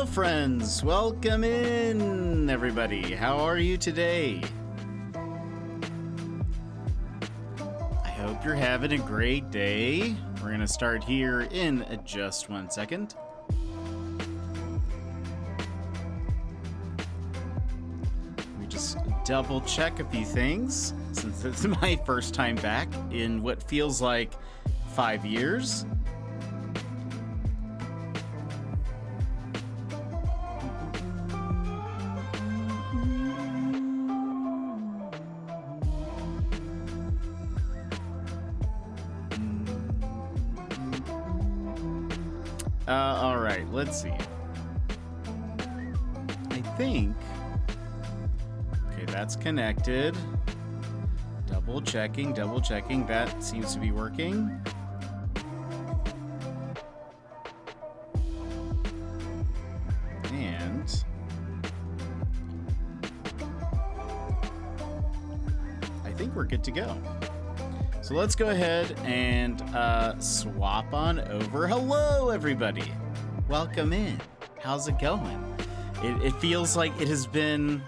Hello, friends. Welcome in, everybody. How are you today? I hope you're having a great day. We're going to start here in just 1 second. Let me just double check a few things since it's my first time back in what feels like 5 years. All right, let's see. I think, okay, that's connected. Double checking, that seems to be working. And I think we're good to go. So let's go ahead and swap on over. Hello, everybody. Welcome in. How's it going? It feels like it has been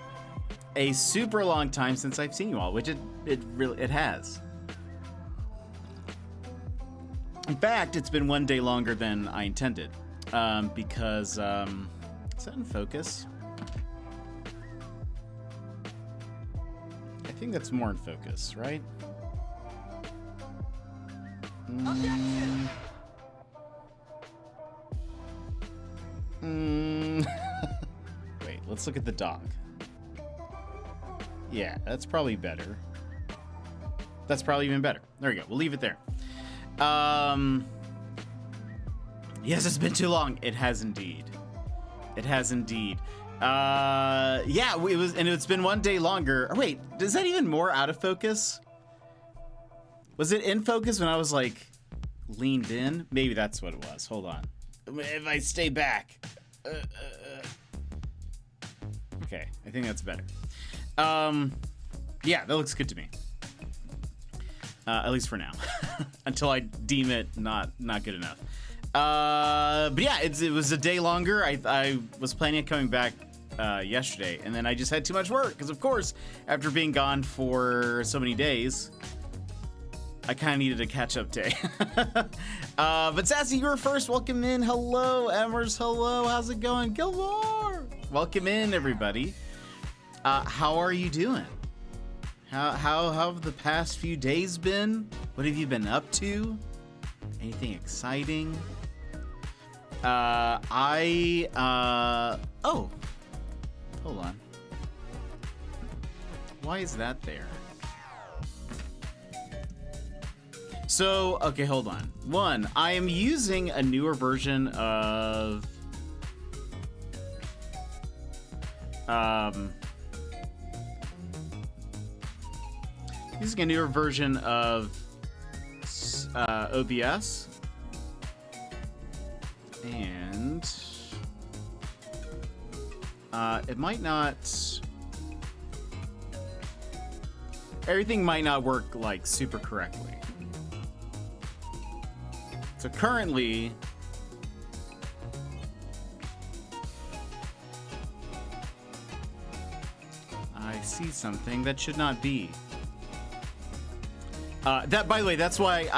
a super long time since I've seen you all, which it really has. In fact, it's been 1 day longer than I intended because is that in focus? I think that's more in focus, right? Wait, let's look at the dog. Yeah, that's probably better. That's probably even better. There we go. We'll leave it there. Yes, it's been too long. It has indeed. It has indeed. Yeah, it's been 1 day longer. Oh, wait, is that even more out of focus? Was it in focus when I was like leaned in? Maybe that's what it was. Hold on. If I stay back. Okay, I think that's better. Yeah, that looks good to me. At least for now, until I deem it not good enough. But yeah, it was a day longer. I was planning on coming back yesterday, and then I just had too much work because, of course, after being gone for so many days, I kind of needed a catch-up day. But Sassy, you were first. Welcome in. Hello, Emmers. Hello. How's it going? Gilmore. Welcome in, everybody. How are you doing? How have the past few days been? What have you been up to? Anything exciting? Oh, hold on. Why is that there? So, okay, hold on. One, I am using a newer version of OBS, and it might not. Everything might not work like super correctly. So currently, I see something that should not be. That, by the way, that's why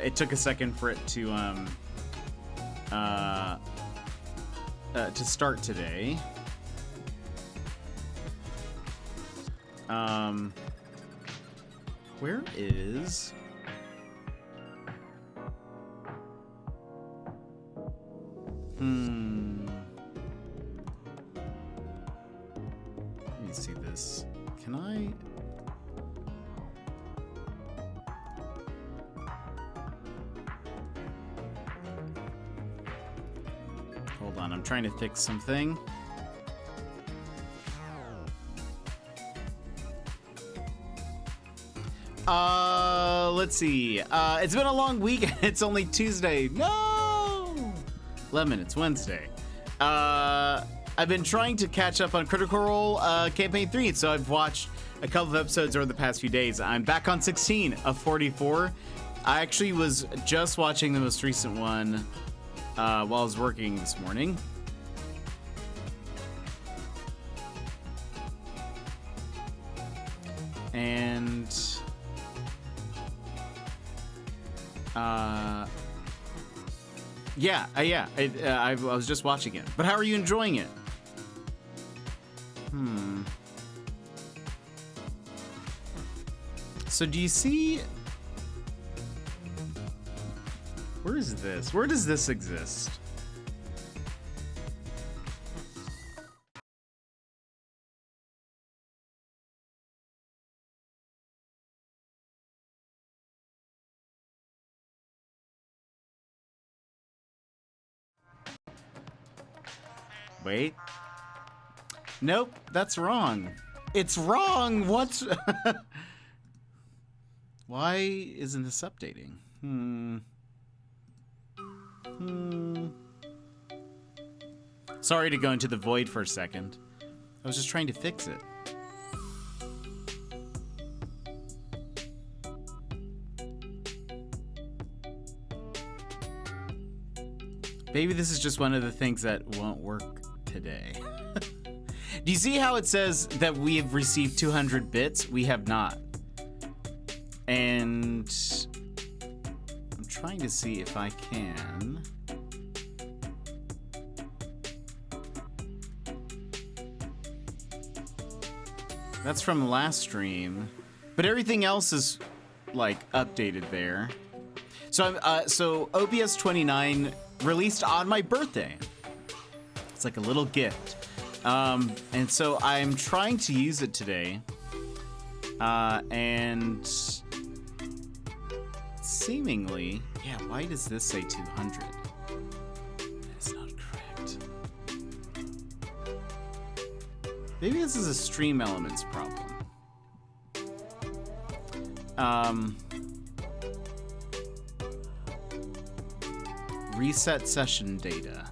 it took a second for it to start today. Where is? Let me see this. Can I? Hold on, I'm trying to fix something. Let's see. It's been a long week. It's only Tuesday. No! Lemon, it's Wednesday. I've been trying to catch up on Critical Role Campaign 3, so I've watched a couple of episodes over the past few days. I'm back on 16 of 44. I actually was just watching the most recent one while I was working this morning. And yeah, I was just watching it. But how are you enjoying it? So do you see? Where is this? Where does this exist? Wait. Nope, that's wrong. It's wrong. What's... Why isn't this updating? Sorry to go into the void for a second. I was just trying to fix it. Maybe this is just one of the things that won't work today. Do you see how it says that we have received 200 bits? We have not. And I'm trying to see if I can. That's from last stream, but everything else is like updated there. So so OBS 29 released on my birthday. It's like a little gift. And so I'm trying to use it today. And seemingly, yeah, why does this say 200? That is not correct. Maybe this is a Stream Elements problem. Reset session data.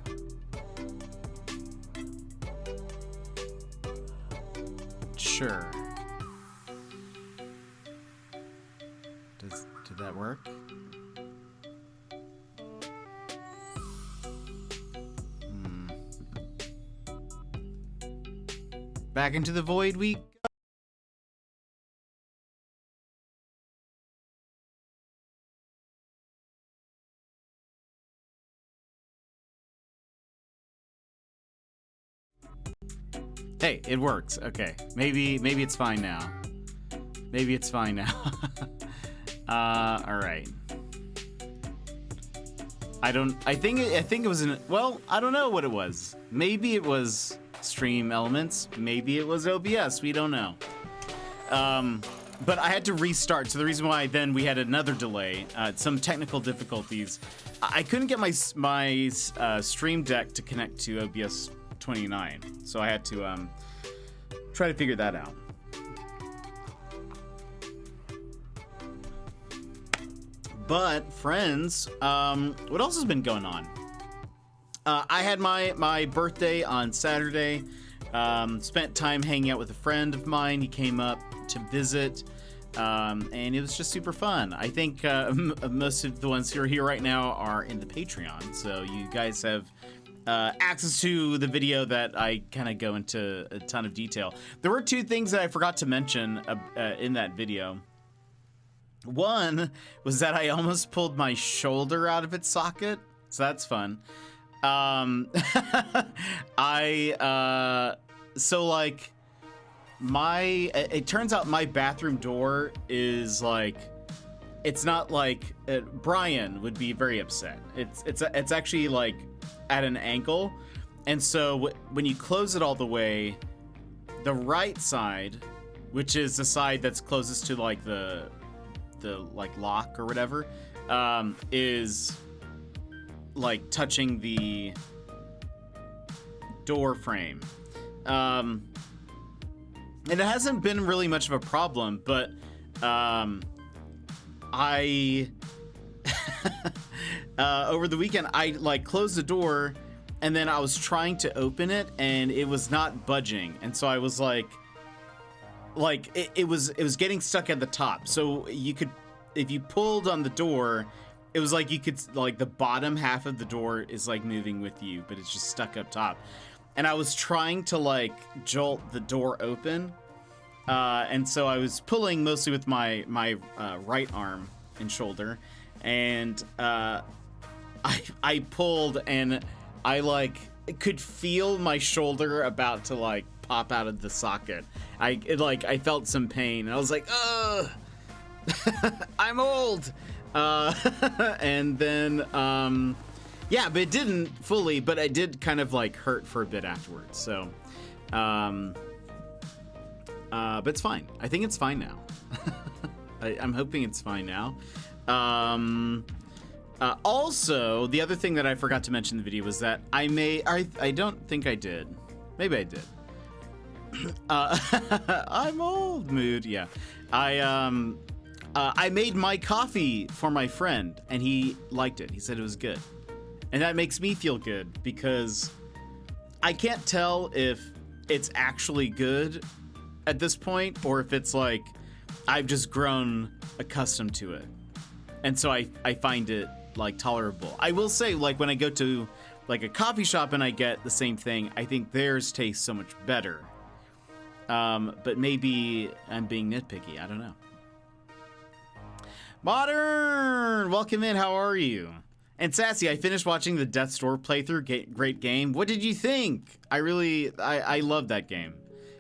Sure. Did that work? Back into the void we go. Hey, it works. Okay, maybe it's fine now. Maybe it's fine now. All right. I think it was well, I don't know what it was. Maybe it was Stream Elements. Maybe it was OBS. We don't know. But I had to restart. So the reason why then we had another delay, some technical difficulties. I couldn't get my Stream Deck to connect to OBS 29, so I had to try to figure that out. But friends, what else has been going on? I had my birthday on Saturday. Spent time hanging out with a friend of mine. He came up to visit, and it was just super fun. I think most of the ones who are here right now are in the Patreon, so you guys have access to the video that I kind of go into a ton of detail. There were two things that I forgot to mention in that video. One was that I almost pulled my shoulder out of its socket, so that's fun. It turns out my bathroom door is like, it's not like Brian would be very upset. It's actually like at an angle, and so when you close it all the way, the right side, which is the side that's closest to like the like lock or whatever, is like touching the door frame, and it hasn't been really much of a problem, but I over the weekend I like closed the door, and then I was trying to open it and it was not budging, and so I was like it was getting stuck at the top. So you could, if you pulled on the door, it was like you could, like the bottom half of the door is like moving with you, but it's just stuck up top. And I was trying to like jolt the door open, And so I was pulling mostly with my right arm and shoulder, and I pulled, and I like could feel my shoulder about to like pop out of the socket. I felt some pain, and I was like, ugh, I'm old. And then yeah, but it didn't fully, but it did kind of like hurt for a bit afterwards. So but it's fine. I think it's fine now. I'm hoping it's fine now. Also, the other thing that I forgot to mention in the video was that I don't think I did. Maybe I did. I'm old mood. Yeah. I made my coffee for my friend, and he liked it. He said it was good. And that makes me feel good, because I can't tell if it's actually good at this point, or if it's like I've just grown accustomed to it. And so I find it like tolerable. I will say, like, when I go to like a coffee shop and I get the same thing, I think theirs tastes so much better. But maybe I'm being nitpicky. I don't know. Modern, welcome in. How are you? And Sassy, I finished watching the Death's Door playthrough. Great game. What did you think? I loved that game.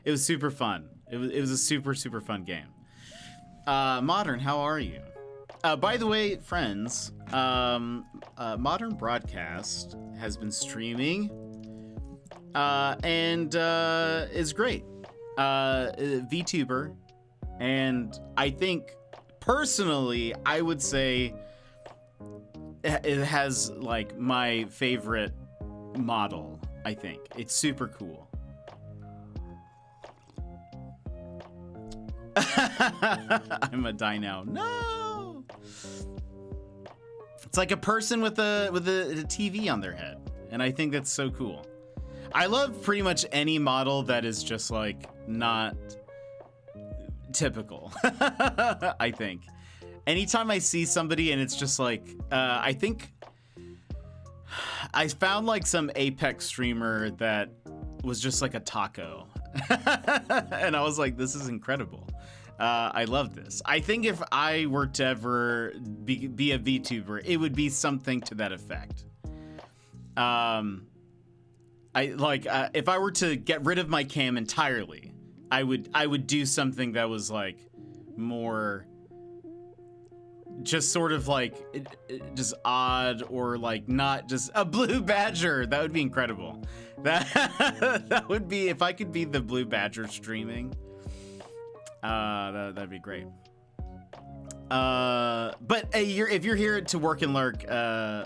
It was super fun. It was a super fun game. Modern, how are you? By the way, friends, Modern Broadcast has been streaming and is great. VTuber, and I think personally, I would say it has like my favorite model. I think it's super cool. I'm a dino. No. It's like a person with a TV on their head, and I think that's so cool. I love pretty much any model that is just like not typical. I think anytime I see somebody and it's just like I think I found like some Apex streamer that was just like a taco. And I was like, this is incredible. I love this. I think if I were to ever be a VTuber, it would be something to that effect. If I were to get rid of my cam entirely, I would do something that was like more just sort of like just odd, or like not just a blue badger. That would be incredible. That would be, if I could be the blue badger streaming. That'd be great. But if you're here to work and lurk,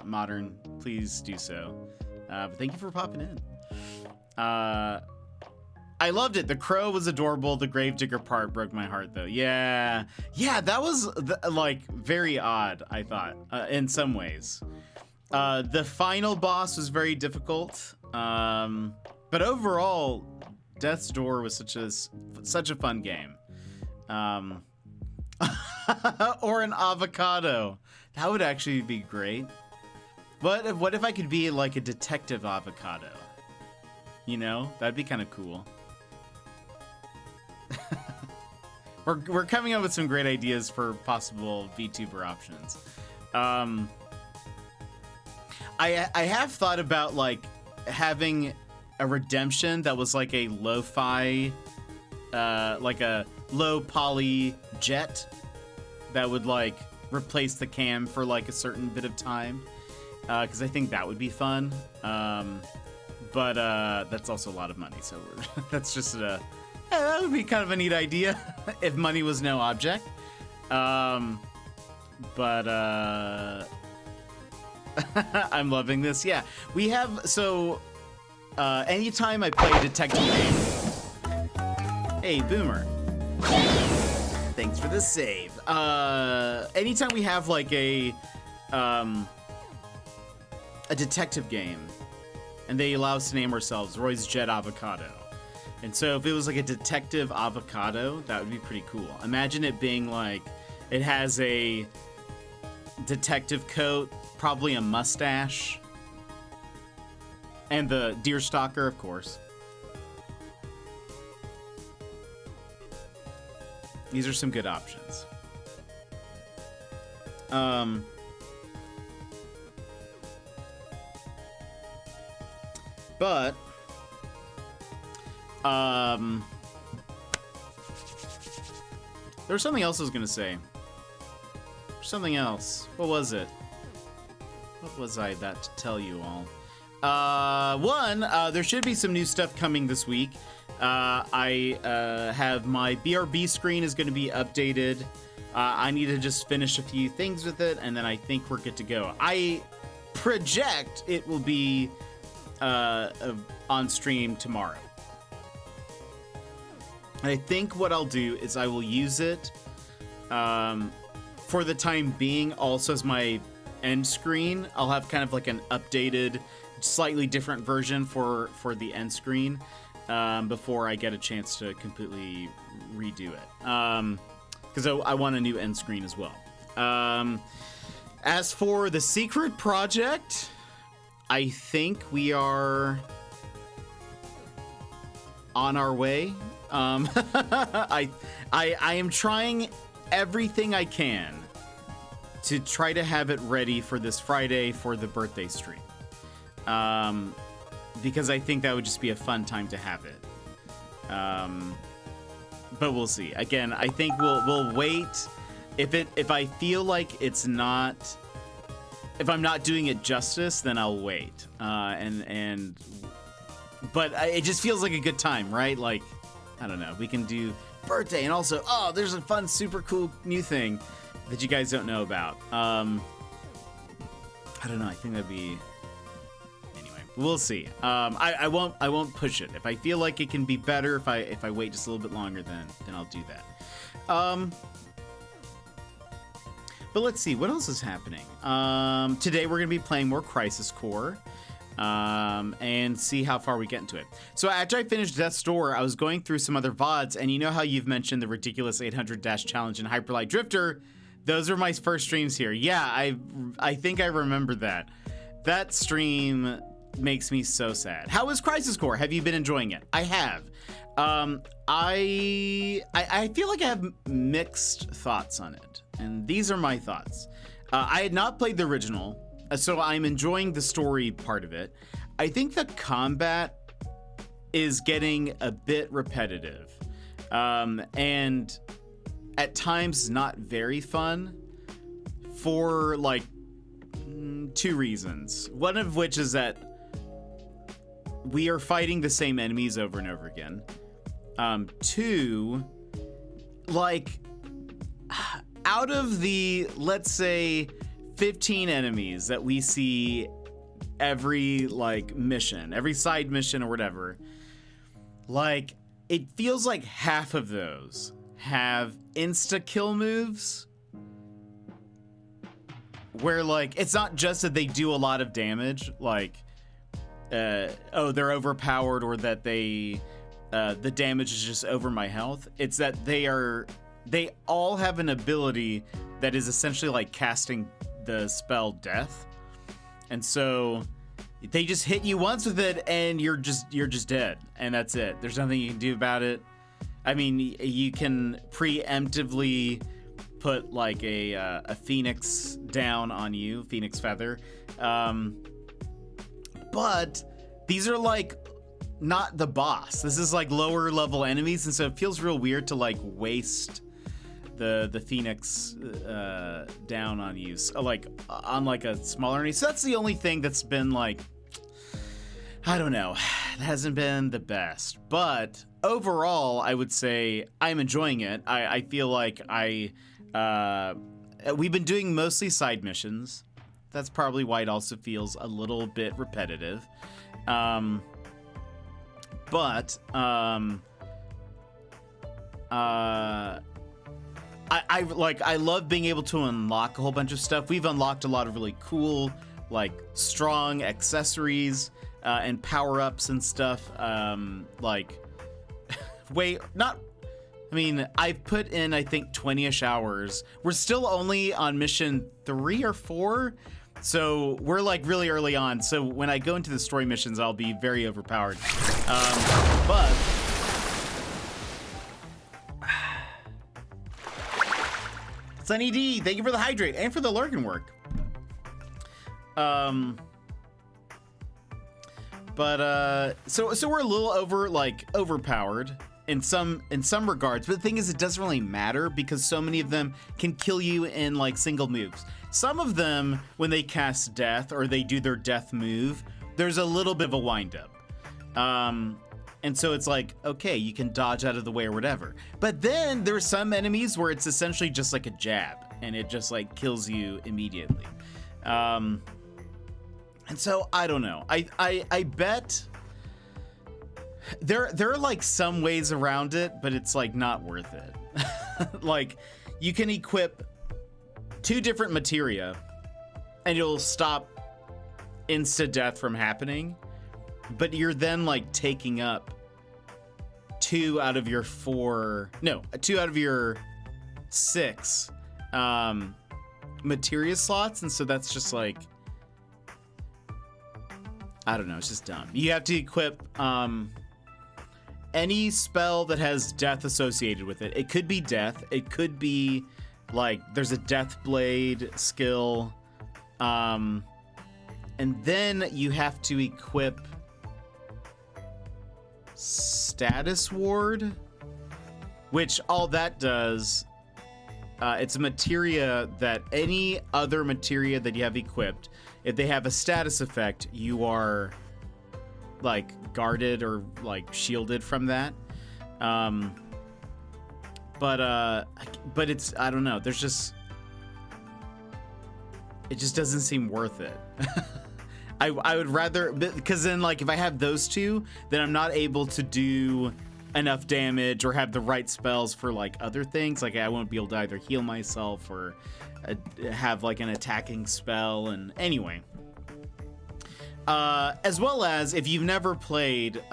Modern, please do so. But thank you for popping in. I loved it. The crow was adorable. The gravedigger part broke my heart, though. Yeah, that was like very odd, I thought, in some ways. The final boss was very difficult, but overall, Death's Door was such a fun game. Or an avocado. That would actually be great. What if I could be like a detective avocado? You know, that'd be kind of cool. We're coming up with some great ideas for possible VTuber options. I have thought about like having a redemption that was like a lo-fi, like a low poly jet that would like replace the cam for like a certain bit of time, because I think that would be fun. But that's also a lot of money, so that's just that would be kind of a neat idea if money was no object. But I'm loving this. Yeah, we have, so anytime I play a detective game. Hey, Boomer. Thanks for the save. Anytime we have like a detective game, and they allow us to name ourselves Roy's Jet Avocado. And so if it was like a detective avocado, that would be pretty cool. Imagine it being like, it has a detective coat, probably a mustache, and the deer stalker, of course. These are some good options. But there was something else I was gonna say. Something else. What was it? What was I that to tell you all? There should be some new stuff coming this week. I have my BRB screen is going to be updated. I need to just finish a few things with it, and then I think we're good to go. I project it will be on stream tomorrow. And I think what I'll do is I will use it for the time being also as my end screen. I'll have kind of like an updated, slightly different version for the end screen before I get a chance to completely redo it. Because I want a new end screen as well. As for the secret project, I think we are on our way. I am trying everything I can to try to have it ready for this Friday for the birthday stream. Because I think that would just be a fun time to have it. But we'll see. Again, I think we'll wait. If I feel like it's not, if I'm not doing it justice, then I'll wait. But it just feels like a good time, right? Like, I don't know. We can do birthday and also, there's a fun, super cool new thing that you guys don't know about. I don't know. I think that'd be. We'll see. I won't push it. If I feel like it can be better, if I wait just a little bit longer, then I'll do that. But let's see what else is happening. Today we're gonna be playing more Crisis Core, and see how far we get into it. So after I finished Death's Door, I was going through some other VODs, and you know how you've mentioned the ridiculous 800 Dash Challenge and Hyperlight Drifter. Those are my first streams here. Yeah, I think I remember that. That stream makes me so sad. How is Crisis Core? Have you been enjoying it? I have. I feel like I have mixed thoughts on it, and these are my thoughts. I had not played the original, so I'm enjoying the story part of it. I think the combat is getting a bit repetitive, and at times not very fun for like two reasons. One of which is that we are fighting the same enemies over and over again. Two, like, out of the, let's say, 15 enemies that we see every, like, mission, every side mission or whatever, like, it feels like half of those have insta-kill moves where, like, it's not just that they do a lot of damage, like, they're overpowered, or that the damage is just over my health. It's that they all have an ability that is essentially like casting the spell Death. And so they just hit you once with it and you're just dead, and that's it. There's nothing you can do about it. I mean, you can preemptively put like a phoenix down on you, phoenix feather. But these are like not the boss. This is like lower level enemies, and so it feels real weird to like waste the phoenix down on you, so, like on like a smaller enemy. So that's the only thing that's been like, I don't know, it hasn't been the best. But overall, I would say I'm enjoying it. I feel like we've been doing mostly side missions. That's probably why it also feels a little bit repetitive. I love being able to unlock a whole bunch of stuff. We've unlocked a lot of really cool, like, strong accessories and power-ups and stuff. I've put in, I think, 20-ish hours. We're still only on mission 3 or 4, so we're like really early on. So when I go into the story missions, I'll be very overpowered. But Sunny D, thank you for the hydrate and for the lurking work. So we're a little overpowered in some regards, but the thing is, it doesn't really matter because so many of them can kill you in like single moves. Some of them, when they cast death or they do their death move, there's a little bit of a wind up. And so it's like, okay, you can dodge out of the way or whatever. But then there's some enemies where it's essentially just like a jab and it just like kills you immediately. And so I don't know. I bet there are like some ways around it, but it's like not worth it. Like you can equip 2 different materia and it'll stop insta death from happening, but you're then like taking up 2 out of your 6 materia slots, and so that's just like, I don't know, it's just dumb. You have to equip any spell that has death associated with it. It could be death, it could be like there's a death blade skill, and then you have to equip status ward, which all that does, it's a materia that any other materia that you have equipped, if they have a status effect, you are like guarded or like shielded from that. But it's, I don't know, it just doesn't seem worth it. I would rather, because then like if I have those 2, then I'm not able to do enough damage or have the right spells for like other things. Like I won't be able to either heal myself or have like an attacking spell. And anyway, as well as if you've never played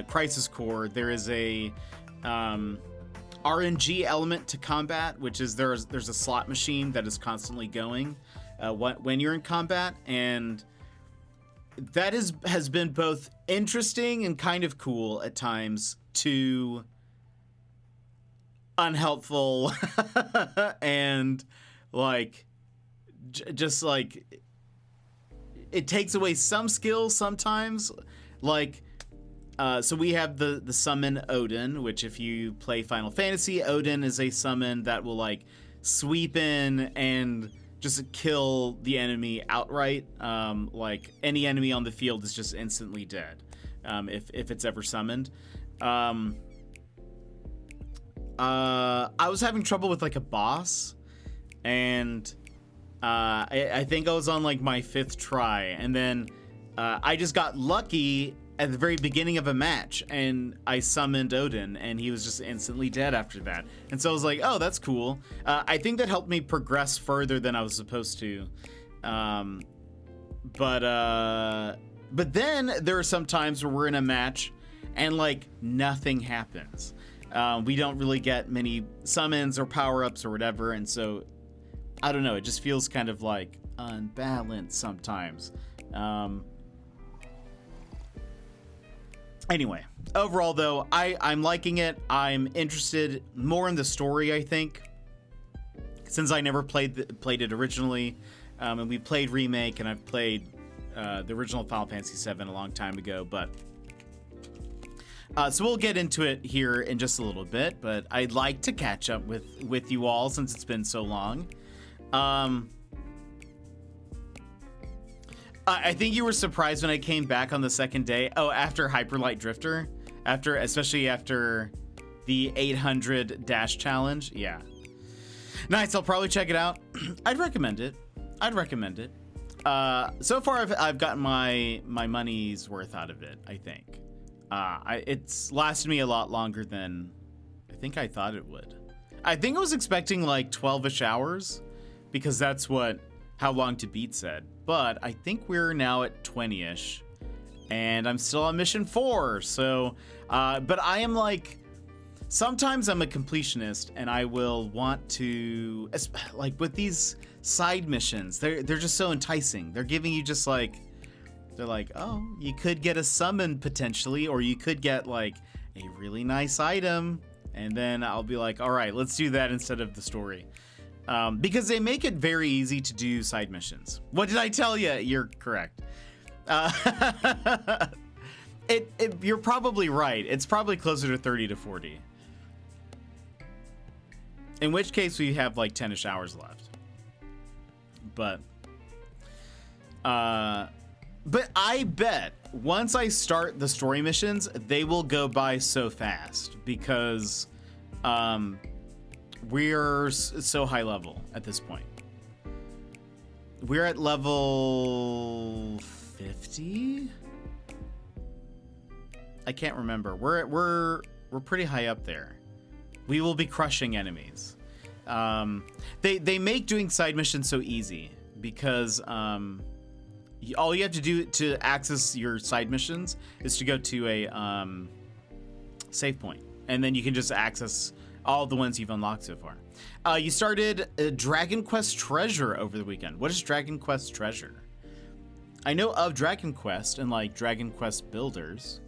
Crisis Core, there is a RNG element to combat, which is there's a slot machine that is constantly going when you're in combat, and that has been both interesting and kind of cool at times to unhelpful and like just like it takes away some skills sometimes, like so we have the summon Odin, which if you play Final Fantasy, Odin is a summon that will like sweep in and just kill the enemy outright. Like any enemy on the field is just instantly dead if it's ever summoned. I was having trouble with like a boss, and I think I was on like my 5th try, and then I just got lucky at the very beginning of a match, and I summoned Odin, and he was just instantly dead after that. And so I was like, oh, that's cool. I think that helped me progress further than I was supposed to. But then there are some times where we're in a match and like nothing happens. We don't really get many summons or power-ups or whatever, and so I don't know, it just feels kind of like unbalanced sometimes. Anyway, overall though, I'm liking it. I'm interested more in the story, I think, since I never played it originally, and we played Remake, and I've played the original Final Fantasy VII a long time ago, but so we'll get into it here in just a little bit, but I'd like to catch up with you all since it's been so long. I think you were surprised when I came back on the second day. Oh, after Hyper Light Drifter, especially after the 800 dash challenge. Yeah, nice. I'll probably check it out. I'd recommend it. So far, I've gotten my money's worth out of it, I think. It's lasted me a lot longer than I think I thought it would. I think I was expecting like 12-ish hours, because that's how long to beat said. But I think we're now at 20-ish, and I'm still on mission 4. So, but I am like, sometimes I'm a completionist, and I will want to, like with these side missions, they're just so enticing. They're giving you just like, they're like, oh, you could get a summon potentially, or you could get like a really nice item, and then I'll be like, all right, let's do that instead of the story. because they make it very easy to do side missions. What did I tell you? You're correct. You're probably right. It's probably closer to 30 to 40. In which case we have like 10-ish hours left. But I bet once I start the story missions, they will go by so fast because we're so high level at this point. We're at level 50? I can't remember. We're pretty high up there. We will be crushing enemies. They make doing side missions so easy because all you have to do to access your side missions is to go to a save point, and then you can just access all the ones you've unlocked so far. You started Dragon Quest Treasure over the weekend. What is Dragon Quest Treasure? I know of Dragon Quest and like Dragon Quest Builders.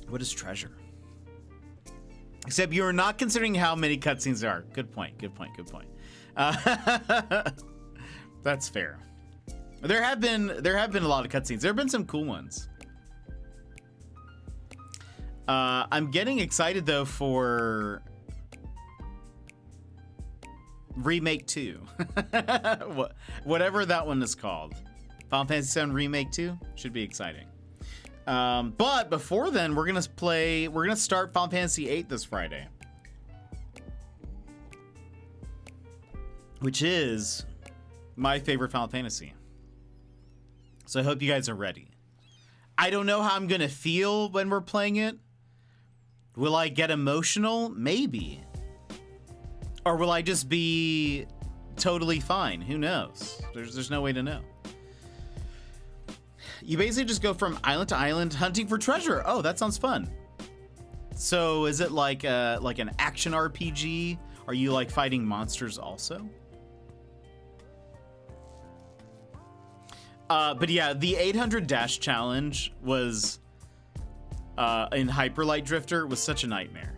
What is Treasure? Except you're not considering how many cutscenes there are. Good point. That's fair. There have been a lot of cutscenes. There have been some cool ones. I'm getting excited though for Remake 2. Whatever that one is called. Final Fantasy VII Remake 2 should be exciting. But before then, we're gonna start Final Fantasy VIII this Friday, which is my favorite Final Fantasy. So I hope you guys are ready. I don't know how I'm gonna feel when we're playing it. Will I get emotional? Maybe. Or will I just be totally fine? Who knows? There's no way to know. You basically just go from island to island hunting for treasure. Oh, that sounds fun. So is it like an action RPG? Are you like fighting monsters also? But yeah, the 800 dash challenge was in Hyper Light Drifter was such a nightmare.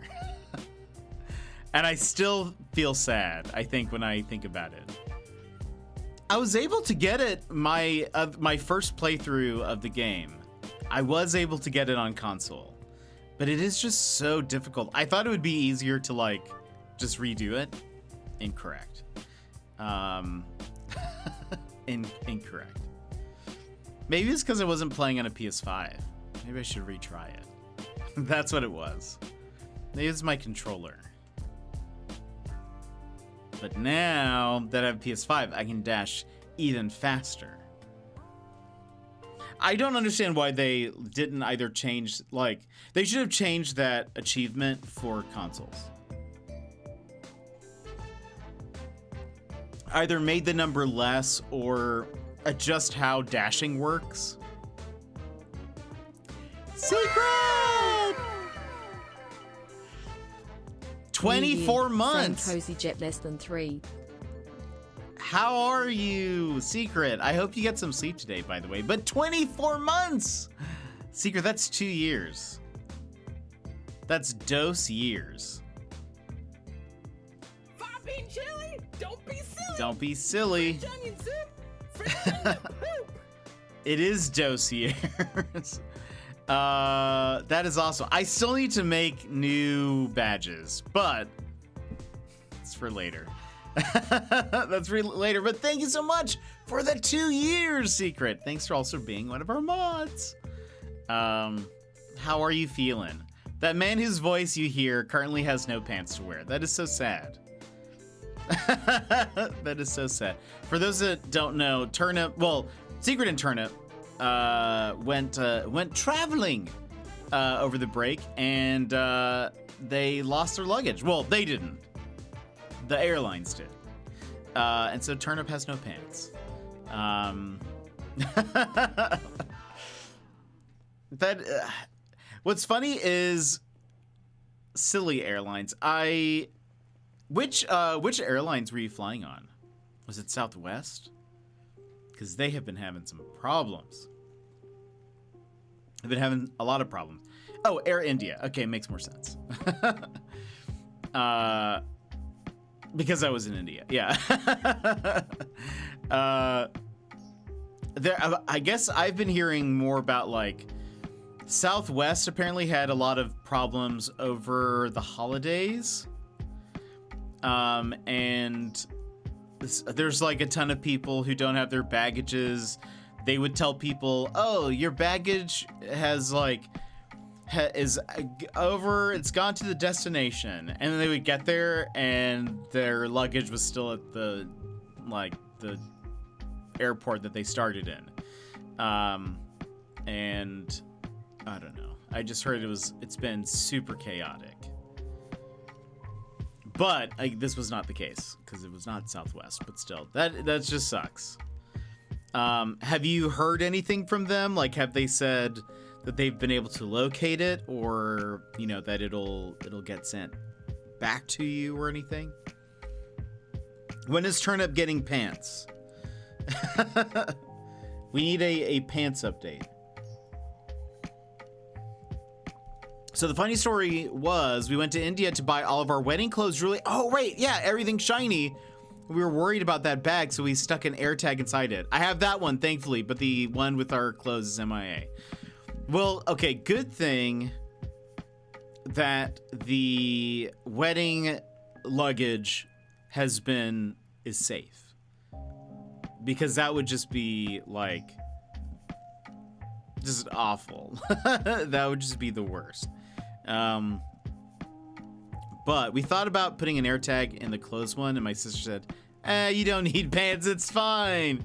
And I still feel sad, I think, when I think about it. I was able to get it my first playthrough of the game. I was able to get it on console, but it is just so difficult. I thought it would be easier to like just redo it. Incorrect. Incorrect. Maybe it's because I wasn't playing on a PS5. Maybe I should retry it. That's what it was. Maybe it's my controller. But now that I have PS5, I can dash even faster. I don't understand why they didn't either change, like, they should have changed that achievement for consoles. Either made the number less or adjust how dashing works. Secret! 24 months. Same cozy jet less than 3. How are you, Secret? I hope you get some sleep today, by the way. But 24 months! Secret, that's 2 years. That's dose years. Stop being chilly! Don't be silly! Don't be silly. French onion soup! French onion poop! It is dose years. That is awesome. I still need to make new badges, but it's for later. That's for later, but thank you so much for the 2 years, Secret. Thanks for also being one of our mods. How are you feeling? That man whose voice you hear currently has no pants to wear. That is so sad. That is so sad. For those that don't know, Secret and Turnip went traveling over the break, and they lost their luggage. Well, they didn't. The airlines did. And so Turnip has no pants. What's funny is Silly Airlines. Which airlines were you flying on? Was it Southwest? Because they have been having some problems. They've been having a lot of problems. Oh, Air India. Okay, makes more sense. Because I was in India. Yeah. I guess I've been hearing more about like Southwest apparently had a lot of problems over the holidays. And there's like a ton of people who don't have their baggages. They would tell people, "Oh, your baggage has like is over. It's gone to the destination," and then they would get there, and their luggage was still at the airport that they started in. And I don't know. I just heard it's been super chaotic. But this was not the case because it was not Southwest. But still, that just sucks. Have you heard anything from them? Like, have they said that they've been able to locate it, or that it'll get sent back to you or anything? When is Turnip getting pants? We need a pants update. So the funny story was we went to India to buy all of our wedding clothes. Really? Oh, right. Yeah, everything's shiny. We were worried about that bag, so we stuck an AirTag inside it. I have that one, thankfully, but the one with our clothes is MIA. Well, okay, good thing that the wedding luggage is safe. Because that would just be like just awful. That would just be the worst. But we thought about putting an AirTag in the clothes one, and my sister said, you don't need pants, it's fine.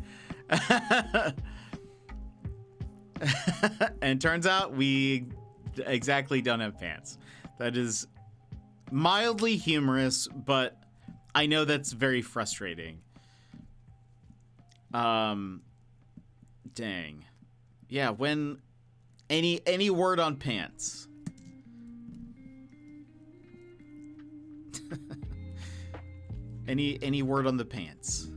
And turns out we exactly don't have pants. That is mildly humorous, but I know that's very frustrating. Dang. Yeah, when any word on pants? Any word on the pants?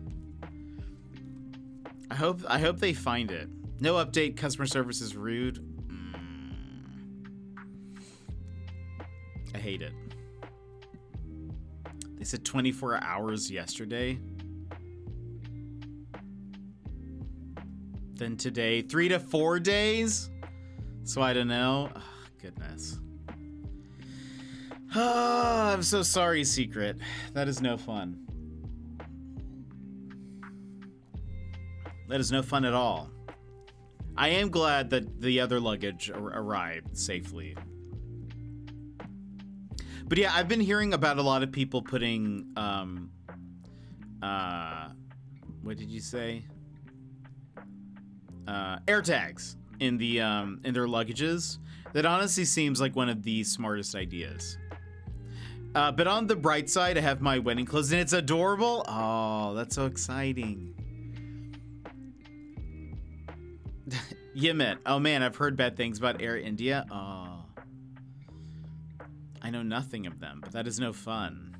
I hope they find it. No update, customer service is rude. I hate it. They said 24 hours yesterday. Then today, 3 to 4 days? So I don't know. Oh, goodness. Oh, I'm so sorry, Secret. That is no fun. That is no fun at all. I am glad that the other luggage arrived safely. But yeah, I've been hearing about a lot of people putting, what did you say? AirTags in their luggages. That honestly seems like one of the smartest ideas. But on the bright side, I have my wedding clothes, and it's adorable. Oh, that's so exciting. Yimit. Oh man, I've heard bad things about Air India. Oh. I know nothing of them, but that is no fun.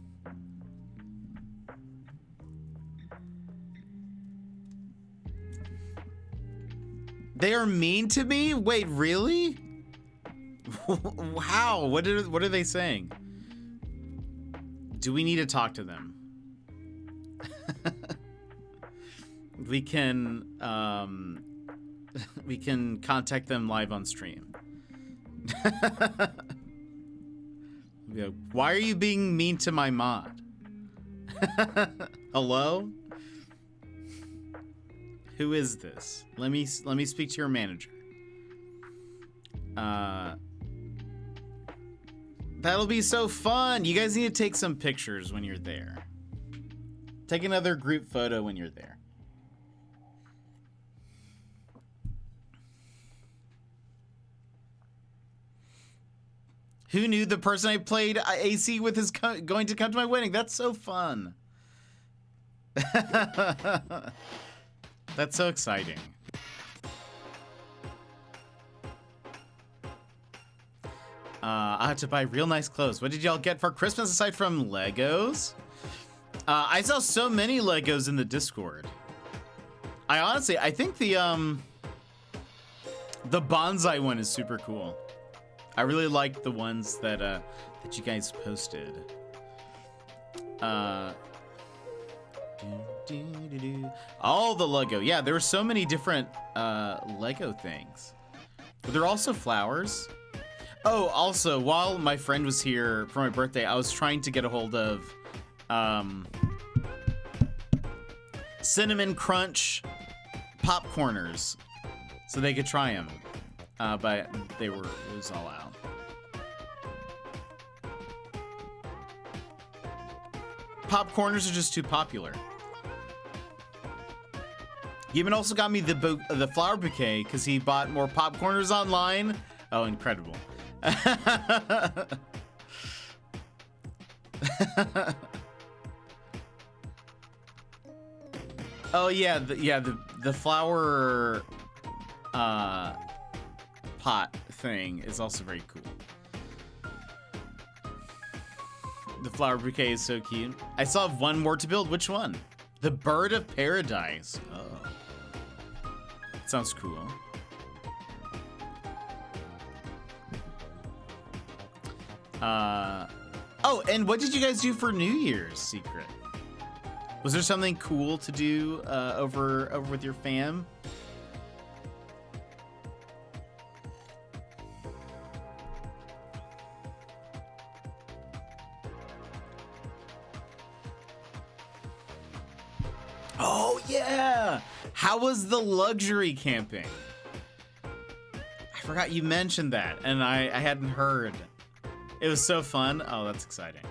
They are mean to me? Wait, really? How? What are they saying? Do we need to talk to them? We can contact them live on stream. Why are you being mean to my mod? Hello? Who is this? Let me speak to your manager. That'll be so fun. You guys need to take some pictures when you're there. Take another group photo when you're there. Who knew the person I played AC with is going to come to my wedding? That's so fun. That's so exciting. I have to buy real nice clothes. What did y'all get for Christmas aside from Legos? I saw so many Legos in the Discord. I think the bonsai one is super cool. I really like the ones that you guys posted. Uh, all the Lego. Yeah, there were so many different Lego things. But there are also flowers. Oh, also, while my friend was here for my birthday, I was trying to get a hold of Cinnamon Crunch popcorners so they could try them. But it was all out. Popcorners are just too popular. Gideon also got me the flower bouquet because he bought more popcorners online. Oh, incredible. Oh yeah, the flower pot thing is also very cool. The flower bouquet is so cute. I still have one more to build. Which one? The Bird of Paradise. Oh, sounds cool. Oh, and what did you guys do for New Year's Secret? Was there something cool to do over with your fam? Oh yeah! How was the luxury camping? I forgot you mentioned that, and I hadn't heard. It was so fun. Oh, that's exciting.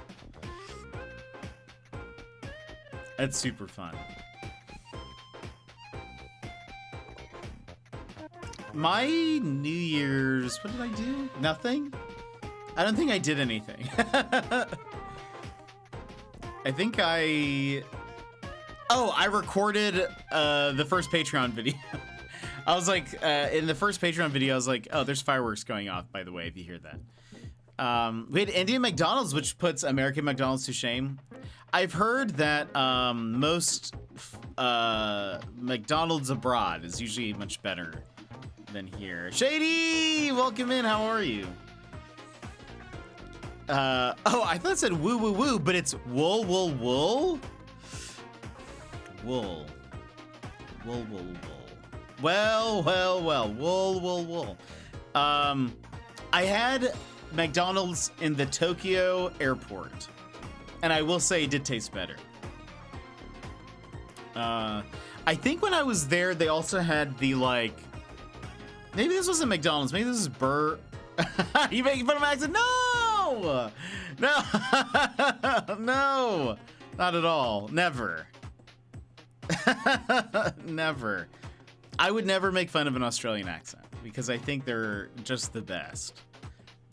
That's super fun. My New Year's, what did I do? Nothing? I don't think I did anything. I think I recorded the first Patreon video. I was like, in the first Patreon video, I was like, oh, there's fireworks going off, by the way, if you hear that. We had Indian McDonald's, which puts American McDonald's to shame. I've heard that most McDonald's abroad is usually much better than here. Shady, welcome in. How are you? Oh, I thought it said woo woo woo, but it's wool wool wool. Wool. Wool wool wool. Well, well, well. Wool wool wool. I had McDonald's in the Tokyo airport, and I will say it did taste better. I think when I was there, they also had the maybe this wasn't McDonald's, maybe this is You making fun of my accent? No! No! No! Not at all. Never. Never. I would never make fun of an Australian accent because I think they're just the best.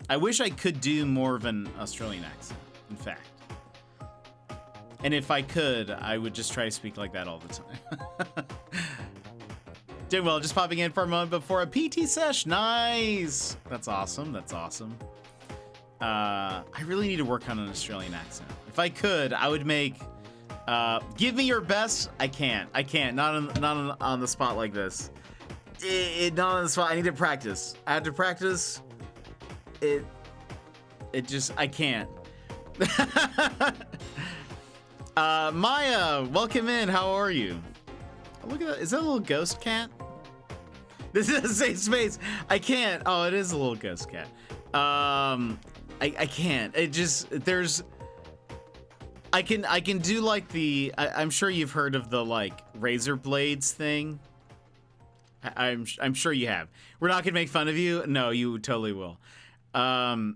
I wish I could do more of an Australian accent, in fact. And if I could, I would just try to speak like that all the time. Doing well, just popping in for a moment before a PT sesh. Nice! That's awesome, that's awesome. I really need to work on an Australian accent. If I could, I would make... give me your best. I can't. Not on the spot like this. Not on the spot. I need to practice. I have to practice. It just, I can't. Maya, welcome in. How are you? Oh, look at that. Is that a little ghost cat? This is a safe space. I can't. Oh, it is a little ghost cat. I can't. It just, there's, I can do like the, I'm sure you've heard of the razor blades thing. I'm sure you have. We're not gonna make fun of you. No, you totally will. My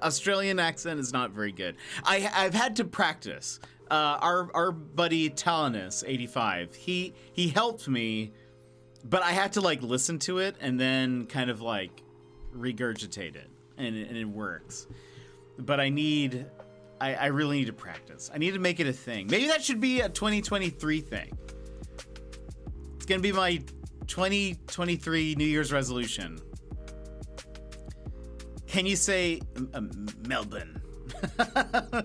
Australian accent is not very good. I've had to practice. Our buddy Talanus85, he helped me, but I had to listen to it and then kind of regurgitate it, and it works. But I really need to practice. I need to make it a thing. Maybe that should be a 2023 thing. It's gonna be my 2023 New Year's resolution. Can you say Melbourne? I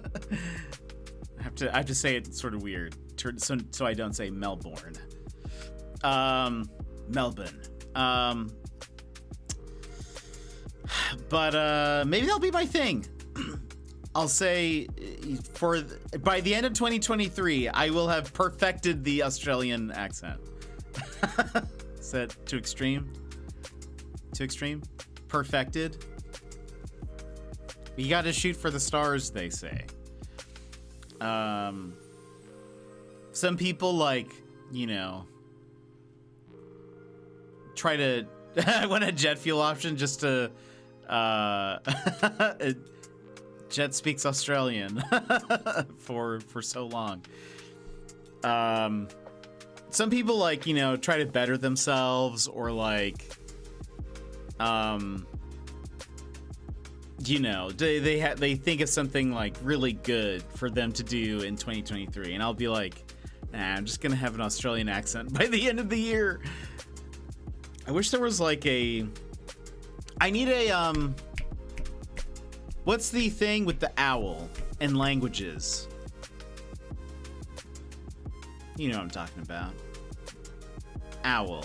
have to say it sort of weird, so I don't say Melbourne. Melbourne. But maybe that'll be my thing. I'll say by the end of 2023, I will have perfected the Australian accent. Is that too extreme? Too extreme? Perfected? You got to shoot for the stars, they say. Some people try to I want a jet fuel option just to Jet speaks Australian for so long. Some people try to better themselves or they think of something really good for them to do in 2023, and I'll be like, nah, I'm just gonna have an Australian accent by the end of the year. I wish there was I need a what's the thing with the owl and languages? You know what I'm talking about. Owl.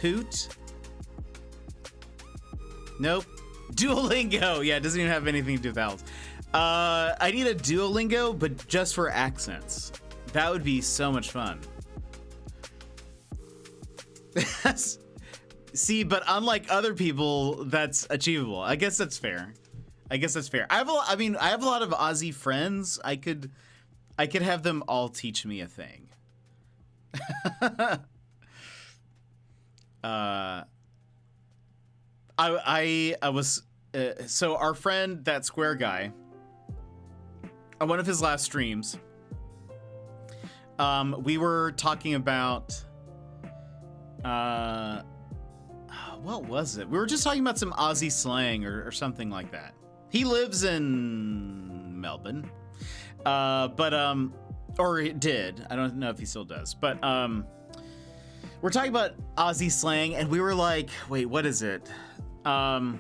Hoot? Nope. Duolingo. Yeah, it doesn't even have anything to do with owls. I need a Duolingo, but just for accents. That would be so much fun. See, but unlike other people, that's achievable. I guess that's fair. I have a lot of Aussie friends. I could have them all teach me a thing. I was so our friend, that Square guy, on one of his last streams, we were talking about what was it? We were just talking about some Aussie slang or something like that. He lives in Melbourne, or he did. I don't know if he still does, but we're talking about Aussie slang, and we were like, wait, what is it? I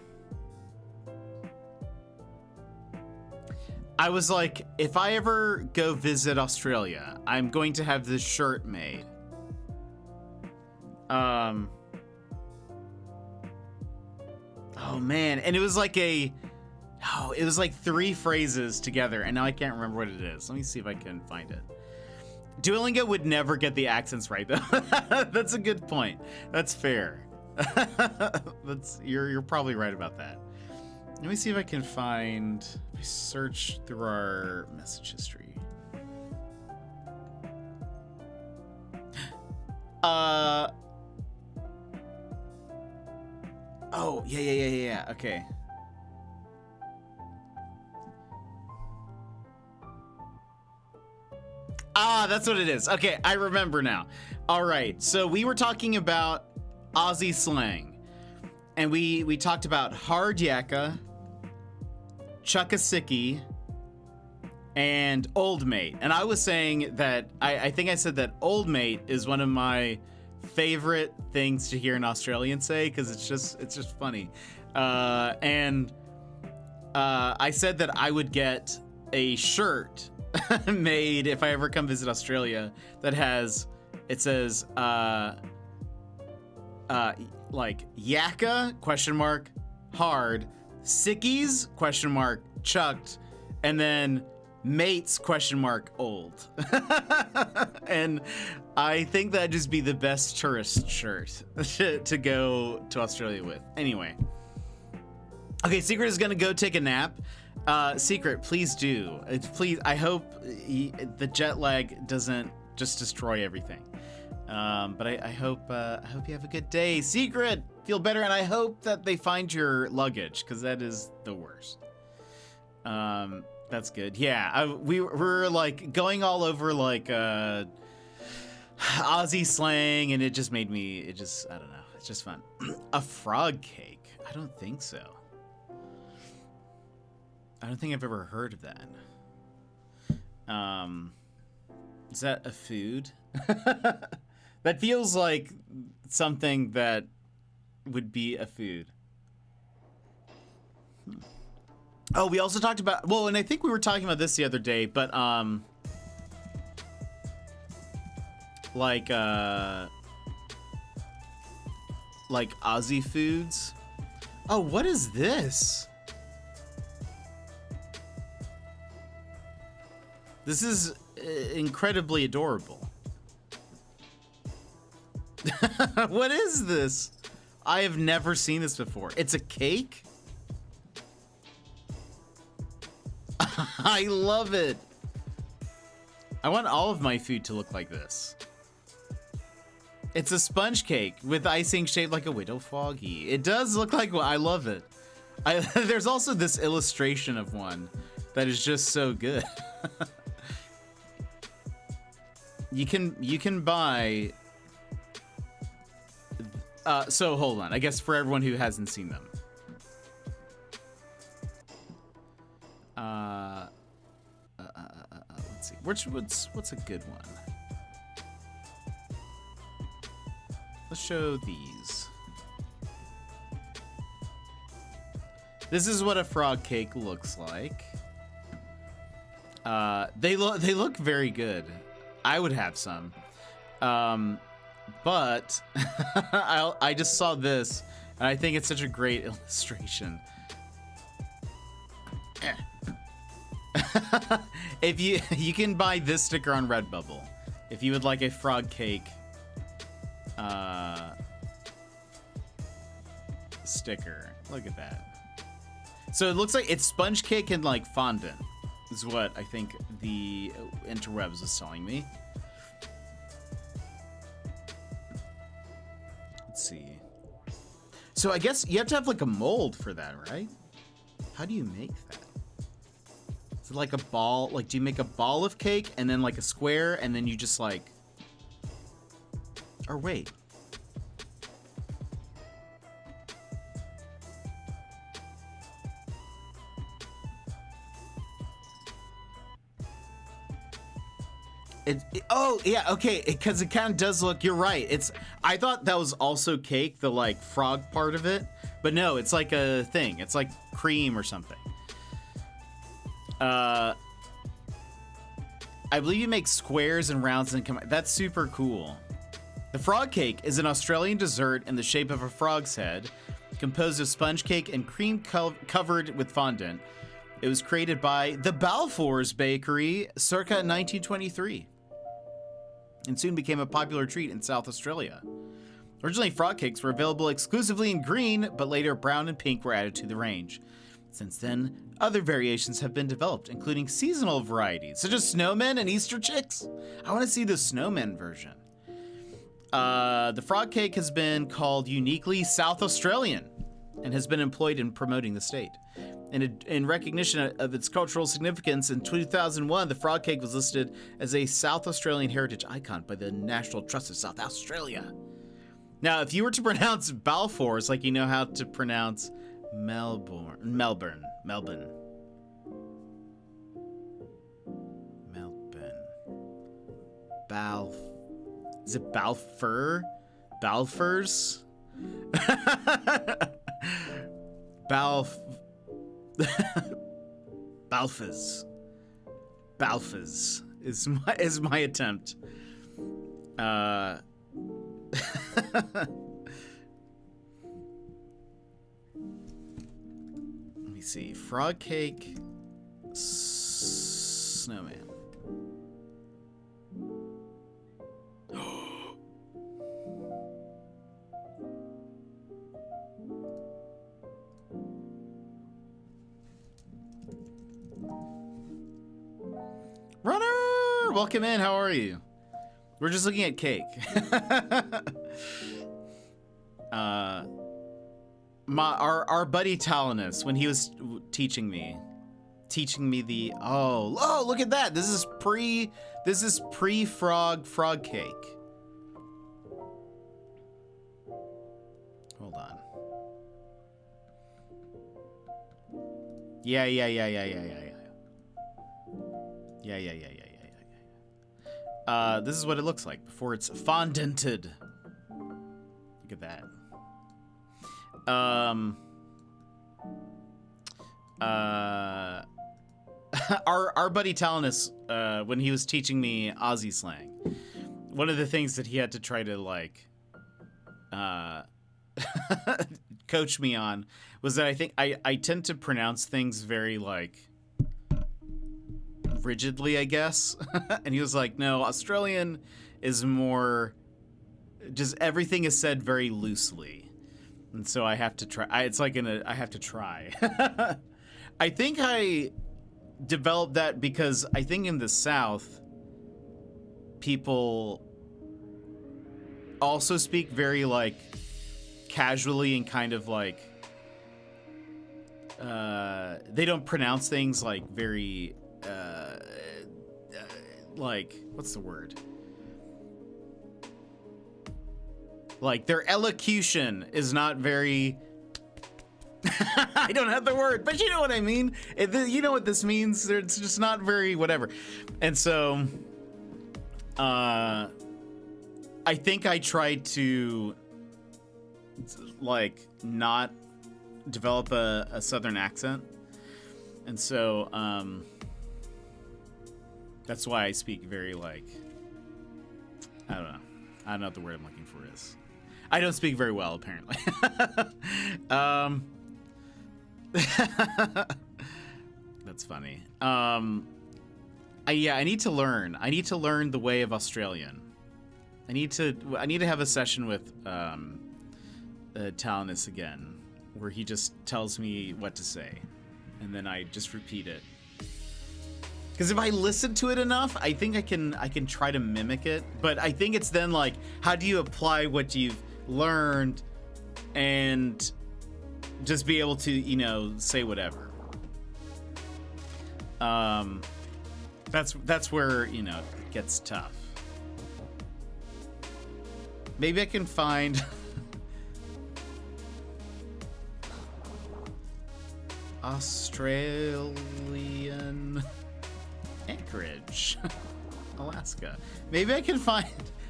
was like, if I ever go visit Australia, I'm going to have this shirt made. Oh man, and it was like it was like 3 phrases together, and now I can't remember what it is. Let me see if I can find it. Duolingo would never get the accents right, though. That's a good point. That's fair. You're probably right about that. Let me see if I can find. If I search through our message history. Oh, yeah. Okay. Ah, that's what it is. Okay, I remember now. All right, so we were talking about Aussie slang, and we talked about hard yakka, chuckasicki, and old mate. And I was saying that I think I said that old mate is one of my favorite things to hear an Australian say, because it's just funny. And I said that I would get a shirt made if I ever come visit Australia that says yakka ? Hard, sickies ? Chucked, and then mates ? Old. And I think that'd just be the best tourist shirt to go to Australia with. Anyway. Okay, Secret is gonna go take a nap. Secret, please do. Please, I hope the jet lag doesn't just destroy everything. But I hope you have a good day. Secret, feel better, and I hope that they find your luggage, because that is the worst. That's good. Yeah, we're like going all over Aussie slang, and it just made me. I don't know. It's just fun. A frog cake? I don't think so. I don't think I've ever heard of that. Is that a food? That feels like something that would be a food. Oh, we also talked about, well, and I think we were talking about this the other day, but like Aussie foods. Oh, what is this? This is incredibly adorable. What is this? I have never seen this before. It's a cake? I love it. I want all of my food to look like this. It's a sponge cake with icing shaped like a widow foggy. It does look like one. I love it. There's also this illustration of one that is just so good. You can buy. So hold on. I guess for everyone who hasn't seen them. Let's see. What's a good one? Let's show these. This is what a frog cake looks like. They look very good. I would have some. But I just saw this and I think it's such a great illustration. If you can buy this sticker on Redbubble if you would like a frog cake sticker. Look at that. So it looks like it's sponge cake and like fondant is what I think the interwebs is telling me. Let's see. So I guess you have to have like a mold for that, right? How do you make that? Is it like a ball? Like, do you make a ball of cake and then like a square and then you just like... Or wait. Oh yeah, okay, because it kind of does look, you're right, I thought that was also cake, the like frog part of it, but no, it's like a thing, it's like cream or something. I believe you make squares and rounds and come, that's super cool. The frog cake is an Australian dessert in the shape of a frog's head, composed of sponge cake and cream covered with fondant. It was created by the Balfour's Bakery circa 1923 and soon became a popular treat in South Australia. Originally, frog cakes were available exclusively in green, but later brown and pink were added to the range. Since then, other variations have been developed, including seasonal varieties, such as snowmen and Easter chicks. I want to see the snowmen version. The frog cake has been called uniquely South Australian and has been employed in promoting the state. In recognition of its cultural significance, in 2001, the frog cake was listed as a South Australian heritage icon by the National Trust of South Australia. Now, if you were to pronounce Balfour's like you know how to pronounce Melbourne. Is it Balfour? Balfour's? Balfas is my attempt. Let me see. Frog cake, snowman. Runner, welcome in. How are you? We're just looking at cake. Our buddy Talinus, when he was teaching me the look at that. This is pre frog cake. Hold on. Yeah. This is what it looks like before it's fondanted. Look at that. Our buddy Talinus, when he was teaching me Aussie slang, one of the things that he had to try to like coached me on was that I think I tend to pronounce things very like rigidly, I guess. And he was like, no, Australian is more just everything is said very loosely. And so I have to try. I have to try. I think I developed that because I think in the South, people also speak very like casually and kind of like they don't pronounce things like very like what's the word? Like their elocution is not very I don't have the word, but you know what I mean. You know what this means. It's just not very whatever. And so I think I tried to like not develop a southern accent. And so that's why I speak very like I don't know what the word I'm looking for is. I don't speak very well, apparently. That's funny. I need to learn. I need to learn the way of Australian. I need to have a session with Talinus again, where he just tells me what to say, and then I just repeat it. Because if I listen to it enough, I think I can try to mimic it. But I think it's then like, how do you apply what you've learned and just be able to, you know, say whatever. That's where, you know, it gets tough. Maybe I can find Australian Anchorage, Alaska. Maybe I can find.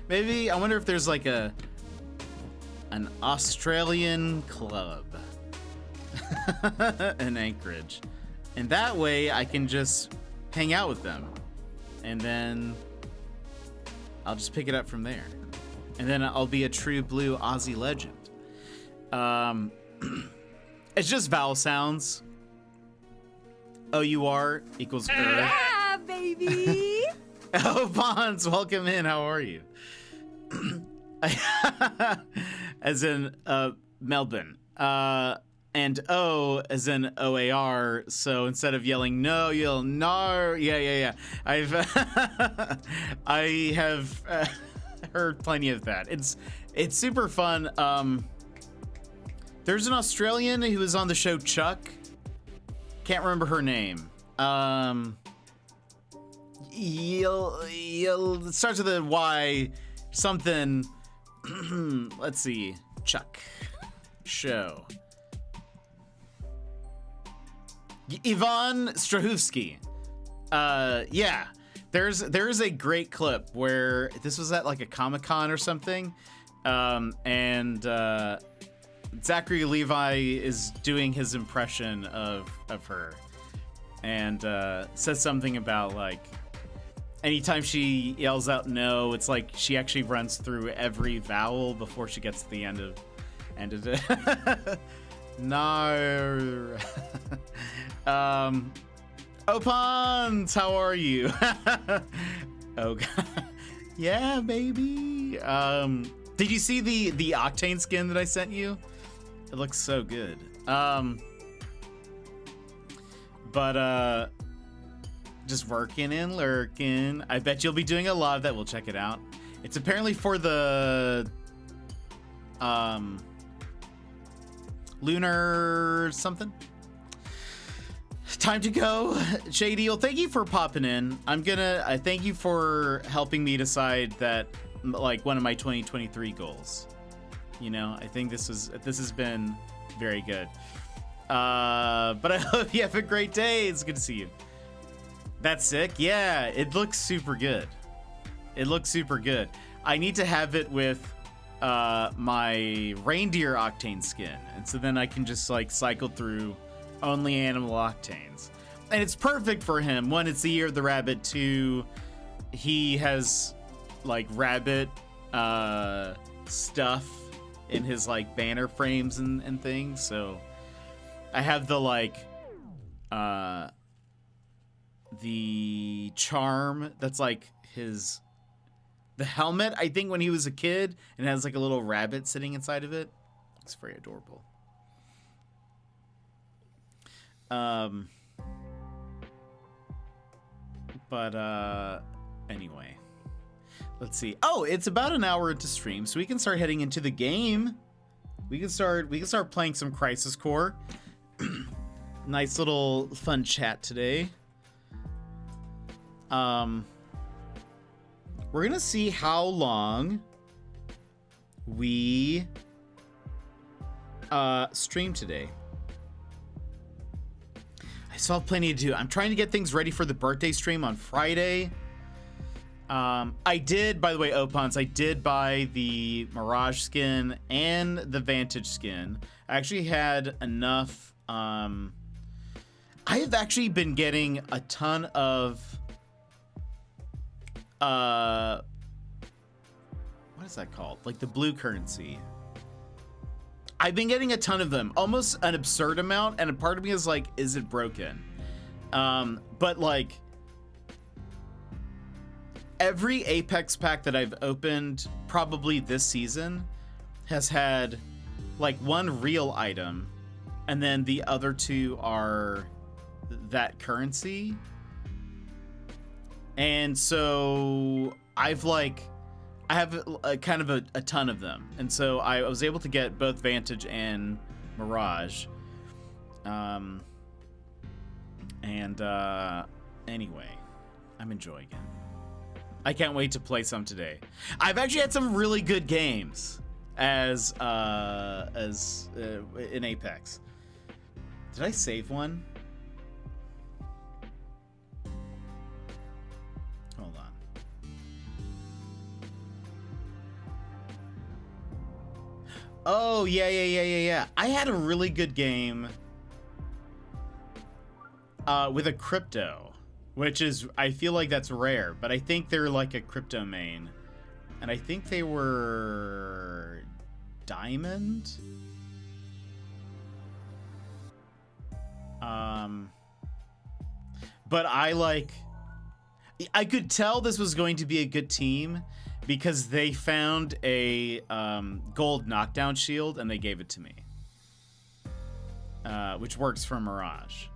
Maybe I wonder if there's like an Australian club in Anchorage, and that way I can just hang out with them, and then I'll just pick it up from there, and then I'll be a true blue Aussie legend. It's just vowel sounds. OUR equals Yeah, baby. Oh, Bonds, welcome in. How are you? As in Melbourne. And O as in OAR. So instead of yelling no, you'll no. Yeah. I have heard plenty of that. It's super fun. There's an Australian who was on the show Chuck. Can't remember her name. It starts with a Y, something. Let's see. Chuck show. Ivan Strahovski. Yeah. There's a great clip where this was at like a Comic-Con or something. And Zachary Levi is doing his impression of her, and says something about like anytime she yells out no, it's like she actually runs through every vowel before she gets to the end of it. No. Opans, how are you? Oh god. Yeah, baby. Did you see the Octane skin that I sent you? It looks so good. But just working and lurking. I bet you'll be doing a lot of that. We'll check it out. It's apparently for the lunar something. Time to go. Shady, well, thank you for popping in. I thank you for helping me decide that like one of my 2023 goals. You know, I think this has been very good. But I hope you have a great day. It's good to see you. That's sick. Yeah, it looks super good. It looks super good. I need to have it with my reindeer Octane skin, and so then I can just like cycle through only animal Octanes. And it's perfect for him. One, it's the year of the rabbit. Two, he has like rabbit stuff in his like banner frames and things. So I have the like the charm that's like the helmet, I think, when he was a kid, and has like a little rabbit sitting inside of it. It's very adorable. But anyway, let's see. Oh, it's about an hour into stream, so we can start heading into the game. We can start playing some Crisis Core. Nice little fun chat today. We're gonna see how long we stream today. I still have plenty to do. I'm trying to get things ready for the birthday stream on Friday. I did, by the way, Opons, I did buy the Mirage skin and the Vantage skin. I actually had enough. I have actually been getting a ton of what is that called? Like the blue currency. I've been getting a ton of them, almost an absurd amount, and a part of me is like, is it broken? But like every Apex pack that I've opened probably this season has had like one real item, and then the other two are that currency. And so I have a kind of a ton of them, and so I was able to get both Vantage and Mirage. Anyway, I'm enjoying it. I can't wait to play some today. I've actually had some really good games as in Apex. Did I save one? Hold on. Oh, yeah. I had a really good game with a crypto, which is, I feel like that's rare, but I think they're like a crypto main. And I think they were Diamond. But I could tell this was going to be a good team because they found a gold knockdown shield and they gave it to me, which works for Mirage.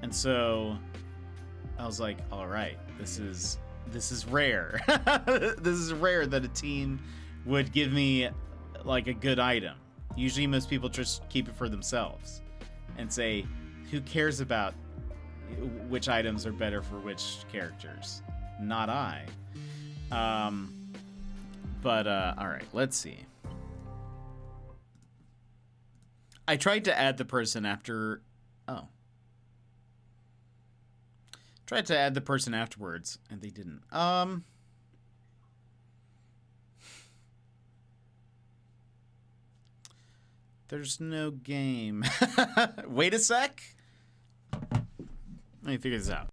And so I was like, all right, this is rare. This is rare that a team would give me like a good item. Usually most people just keep it for themselves and say, who cares about which items are better for which characters? Not I. But all right, let's see. I tried to add the person after. Oh. Tried to add the person afterwards, and they didn't. There's no game. Wait a sec. Let me figure this out.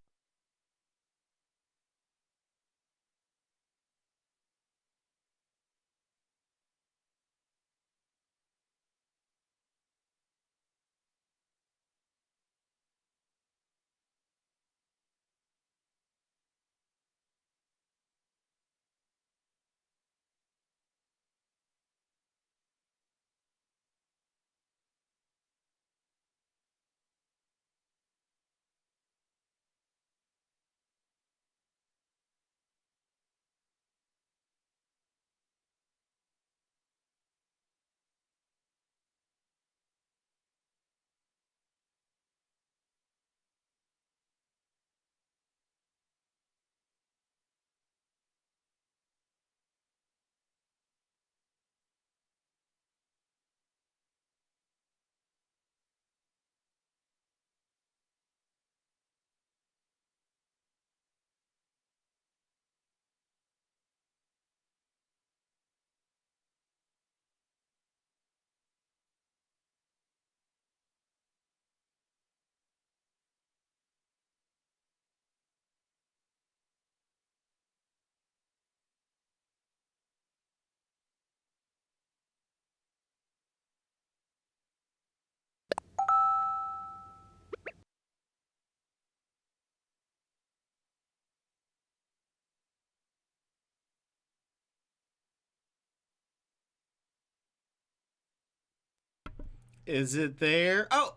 Is it there? Oh!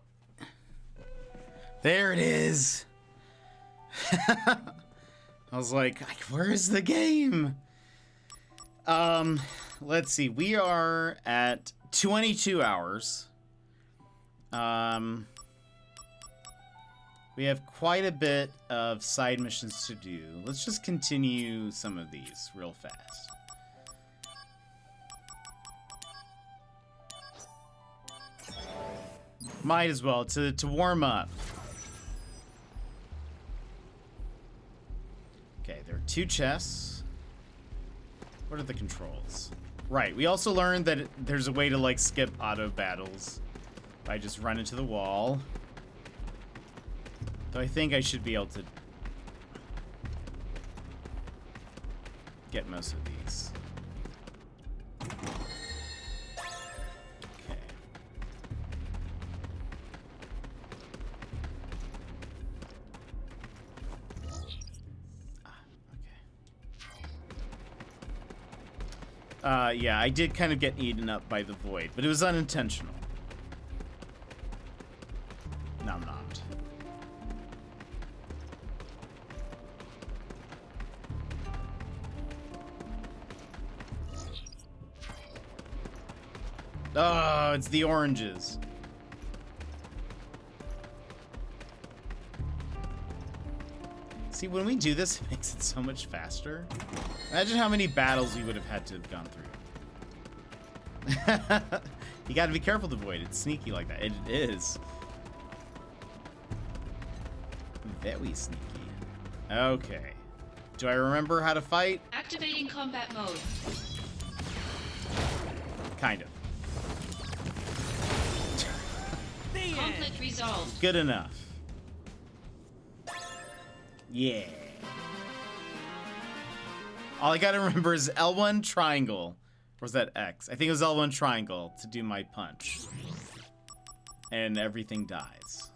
There it is. I was like, where's the game? Let's see. We are at 22 hours. We have quite a bit of side missions to do. Let's just continue some of these real fast. Might as well to warm up. Okay, there are 2 chests. What are the controls? Right, we also learned that there's a way to like skip auto battles. If I just run into the wall. So I think I should be able to get most of these. Okay. Yeah, I did kind of get eaten up by the void, but it was unintentional. No, I'm not. Oh, it's the oranges. See, when we do this, it makes it so much faster. Imagine how many battles we would have had to have gone through. You gotta be careful to avoid it. It's sneaky like that. It is. Very sneaky. Okay. Do I remember how to fight? Activating combat mode. Kind of. Conflict resolved. Good enough. Yeah. All I gotta remember is L1 triangle. Or was that X? I think it was L1 triangle to do my punch. And everything dies.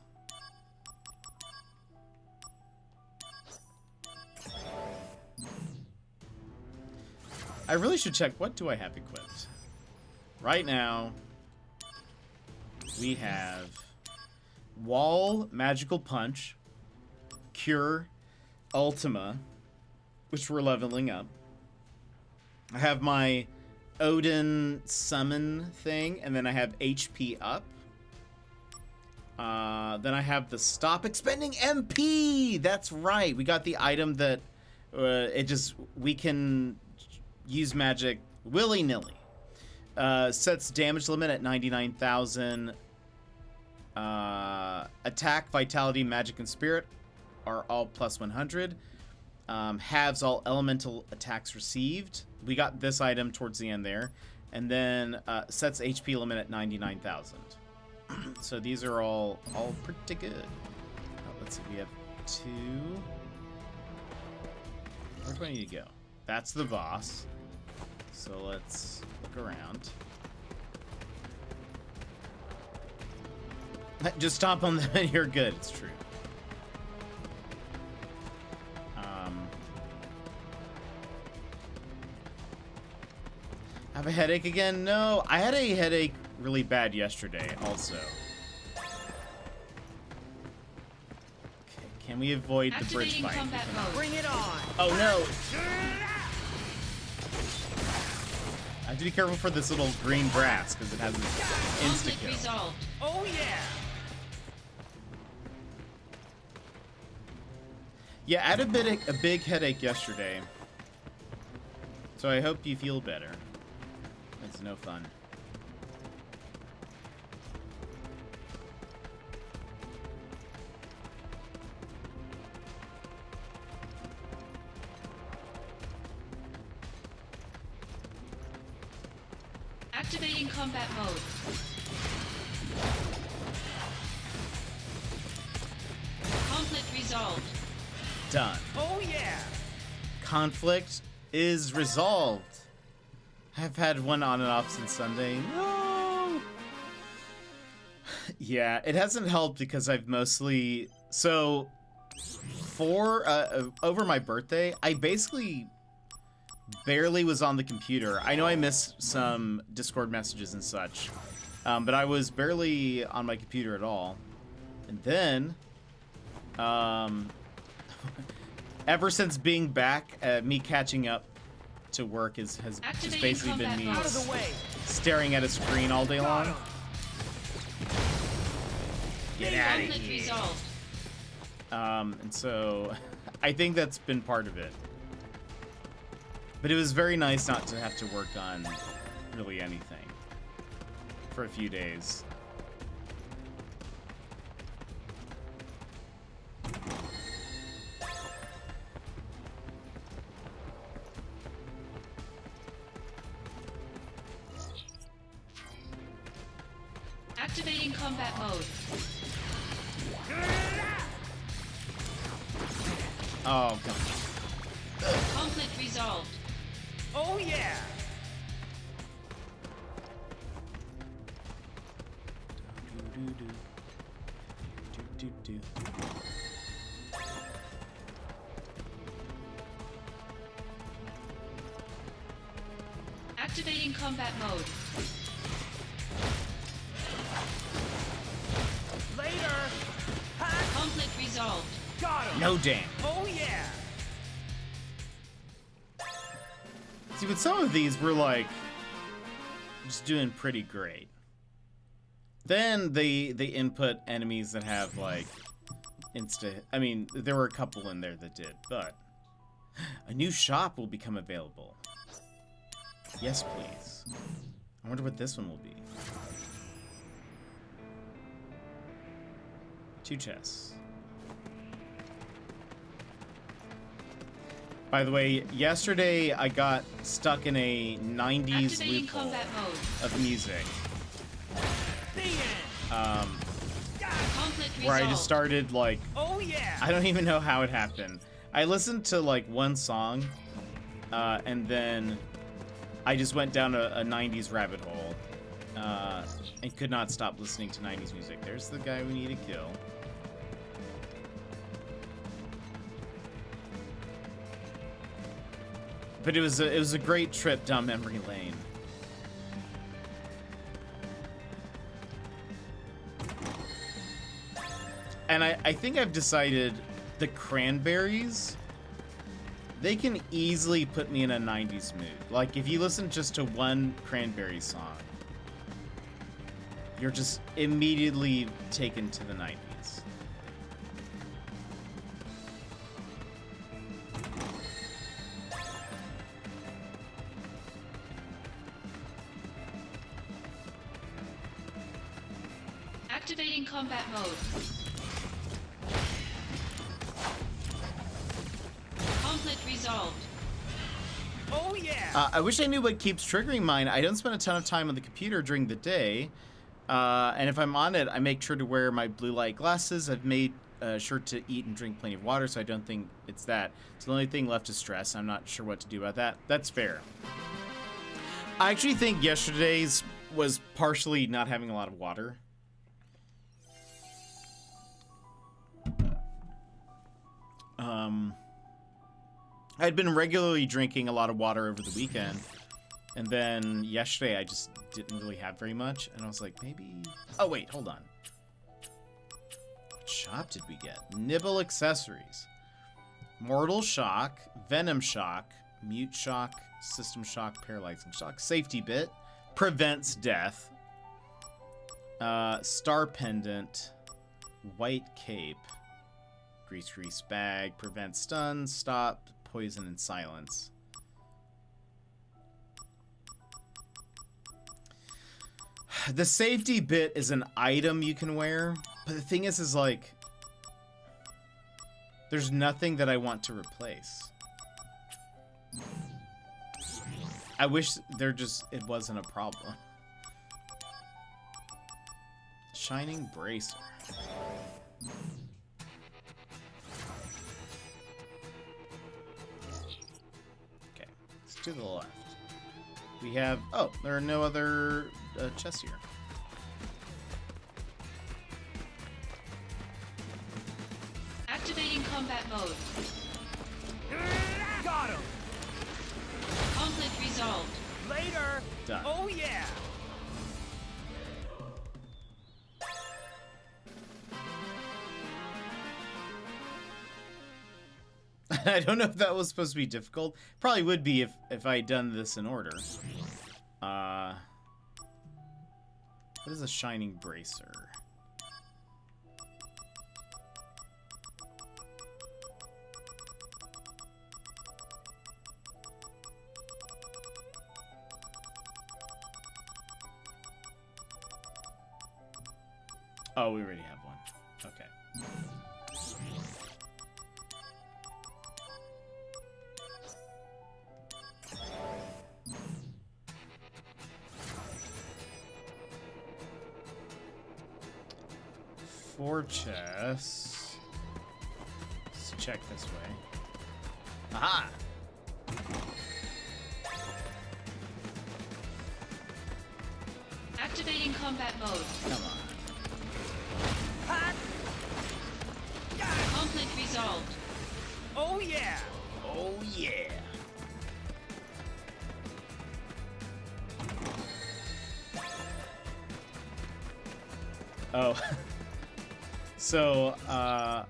I really should check, what do I have equipped? Right now, we have Wall, Magical Punch, Cure, Ultima, which we're leveling up. I have my Odin Summon thing, and then I have HP up. Then I have the Stop Expending MP! That's right, we got the item that we can use magic willy-nilly. Sets damage limit at 99,000. Attack, Vitality, Magic, and Spirit are all plus 100. Halves all elemental attacks received. We got this item towards the end there. And then sets HP limit at 99,000. So these are all pretty good. Let's see, we have 2. Where do I need to go? That's the boss. So let's look around. Just stomp on them and you're good. It's true. Have a headache again? No, I had a headache really bad yesterday also. Okay, can we avoid the bridge fight? Bring it on. Oh no! I have to be careful for this little green grass because it has an insta Conflict kill. resolved. Oh yeah. Yeah, I had a big headache yesterday, so I hope you feel better. It's no fun. Activating combat mode. Conflict resolved. Done. Oh yeah. Conflict is resolved. I've had one on and off since Sunday. No. Yeah, it hasn't helped because I've mostly over my birthday, I basically barely was on the computer. I know I missed some Discord messages and such, But I was barely on my computer at all. And then, ever since being back, me catching up to work has just Activating basically been combat me mode. Out of the way. staring at a screen all day Got long. him. Get out of Conflict here. resolved. And so I think that's been part of it. But it was very nice not to have to work on really anything for a few days. Activating combat mode. Oh, God. Conflict resolved. Oh yeah. Do. Activating combat mode. Later. Ha. Conflict resolved. Got him. No damn. Oh yeah. See, with some of these, we're like just doing pretty great. Then they input enemies that have like I mean, there were a couple in there that did, but a new shop will become available. Yes, please. I wonder what this one will be. 2 chests. By the way, yesterday I got stuck in a 90s Activating loophole combat mode. of music. The end. Conflict resolved. Where I just started like, Oh yeah. I don't even know how it happened. I listened to like one song, and then I just went down a 90s rabbit hole, and could not stop listening to 90s music. There's the guy we need to kill. But it was a great trip down memory lane. And I think I've decided the Cranberries, they can easily put me in a 90s mood. Like, if you listen just to one Cranberries song, you're just immediately taken to the 90s. Activating combat mode. Conflict resolved. Oh yeah. I wish I knew what keeps triggering mine. I don't spend a ton of time on the computer during the day. And if I'm on it, I make sure to wear my blue light glasses. I've made sure to eat and drink plenty of water, so I don't think it's that. It's the only thing left is stress. I'm not sure what to do about that. That's fair. I actually think yesterday's was partially not having a lot of water. I'd been regularly drinking a lot of water over the weekend, and then yesterday I just didn't really have very much, and I was like, maybe... Oh, wait, hold on. What shop did we get? Nibble Accessories. Mortal Shock, Venom Shock, Mute Shock, System Shock, Paralyzing Shock, Safety Bit, Prevents Death, Star Pendant, White Cape, Grease Bag, Prevents Stun, Stop, Poison, and Silence. The Safety Bit is an item you can wear, but the thing is like, there's nothing that I want to replace. I wish it wasn't a problem. Shining Bracer. Okay, let's to the left. We have, oh, there are no other chests here. Activating combat mode. Got him. Conflict resolved. Later. Done. Oh yeah. I don't know if that was supposed to be difficult. Probably would be if I had done this in order. What is a shining bracer? Oh, we already have one. Okay. Four chests. Let's check this way. Aha! Activating combat mode. Come on. Hot. Conflict resolved. Oh yeah. Oh yeah. Oh. So, wait,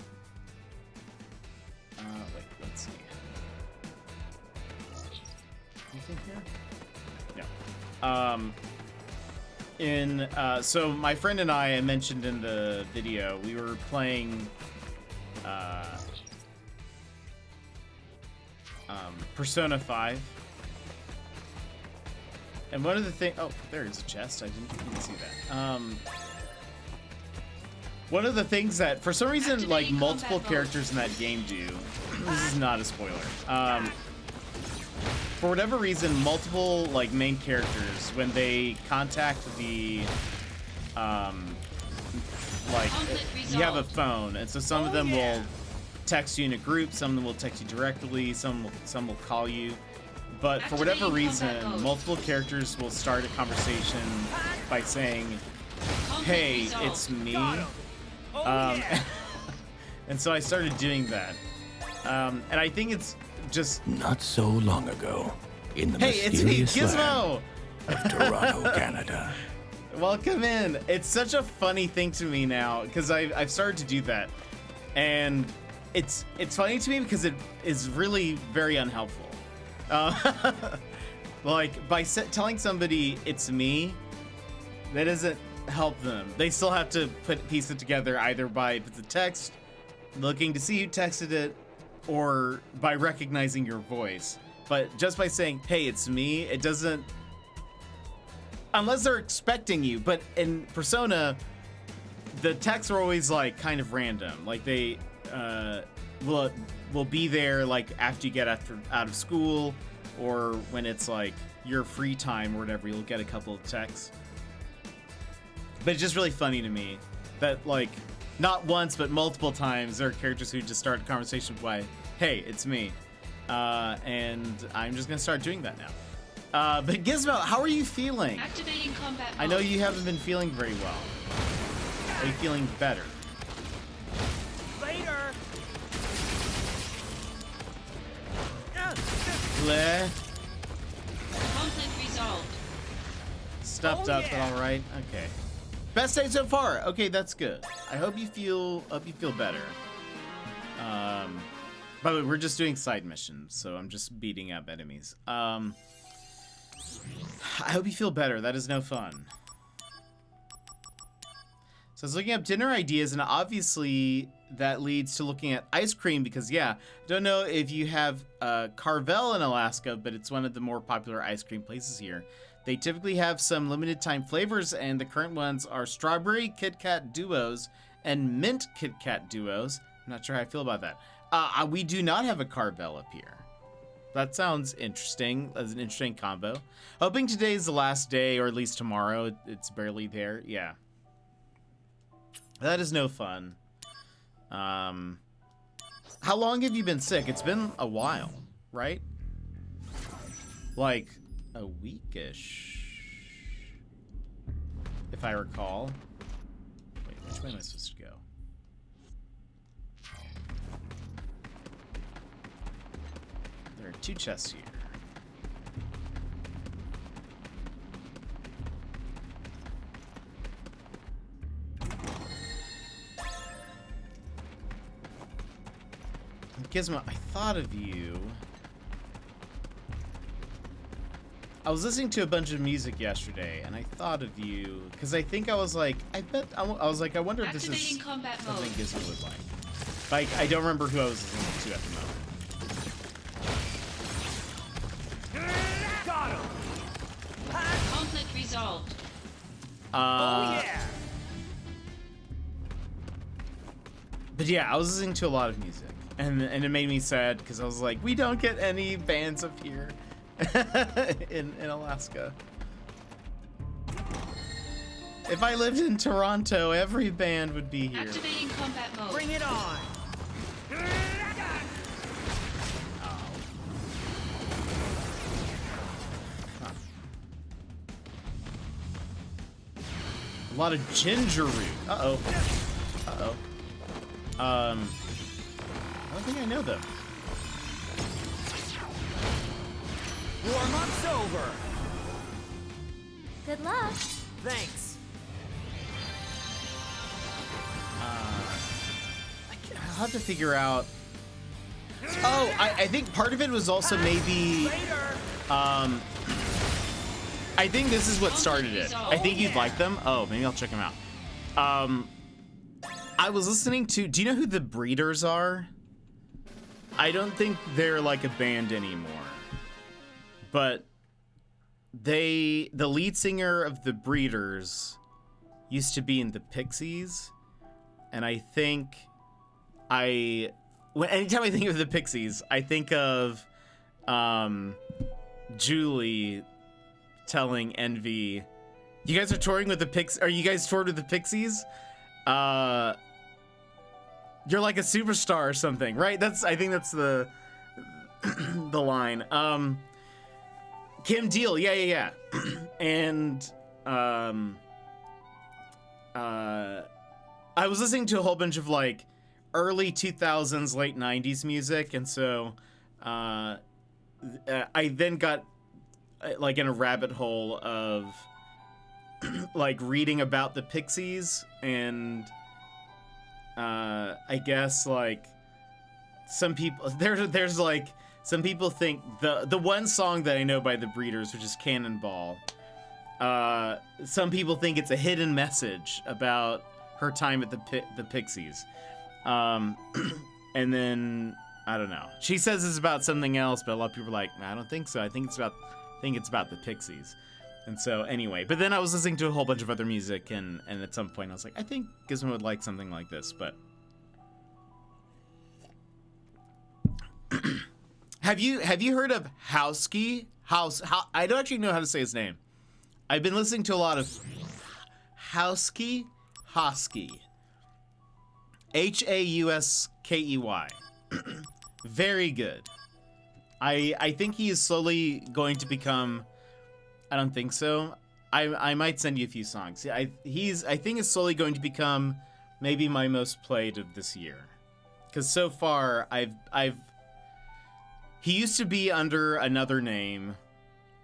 let's see. Anything here? No. So my friend and I mentioned in the video, we were playing, Persona 5. And one of the things, oh, there is a chest. I didn't see that. One of the things that, for some reason, like multiple characters in that game do, this is not a spoiler. For whatever reason, multiple like main characters, when they contact the, like, you have a phone, and so some of them will text you in a group, some of them will text you directly, some will call you. But for whatever reason, multiple characters will start a conversation by saying, "Hey, it's me." And so I started doing that. And I think it's just... Not so long ago, in the Hey, it's me, mysterious Gizmo! land of Toronto, Canada. Welcome in. It's such a funny thing to me now, because I've started to do that. And it's funny to me because it is really very unhelpful. Like, by telling somebody it's me, that doesn't help them. They still have to piece it together either by, if it's a text, looking to see who texted it, or by recognizing your voice. But just by saying, hey, it's me, it doesn't, unless they're expecting you. But in Persona, the texts are always like kind of random. Like they will be there like after you get out of school, or when it's like your free time or whatever, you'll get a couple of texts. But it's just really funny to me that, like, not once, but multiple times, there are characters who just start a conversation by, hey, it's me. And I'm just going to start doing that now. But Gizmo, how are you feeling? Activating combat mode. I know you haven't been feeling very well. Are you feeling better? Later. Bleh. Conflict resolved. Stuffed Oh, up, yeah. but all right. Okay. Best day so far. Okay, that's good. I hope you feel better. By the way, we're just doing side missions, so I'm just beating up enemies. I hope you feel better. That is no fun. So I was looking up dinner ideas, and obviously that leads to looking at ice cream because, yeah, I don't know if you have Carvel in Alaska, but it's one of the more popular ice cream places here. They typically have some limited time flavors, and the current ones are strawberry Kit Kat duos and mint Kit Kat duos. I'm not sure how I feel about that. We do not have a Carvel up here. That sounds interesting, as an interesting combo. Hoping today is the last day, or at least tomorrow. It's barely there. Yeah. That is no fun. How long have you been sick? It's been a while, right? Like a weekish, if I recall. Wait, which way am I supposed to go? There are two chests here. Gizmo, I thought of you. I was listening to a bunch of music yesterday, and I thought of you because I think I was like, I was like, I wonder if this Activating is combat something mode. Gizmo would like. Like, I don't remember who I was listening to at the moment. Got him. Conflict resolved. Oh yeah. But yeah, I was listening to a lot of music, and it made me sad because I was like, we don't get any bands up here in Alaska. If I lived in Toronto, every band would be here. Activating combat mode. Bring it on. A lot of ginger root. Uh-oh. Uh-oh. I don't think I know them. Warm-up's over. Good luck. Thanks. I'll have to figure out. Oh, I think part of it was also maybe. Later. I think this is what started it. I think you'd like them. Oh, maybe I'll check them out. I was listening to. Do you know who the Breeders are? I don't think they're like a band anymore. But the lead singer of the Breeders used to be in the Pixies, and I think anytime I think of the Pixies, I think of Julie telling Envy, "You guys are touring with the Pixies? Are you guys toured with the Pixies? You're like a superstar or something, right?" I think that's the the line. Kim Deal, yeah. And I was listening to a whole bunch of like early 2000s, late 90s music, and so I then got like in a rabbit hole of like reading about the Pixies, and I guess like some people there's like some people think the one song that I know by the Breeders, which is Cannonball, some people think it's a hidden message about her time at the Pixies. And then I don't know. She says it's about something else, but a lot of people are like, I don't think so. I think it's about the Pixies. And so anyway, but then I was listening to a whole bunch of other music, and at some point I was like, I think Gizmo would like something like this, but Have you heard of Howski? I don't actually know how to say his name. I've been listening to a lot of Howski. Hauskey. Very good. I think he is slowly going to become. I don't think so. I might send you a few songs. I think is slowly going to become maybe my most played of this year. Because so far he used to be under another name,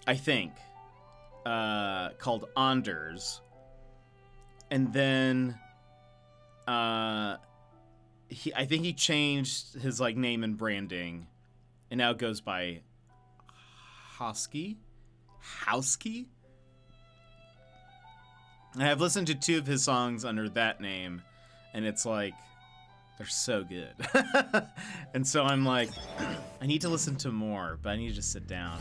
I think, called Anders. And then I think he changed his like name and branding, and now goes by Howski. And I've listened to 2 of his songs under that name, and it's like they're so good. And so I'm like, I need to listen to more, but I need to just sit down.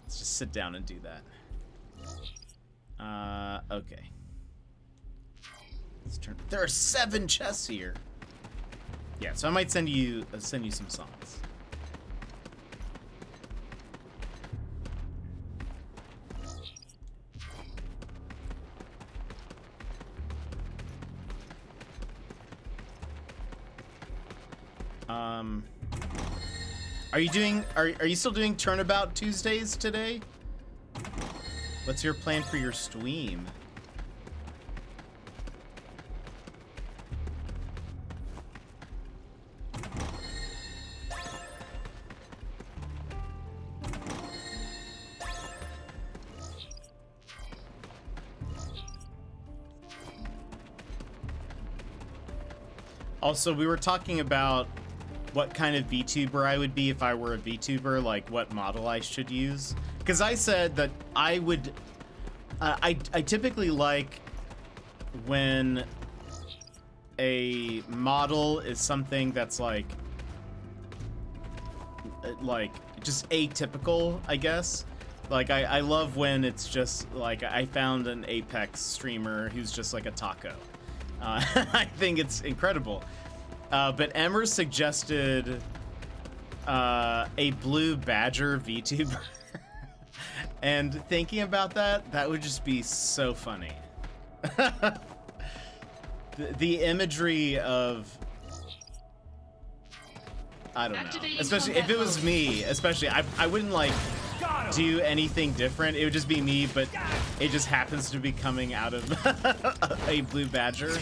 Let's just sit down and do that. Okay. Let's turn. There are 7 chests here. Yeah, so I might send you some songs. Are you still doing Turnabout Tuesdays today? What's your plan for your stream? Also, we were talking about what kind of VTuber I would be if I were a VTuber, like what model I should use. Because I said that I would, I typically like when a model is something that's like just atypical, I guess. Like I love when it's just like I found an Apex streamer who's just like a taco. I think it's incredible. But Emmer suggested a blue badger VTuber. And thinking about that, that would just be so funny. the imagery of, I don't know. Activating Especially if it was me, especially, I wouldn't like do anything different. It would just be me, but it just happens to be coming out of a blue badger.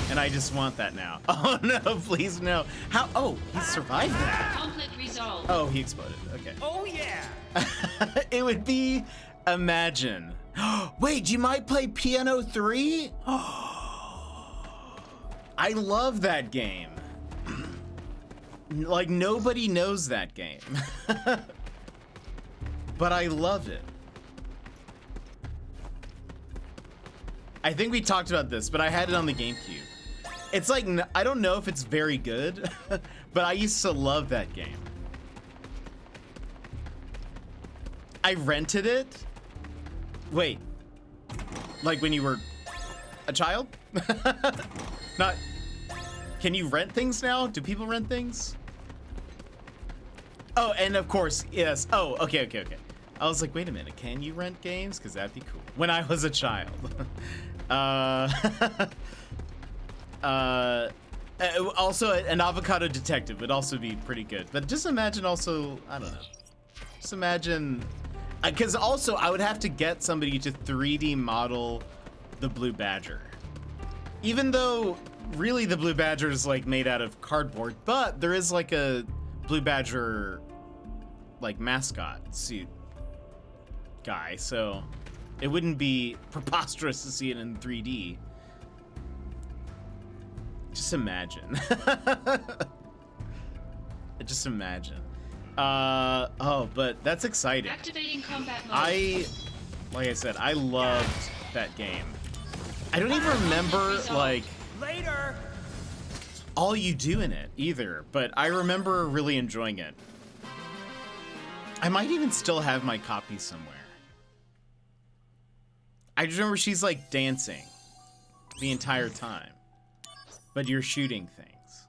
And I just want that now. Oh no, please no. How? Oh, he survived that. Conflict resolved. Oh, he exploded. Okay. Oh yeah! It would be, imagine. Wait, you might play Piano 3? I love that game. Like, nobody knows that game. But I love it. I think we talked about this, but I had it on the GameCube. It's like, I don't know if it's very good, but I used to love that game. I rented it. Wait, like when you were a child? Not, can you rent things now? Do people rent things? Oh, and of course, yes. Oh, okay. I was like, wait a minute, can you rent games? Because that'd be cool. When I was a child. Also, an Avocado Detective would also be pretty good. But just imagine also, I don't know. Just imagine, because also I would have to get somebody to 3D model the Blue Badger. Even though really the Blue Badger is like made out of cardboard, but there is like a Blue Badger like mascot suit guy, so it wouldn't be preposterous to see it in 3D. Just imagine. Just imagine. Oh, but that's exciting. Activating combat mode. Like I said, I loved that game. I don't even remember like Later! all you do in it either, but I remember really enjoying it. I might even still have my copy somewhere. I just remember she's like dancing the entire time, but you're shooting things.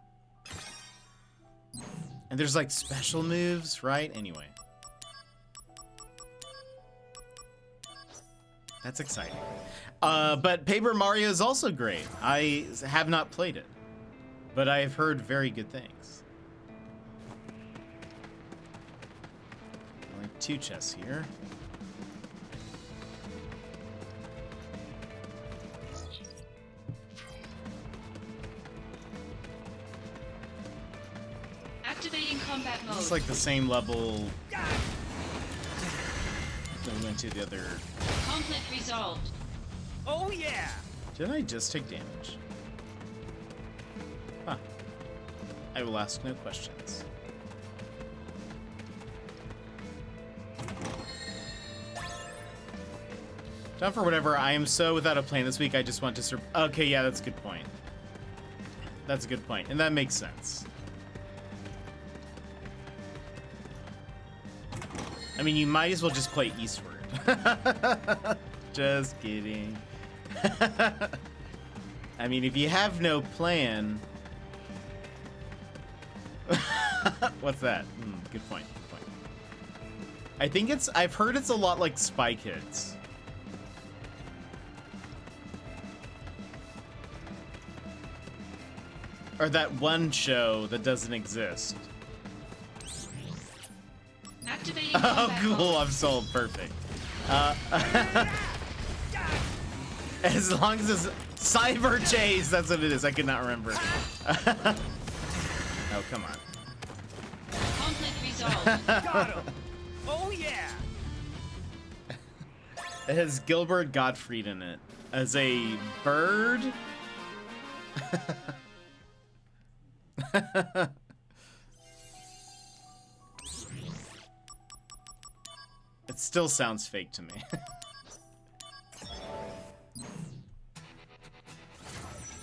And there's like special moves, right? Anyway. That's exciting. But Paper Mario is also great. I have not played it, but I have heard very good things. Only 2 chests here. Activating combat mode. It's like the same level that we went to the other. Conflict resolved. Oh yeah! Did I just take damage? Huh. I will ask no questions. Down for whatever. I am so without a plan this week. I just want to okay, yeah, that's a good point. That's a good point, and that makes sense. I mean, you might as well just play Eastward. Just kidding. I mean, if you have no plan... What's that? Good point, good point. I think it's... I've heard it's a lot like Spy Kids. Or that one show that doesn't exist. Activating Oh, combat cool. mode. I'm sold. Perfect. As long as it's Cyber Chase, that's what it is. I could not remember. Oh, come on. Conflict resolved. Got him! Oh yeah! It has Gilbert Gottfried in it as a bird. It still sounds fake to me.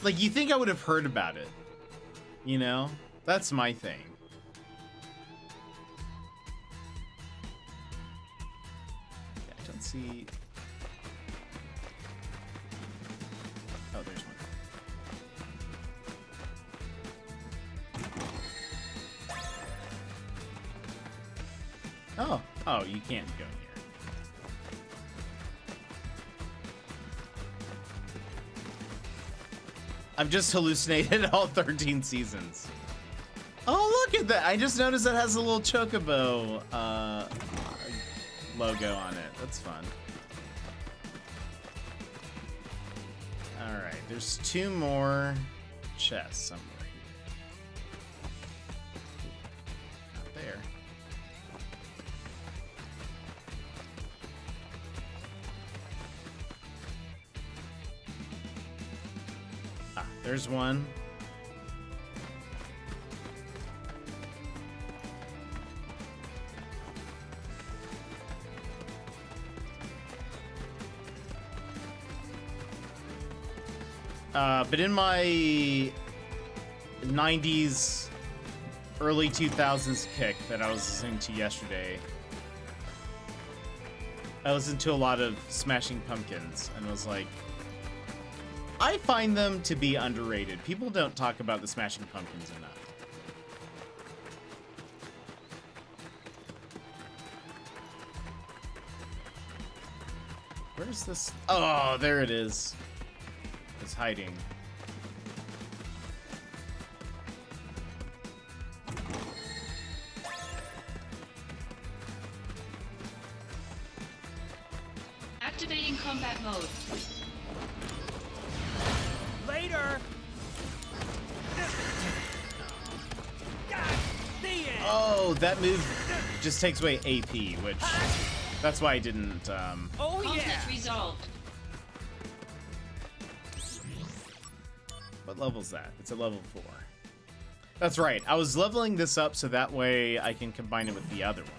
Like, you think I would have heard about it, you know? That's my thing. Yeah, I don't see... Oh, there's one. Oh, you can't go in here. I've just hallucinated all 13 seasons. Oh, look at that. I just noticed it has a little Chocobo logo on it. That's fun. All right, there's 2 more chests somewhere here. Not there. Ah, there's one. But in my 90s, early 2000s kick that I was listening to yesterday, I listened to a lot of Smashing Pumpkins and was like, I find them to be underrated. People don't talk about the Smashing Pumpkins enough. Where's this? Oh, there it is. It's hiding. Activating combat mode. Later. Oh, that move just takes away AP, which that's why I didn't. Oh Conflict yeah. resolved. What level's that? It's a level 4. That's right. I was leveling this up so that way I can combine it with the other one.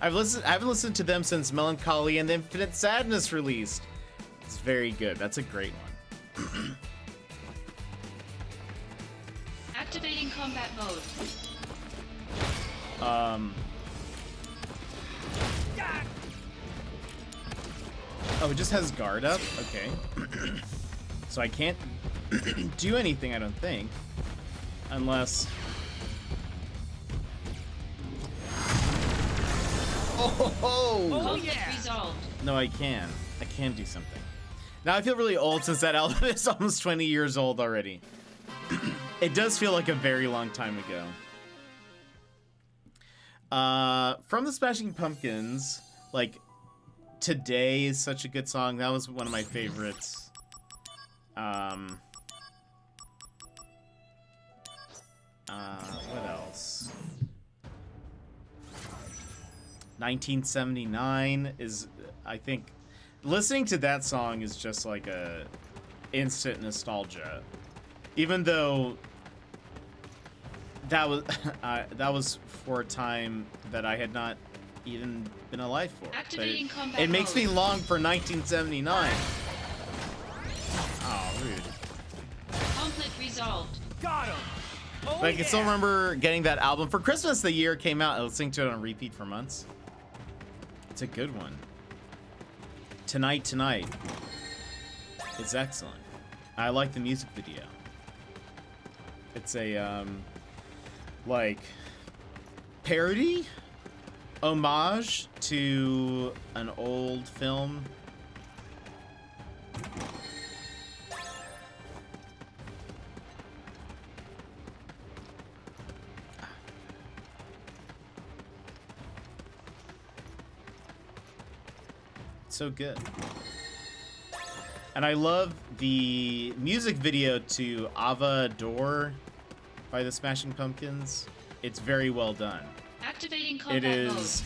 I haven't listened to them since Melancholy and Infinite Sadness released. It's very good. That's a great one. Activating combat mode. Oh, it just has guard up? Okay. So I can't do anything, I don't think. Unless... Oh! Conflict yeah. resolved. No, I can. I can do something. Now I feel really old since that album is almost 20 years old already. It does feel like a very long time ago. From the Smashing Pumpkins, like, Today is such a good song. That was one of my favorites. What else? 1979 is, I think, listening to that song is just like a instant nostalgia. Even though that was that was for a time that I had not even been alive for. Activating But combat it makes me mode. long for 1979. Oh, rude. Conflict resolved. Got him. Oh But I can still yeah. remember getting that album for Christmas the year it came out. I was listening to it on repeat for months. It's a good one. Tonight. It's excellent. I like the music video. It's a, like, parody? Homage to an old film. So good. And I love the music video to Ava Door by the Smashing Pumpkins. It's very well done. Activating combat It is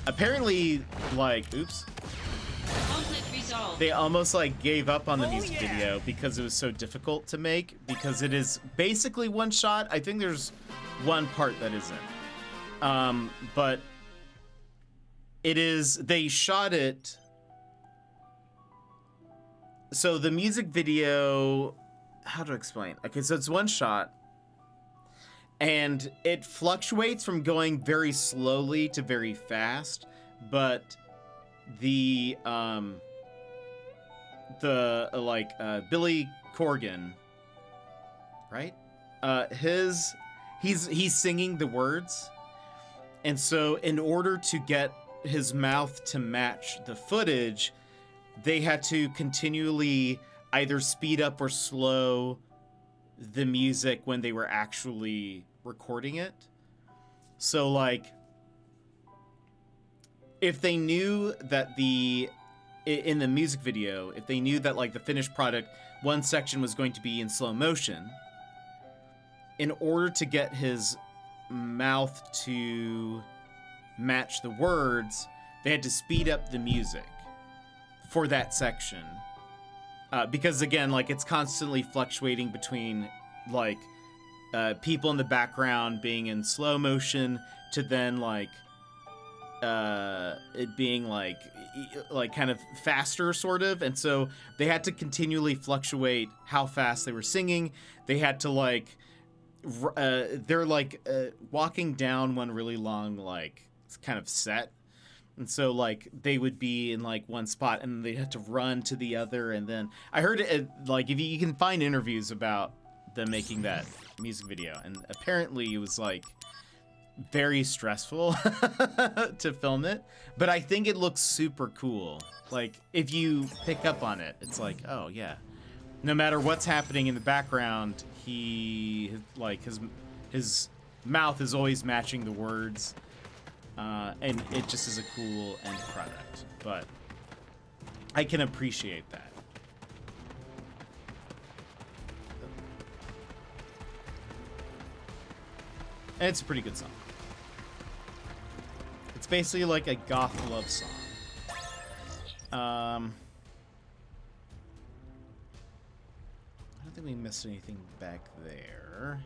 apparently like, oops, Conflict resolved. they almost like gave up on the Oh, music yeah. video because it was so difficult to make, because it is basically one shot. I think there's one part that isn't. But It is, they shot it. So the music video, how to explain? Okay, so it's one shot. And it fluctuates from going very slowly to very fast, but the Billy Corgan, right? He's singing the words, and so in order to get his mouth to match the footage, they had to continually either speed up or slow the music when they were actually recording it. So like, if they knew that in the music video, if they knew that like the finished product, one section was going to be in slow motion, in order to get his mouth to match the words, they had to speed up the music for that section. Because again, like it's constantly fluctuating between like people in the background being in slow motion to then like it being like kind of faster sort of. And so they had to continually fluctuate how fast they were singing. They had to like they're like walking down one really long like kind of set. And so, like, they would be in, like, one spot, and they'd have to run to the other, and then... I heard, like, if you can find interviews about them making that music video, and apparently it was, like, very stressful to film it, but I think it looks super cool. Like, if you pick up on it, it's like, oh, yeah. No matter what's happening in the background, his mouth is always matching the words. And it just is a cool end product, but I can appreciate that. And it's a pretty good song. It's basically like a goth love song. I don't think we missed anything back there.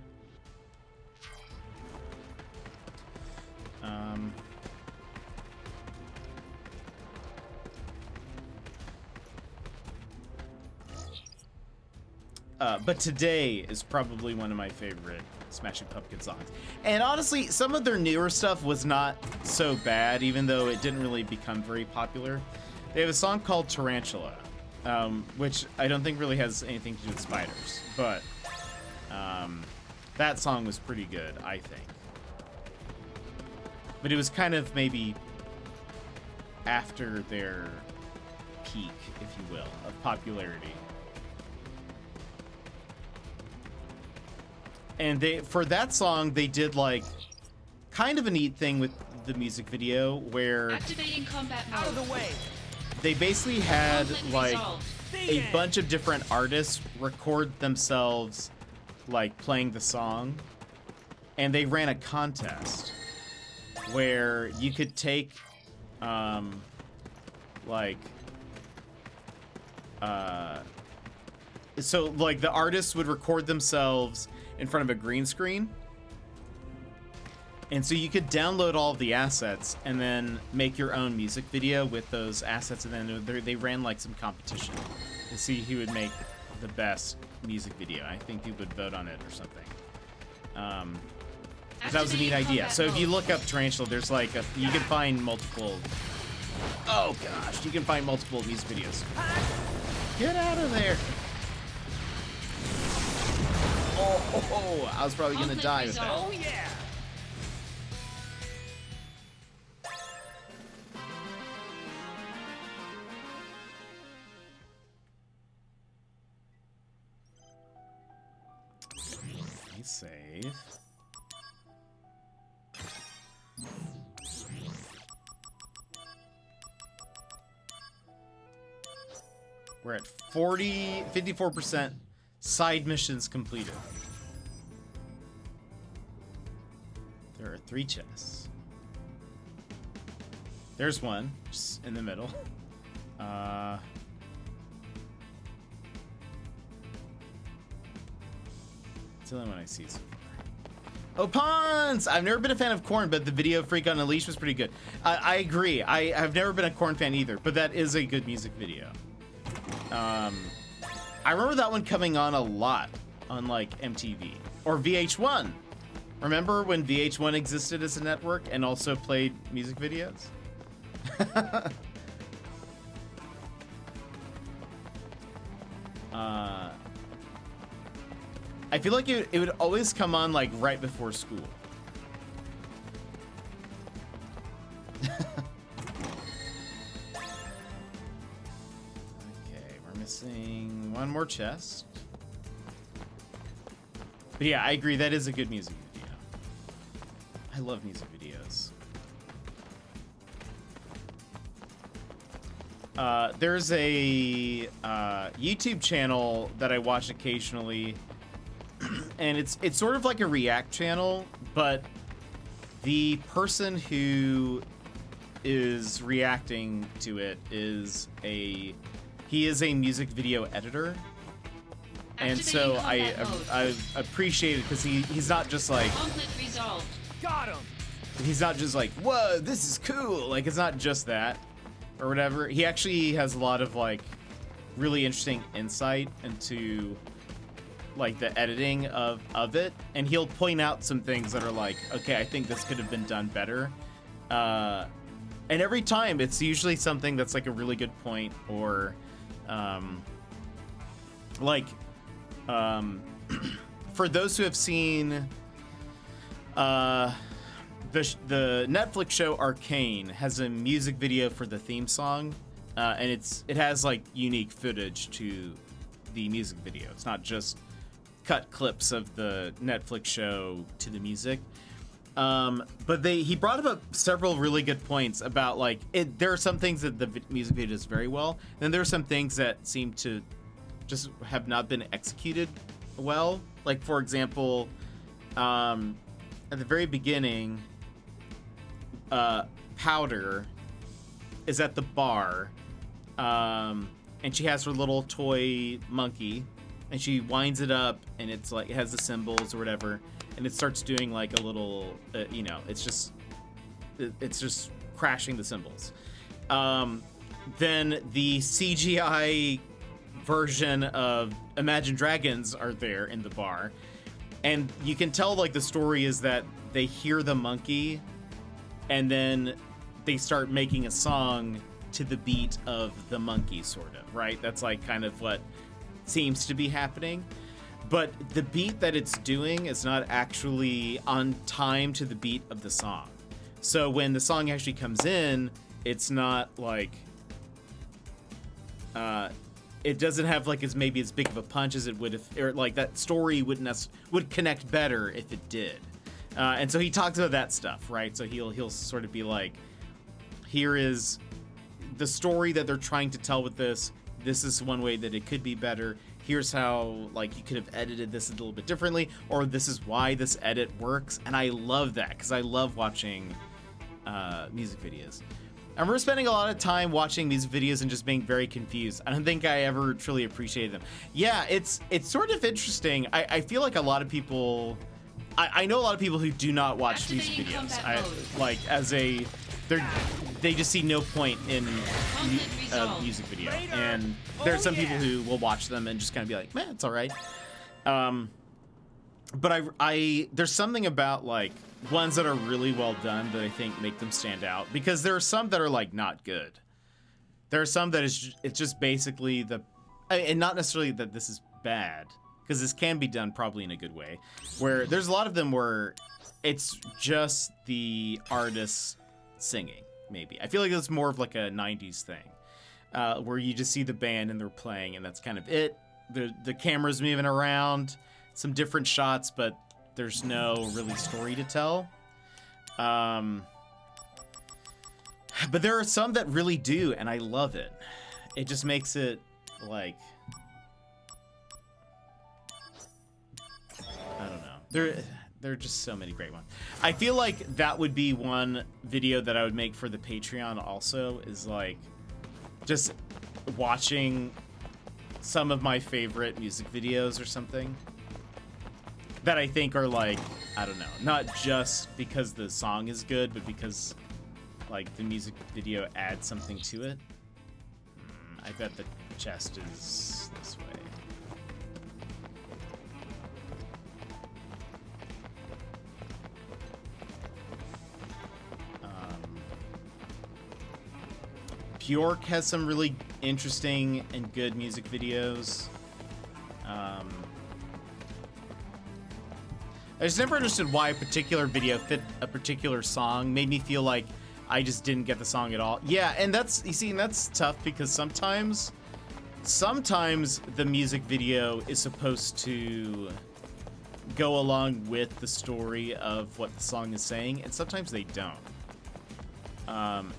But Today is probably one of my favorite Smashing Pumpkins songs. And honestly, some of their newer stuff was not so bad, even though it didn't really become very popular. They have a song called Tarantula, which I don't think really has anything to do with spiders, but that song was pretty good, I think. But it was kind of maybe after their peak, if you will, of popularity. And for that song, they did like kind of a neat thing with the music video where Activating combat mode. Out of the way. they basically had Conflict like resolved. a bunch of different artists record themselves like playing the song, and they ran a contest where you could take so like the artists would record themselves in front of a green screen, and so you could download all of the assets and then make your own music video with those assets, and then they ran like some competition to see who would make the best music video. I think people would vote on it or something. That was a neat idea. So if you look up Tarantula, there's like you can find multiple. Oh gosh, you can find multiple music videos. Get out of there! Oh, I was probably gonna die with that. Oh yeah. Let me save. We're at 54% side missions completed. There are 3 chests. There's one, just in the middle. It's the only one I see so far. Oh, Pawns! I've never been a fan of Korn, but the video Freak on Unleashed was pretty good. I agree. I've never been a Korn fan either, but that is a good music video. I remember that one coming on a lot on like MTV or VH1. Remember when VH1 existed as a network and also played music videos? I feel like it would always come on like right before school. Okay, we're missing one more chest. But yeah, I agree, that is a good music video. I love music videos. There's a YouTube channel that I watch occasionally, and it's sort of like a react channel, but the person who is reacting to it is he is a music video editor. And so I appreciate it because he's not just like Conflict resolved. Got him. he's not just like, whoa, this is cool. Like, it's not just that or whatever. He actually has a lot of like really interesting insight into like the editing of it, and he'll point out some things that are like, okay, I think this could have been done better. And every time it's usually something that's like a really good point, or for those who have seen the Netflix show Arcane has a music video for the theme song, and it has like unique footage to the music video. It's not just cut clips of the Netflix show to the music. But he brought up several really good points about like there are some things that the music video does very well, then there are some things that seem to just have not been executed well. Like, for example, at the very beginning, Powder is at the bar, and she has her little toy monkey, and she winds it up, and it's like it has the symbols or whatever, and it starts doing like a little, it's just crashing the symbols. Then the CGI version of Imagine Dragons are there in the bar, and you can tell like the story is that they hear the monkey and then they start making a song to the beat of the monkey, sort of, right? That's like kind of what seems to be happening, but the beat that it's doing is not actually on time to the beat of the song. So when the song actually comes in, it's not like it doesn't have like as maybe as big of a punch as it would if, or like that story would connect better if it did. And so he talks about that stuff, right? So he'll sort of be like, here is the story that they're trying to tell with this. This is one way that it could be better. Here's how like you could have edited this a little bit differently, or this is why this edit works. And I love that because I love watching music videos. I remember spending a lot of time watching music videos and just being very confused. I don't think I ever truly appreciated them. Yeah, it's sort of interesting. I feel like a lot of people, I know a lot of people who do not watch music videos. They just see no point in a music video. And there are some people who will watch them and just kind of be like, man, it's all right. But there's something about like ones that are really well done that I think make them stand out, because there are some that are like not good. There are some that it's just basically and not necessarily that this is bad, because this can be done probably in a good way, where there's a lot of them where it's just the artists singing. Maybe I feel like it's more of like a 90s thing, where you just see the band and they're playing and that's kind of it. The camera's moving around, some different shots, but there's no really story to tell. But there are some that really do, and I love it. It just makes it like, I don't know. There are just so many great ones. I feel like that would be one video that I would make for the Patreon also, is like just watching some of my favorite music videos or something. that I think are like, I don't know, not just because the song is good, but because like the music video adds something to it. I bet the chest is this way. Bjork has some really interesting and good music videos. I just never understood why a particular video fit a particular song. Made me feel like I just didn't get the song at all. Yeah, and that's, you see, and that's tough because sometimes the music video is supposed to go along with the story of what the song is saying, and sometimes they don't.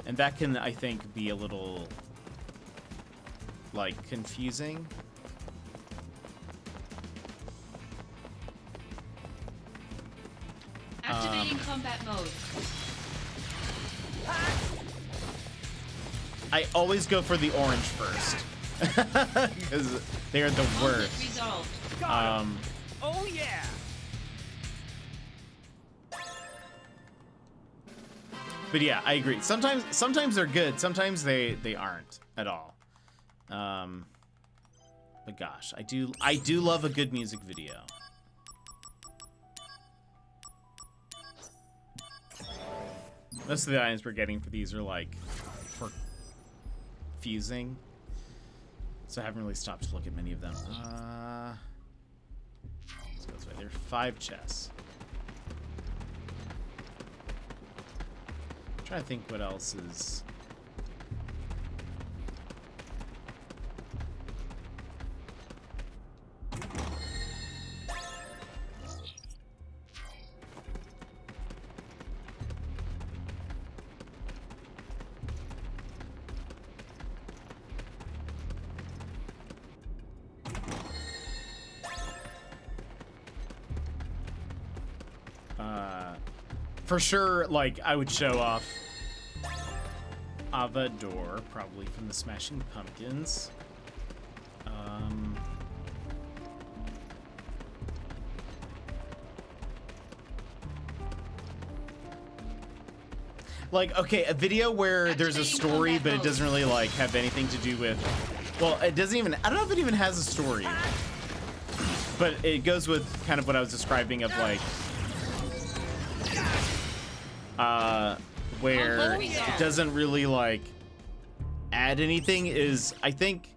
And that can, I think, be a little, like, confusing. Activating combat mode. I always go for the orange first. Because they are the Conflict worst. resolved. Got him. Oh yeah. But yeah, I agree. Sometimes they're good. Sometimes they aren't at all. But gosh, I do love a good music video. Most of the items we're getting for these are like for fusing, so I haven't really stopped to look at many of them. Let's go this way. There are 5 chests. I'm trying to think what else is. For sure, like, I would show off Avador, probably from the Smashing Pumpkins. Like, okay, a video where there's a story, but it doesn't really, like, have anything to do with... Well, it doesn't even... I don't know if it even has a story. But it goes with kind of what I was describing of, like... where it doesn't really like add anything is, I think,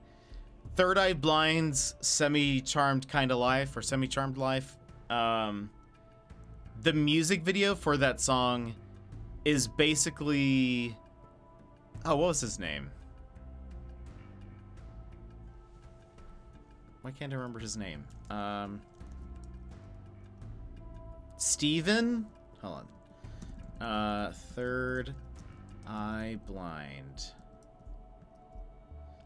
Third Eye Blind's Semi-Charmed Kind of Life or Semi-Charmed Life. The music video for that song is basically, oh, what was his name? Why can't I remember his name? Steven? Hold on. Third Eye Blind.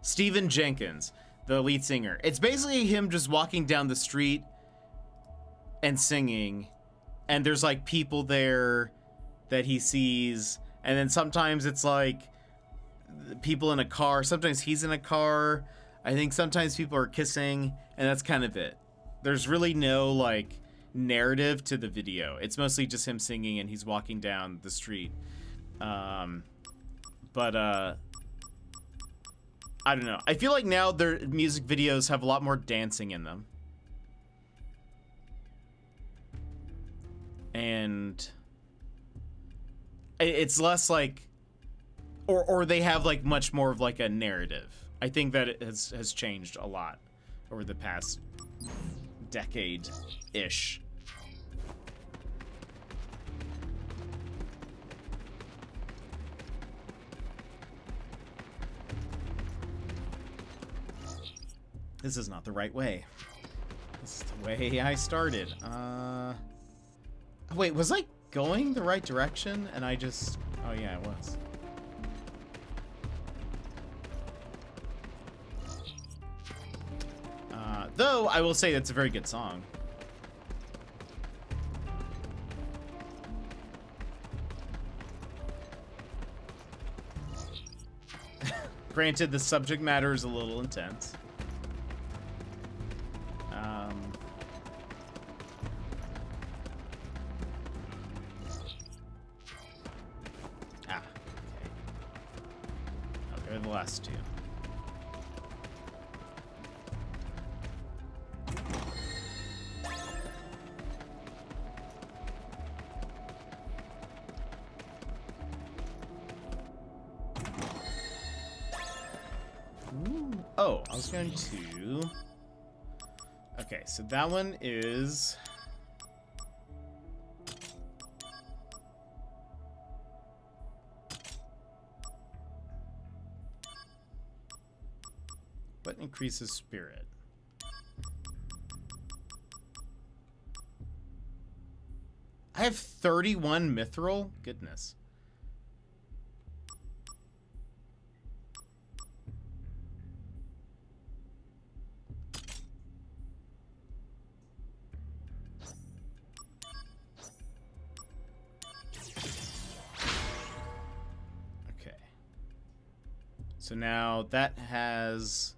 Stephen Jenkins, the lead singer. It's basically him just walking down the street and singing, and there's like people there that he sees, and then sometimes it's like people in a car, sometimes he's in a car. I think sometimes people are kissing, and that's kind of it. There's really no like narrative to the video. It's mostly just him singing and he's walking down the street. But I don't know. I feel like now their music videos have a lot more dancing in them. And it's less like, or they have like much more of like a narrative. I think that it has changed a lot over the past decade-ish. This is not the right way. This is the way I started. Wait, was I going the right direction? And I just... Oh yeah, it was. Though, I will say it's a very good song. Granted, the subject matter is a little intense. this too. Ooh. Oh, I was going to... Okay, so that one is... What increases spirit? I have 31 mithril? Goodness. Okay. So now that has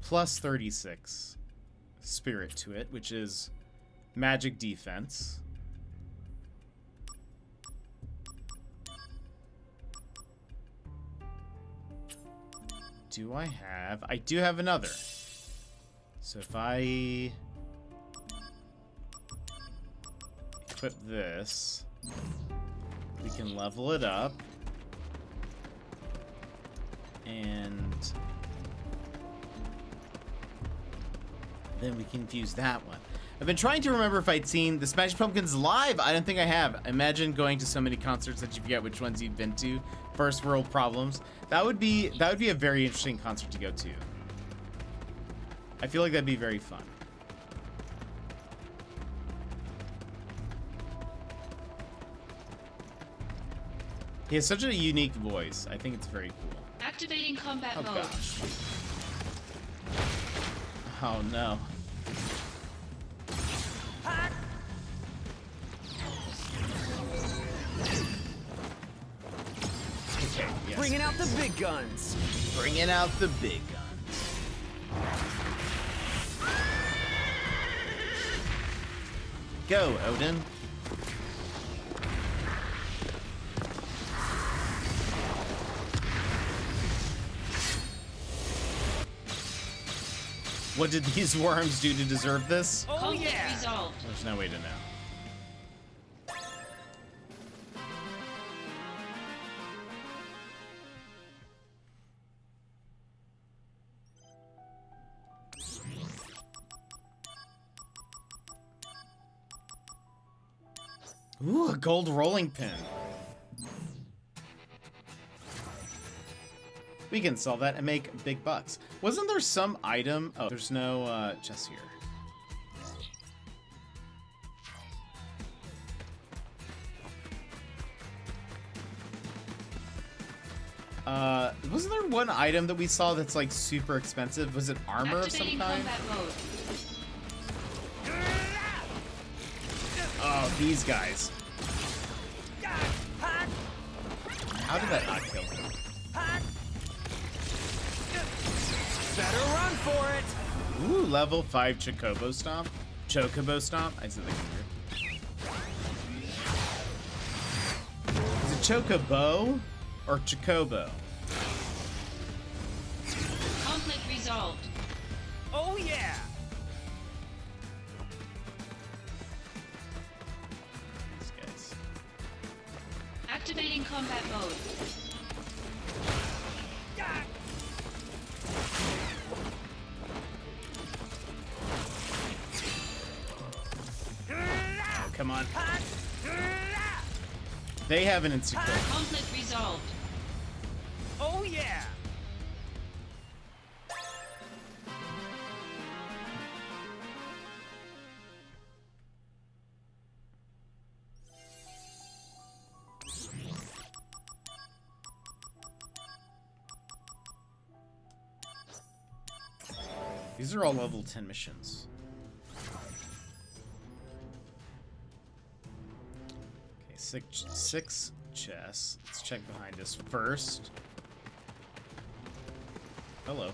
plus 36 spirit to it, which is magic defense. Do I have? I do have another. So if I equip this, we can level it up. And then we can use that one. I've been trying to remember if I'd seen the Smashing Pumpkins live. I don't think I have. Imagine going to so many concerts that you forget which ones you've been to. First world problems. That would be a very interesting concert to go to. I feel like that'd be very fun. He has such a unique voice. I think it's very cool. Activating combat Oh mode. gosh. Oh no. Okay, yes. Bringing out the big guns. Bringing out the big guns. Go, Odin. What did these worms do to deserve this? Oh Conflict yeah. resolved. There's no way to know. Ooh, a gold rolling pin. We can sell that and make big bucks. Wasn't there some item? Oh, there's no chest here. Wasn't there one item that we saw that's like super expensive? Was it armor of some Activating kind? combat mode. Oh, these guys. How did that not kill him? Better run for it. Ooh, level 5 Chocobo Stomp. Chocobo Stomp? I said that weird. Is it Chocobo or Chocobo? Conflict resolved. Oh yeah. These guys. Activating combat mode. Oh, come on. They have an instant kill. Conflict resolved. Oh yeah. These are all level 10 missions. Okay, six chests. Let's check behind us first. Hello.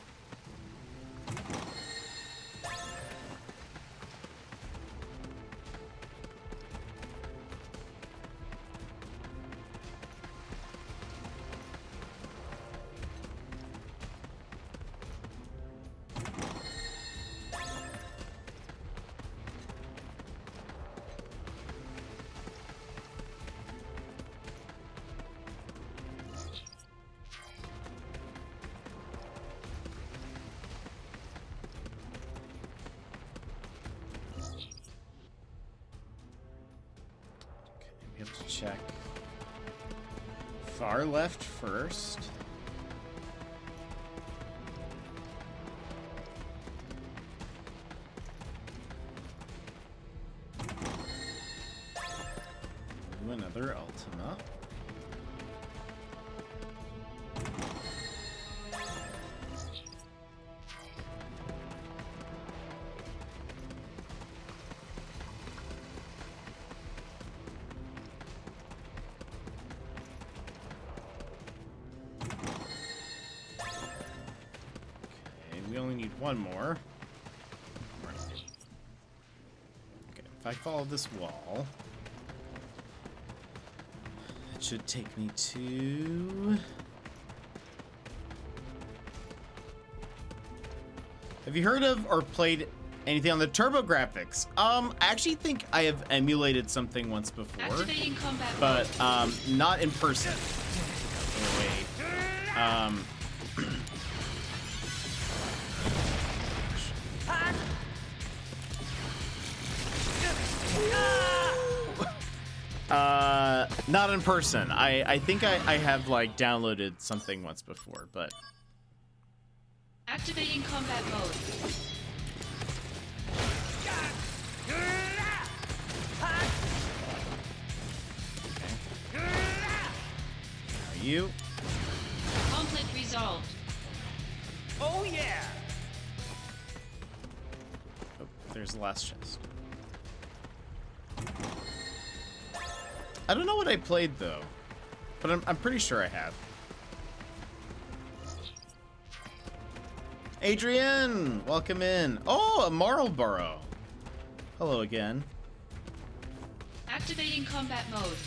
have to check. Far left first. Ooh, another Ultima. We only need one more. Okay, if I follow this wall, it should take me to... Have you heard of or played anything on the TurboGrafx? I actually think I have emulated something once before, Activating combat but mode. not in person. Oh, wait. Not in person. I think I have like downloaded something once before, but Activating combat mode. are you? Conflict resolved. Oh yeah! Oh, there's the last chest. I don't know what I played though, but I'm pretty sure I have. Adrian, welcome in. Oh, a Marlboro. Hello again. Activating combat mode.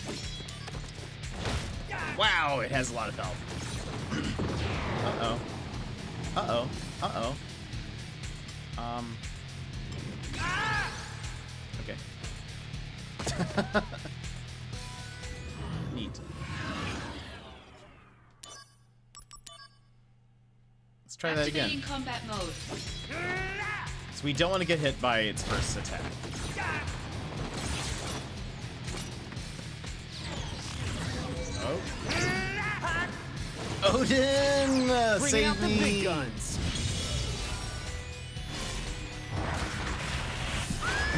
Wow, it has a lot of health. Uh-oh. Uh-oh. Uh-oh. Okay. Neat. Let's try that again. Activating combat mode. So we don't want to get hit by its first attack. Oh. Odin! Bring Save out the me! big guns.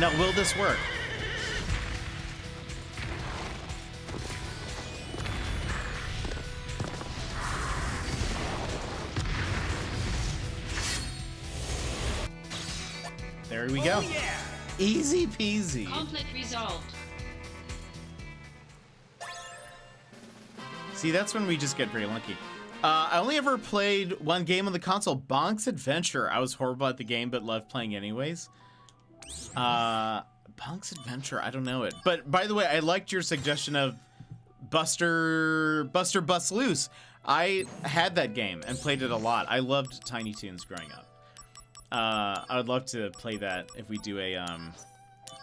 Now, will this work? There we go. Oh yeah! Easy peasy. Conflict resolved. See, that's when we just get very lucky. I only ever played one game on the console, Bonk's Adventure. I was horrible at the game, but loved playing anyways. Bonk's Adventure, I don't know it. But by the way, I liked your suggestion of Buster Bust Loose. I had that game and played it a lot. I loved Tiny Toons growing up. I would love to play that if we do a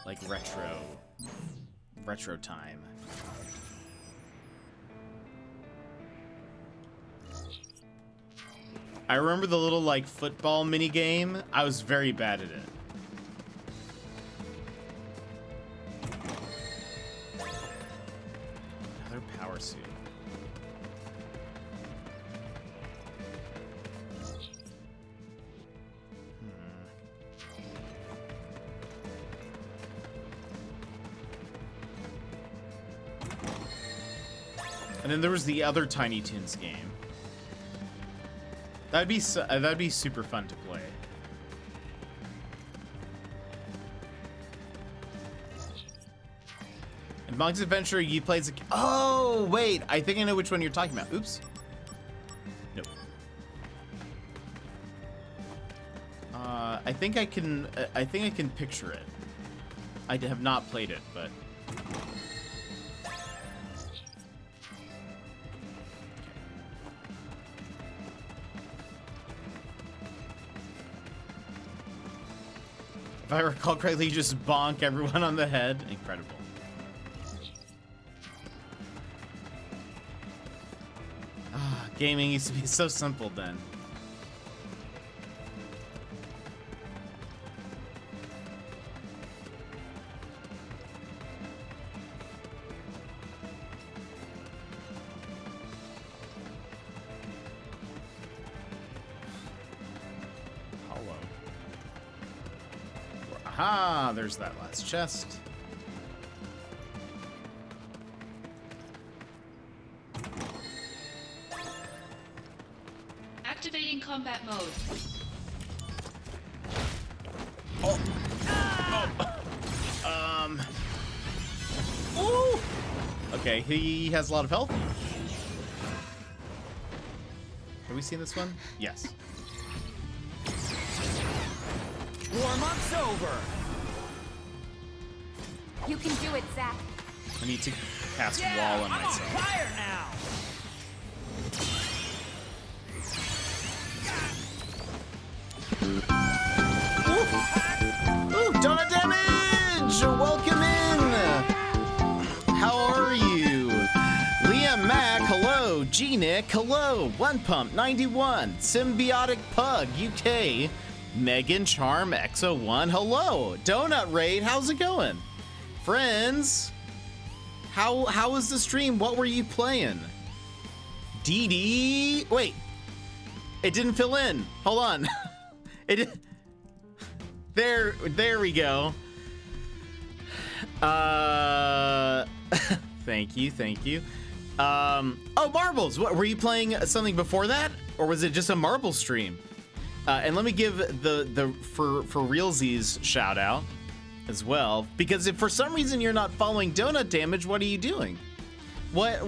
like retro time. I remember the little like football mini game. I was very bad at it. Another power suit. And then there was the other Tiny Toons game. That'd be super fun to play. In Bonk's Adventure, you played. Oh wait, I think I know which one you're talking about. Oops. Nope. I think I can. I think I can picture it. I have not played it, but. If I recall correctly, you just bonk everyone on the head. Incredible. Ah, gaming used to be so simple then. Aha, there's that last chest. Activating combat mode. Ooh! Okay, he has a lot of health. Have we seen this one? Yes. Warm-up's over. You can do it, Zach. I need to cast Yeah, wall on I'm on myself. fire now. Ooh, donut damage! Welcome in! How are you? Liam Mac, hello. G-Nick, hello. One Pump 91, Symbiotic Pug, UK. Megan Charm XO1, hello. Donut Raid, how's it going? Friends, how was the stream? What were you playing? DD, wait. It didn't fill in. Hold on. There we go. Thank you. Oh, marbles. What were you playing? Something before that, or was it just a marble stream? And let me give the for realsies shout out as well, because if for some reason you're not following Donut Damage, what are you doing? What?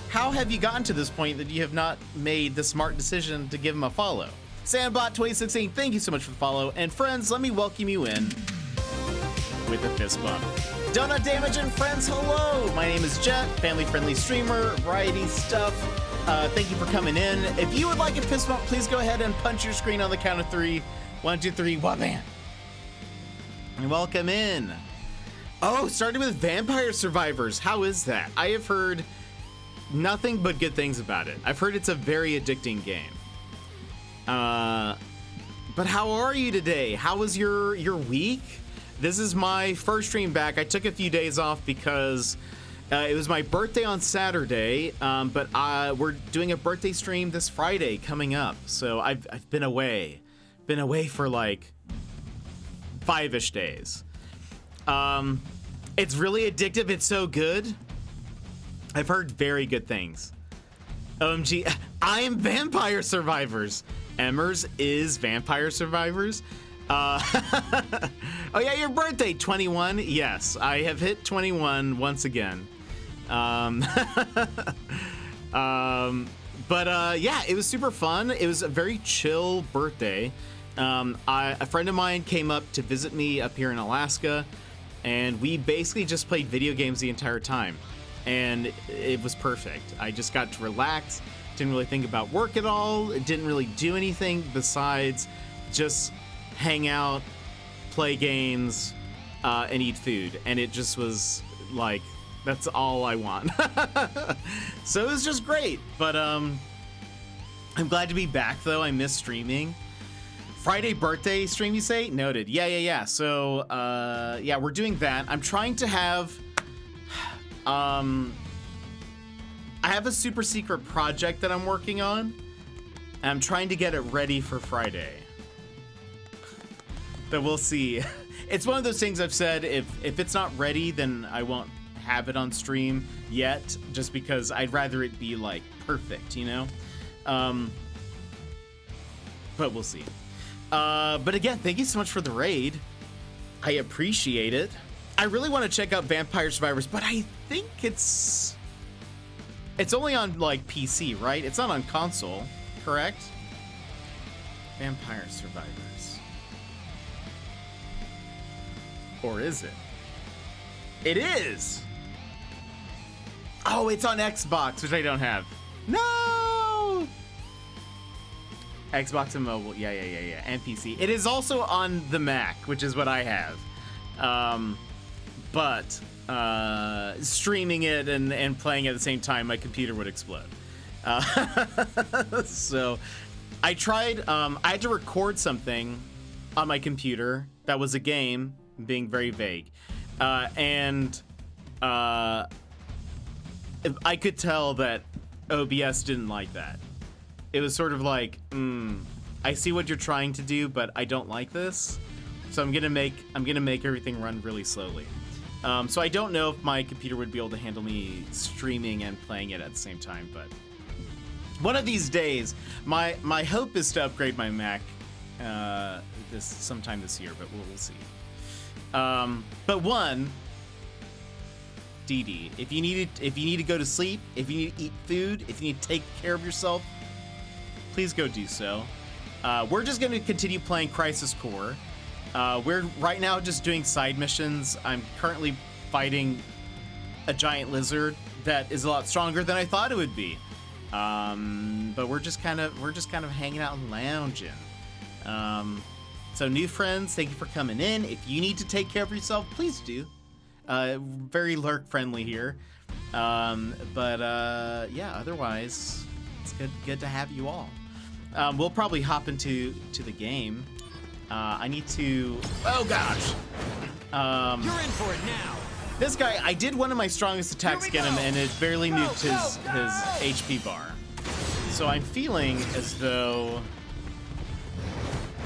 How have you gotten to this point that you have not made the smart decision to give him a follow? Sandbot2016, thank you so much for the follow. And friends, let me welcome you in with a fist bump. Donut Damage and friends, hello! My name is Jet, family-friendly streamer, variety stuff. Thank you for coming in. If you would like a fist bump, please go ahead and punch your screen on the count of 3. 1, 2, 3, wabam! And welcome in. Oh, starting with Vampire Survivors. How is that? I have heard nothing but good things about it. I've heard it's a very addicting game. But how are you today? How was your week? This is my first stream back. I took a few days off because it was my birthday on Saturday, but we're doing a birthday stream this Friday coming up. So I've been away for like 5-ish days. It's really addictive. It's so good. I've heard very good things. OMG, I am Vampire Survivors. Emmers is Vampire Survivors. Oh yeah, your birthday, 21. Yes, I have hit 21 once again. But yeah, it was super fun. It was a very chill birthday. A friend of mine came up to visit me up here in Alaska, and we basically just played video games the entire time, and it was perfect. I just got to relax, didn't really think about work at all, didn't really do anything besides just hang out, play games, and eat food, and it just was like, that's all I want. So it was just great. But I'm glad to be back though. I miss streaming. Friday birthday stream, you say? Noted. Yeah. So yeah, we're doing that. I'm trying to have I have a super secret project that I'm working on, and I'm trying to get it ready for Friday. But we'll see. It's one of those things I've said, if it's not ready, then I won't have it on stream yet, just because I'd rather it be like perfect, you know? But we'll see. But again, thank you so much for the raid. I appreciate it. I really want to check out Vampire Survivors, but I think it's only on like PC, right? It's not on console, correct? Vampire Survivors. Or is it? It is! Oh, it's on Xbox, which I don't have. No! Xbox and mobile, yeah, and PC. It is also on the Mac, which is what I have. But streaming it and playing at the same time, my computer would explode. So I tried, I had to record something on my computer that was a game, being very vague. And I could tell that OBS didn't like that. It was sort of like, I see what you're trying to do, but I don't like this. So I'm gonna make everything run really slowly. So I don't know if my computer would be able to handle me streaming and playing it at the same time, but one of these days, my hope is to upgrade my Mac sometime this year, but we'll see. But one, Dee Dee, if you need to go to sleep, if you need to eat food, if you need to take care of yourself, please go do so. We're just going to continue playing Crisis Core. We're right now just doing side missions. I'm currently fighting a giant lizard that is a lot stronger than I thought it would be. But we're just kind of hanging out and lounging. So new friends, thank you for coming in. If you need to take care of yourself, please do. Very lurk friendly here. Yeah, otherwise it's good to have you all. We'll probably hop into the game. I need to. Oh gosh. You're in for it now. This guy, I did one of my strongest attacks against him, and it barely moved his HP bar. So I'm feeling as though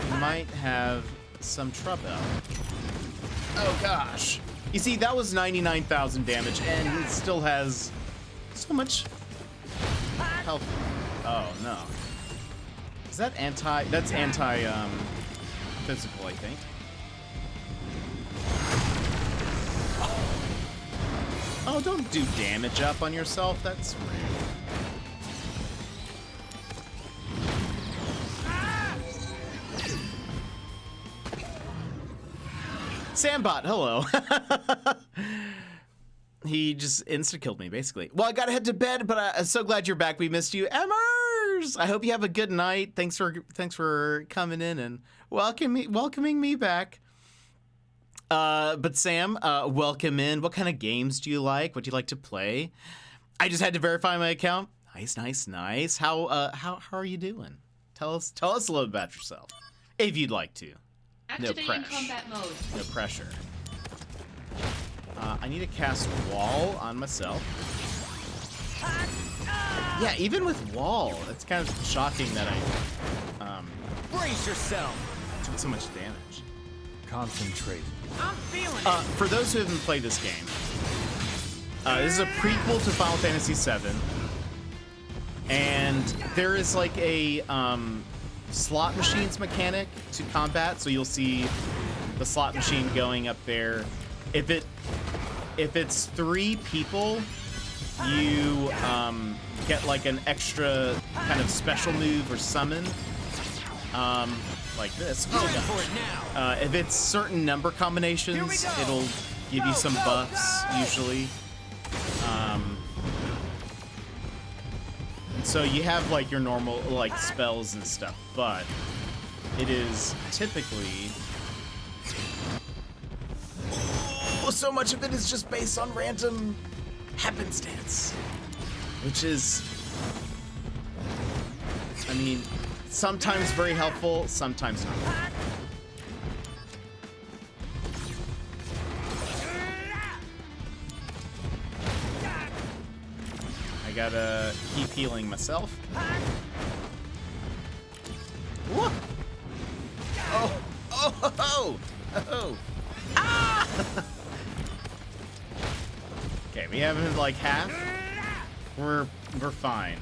he might have some trouble. Oh gosh. You see, that was 99,000 damage, and he still has so much health. Oh no. Is that anti? That's anti physical, I think. Oh, don't do damage up on yourself. That's rude. Sambot, hello. He just insta-killed me, basically. Well, I gotta head to bed, but I'm so glad you're back. We missed you. Emmers! I hope you have a good night. Thanks for coming in and welcoming me back. But Sam, welcome in. What kind of games do you like? What do you like to play? I just had to verify my account. Nice. How are you doing? Tell us a little about yourself, if you'd like to. Activating combat mode. No pressure. I need to cast Wall on myself. Yeah, even with Wall, it's kind of shocking that I Brace yourself. took so much damage. Concentrate. I'm feeling it. For those who haven't played this game, this is a prequel to Final Fantasy VII, and there is like a slot machines mechanic to combat. So you'll see the slot machine going up there. If it's 3 people, you get like an extra kind of special move or summon, like this. You're in for it now. If it's certain number combinations, it'll give you some buffs usually. And so you have like your normal like spells and stuff, but it is typically so much of it is just based on random happenstance, which is, I mean, sometimes very helpful, sometimes not. I gotta keep healing myself. Whoa! Oh! Ah! Okay, we have him like half. We're fine.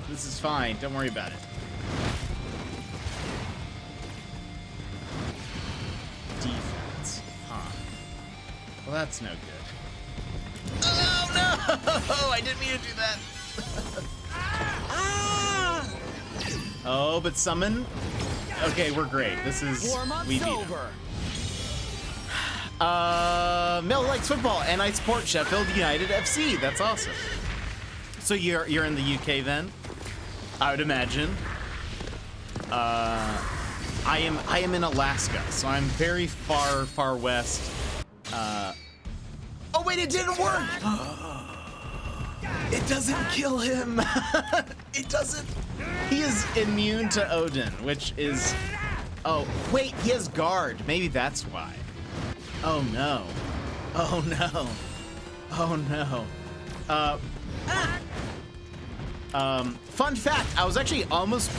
This is fine. Don't worry about it. Defense, huh? Well, that's no good. Oh no! I didn't mean to do that. Oh, but summon. Okay, we're great. This is Warm-up's we beat him. over. Mel likes football, and I support Sheffield United FC. That's awesome. So you're in the UK then? I would imagine. I am in Alaska, so I'm very far west. Oh wait, it didn't work. It doesn't kill him. It doesn't. He is immune to Odin, which is. Oh wait, he has guard. Maybe that's why. Oh no. Oh no. Oh no. Fun fact, I was actually almost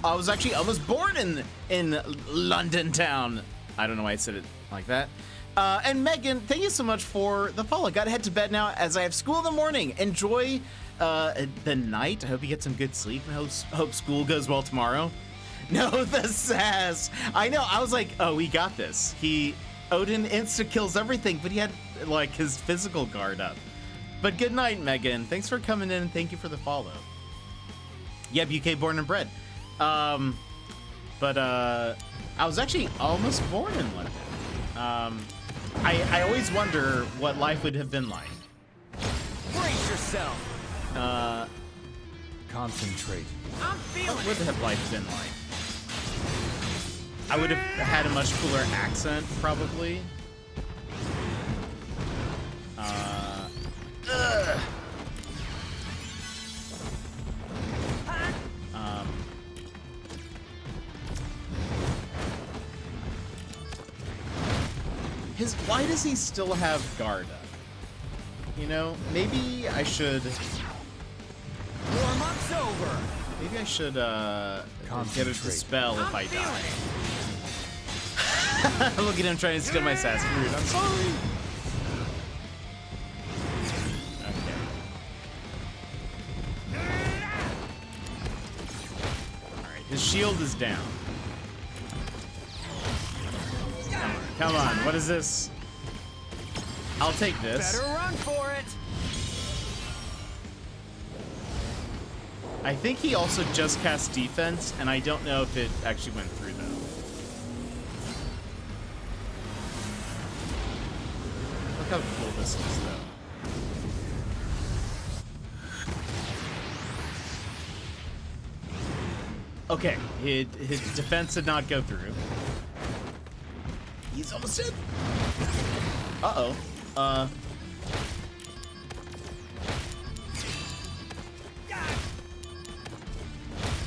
I was actually almost born in London town. I don't know why I said it like that. And Megan, thank you so much for the follow. Gotta head to bed now as I have school in the morning. Enjoy the night. I hope you get some good sleep and hope school goes well tomorrow. No, the sass. I know. I was like, oh, we got this. Odin insta kills everything, but he had like his physical guard up. But good night, Megan. Thanks for coming in and thank you for the follow. Yep, UK born and bred. I was actually almost born in London. I always wonder what life would have been like. Brace yourself. Concentrate. I'm feeling What would have life been like? I would have had a much cooler accent, probably. Why does he still have guard up? You know, maybe I should. warm-up's over. Maybe I should get a dispel if I die. Look at him trying to steal my sass fruit. I'm sorry. Okay. Alright, his shield is down. Come on, what is this? I'll take this. Better run for it. I think he also just cast defense, and I don't know if it actually went through though. Look how cool this is though. Okay, his defense did not go through. He's almost in. Uh-oh.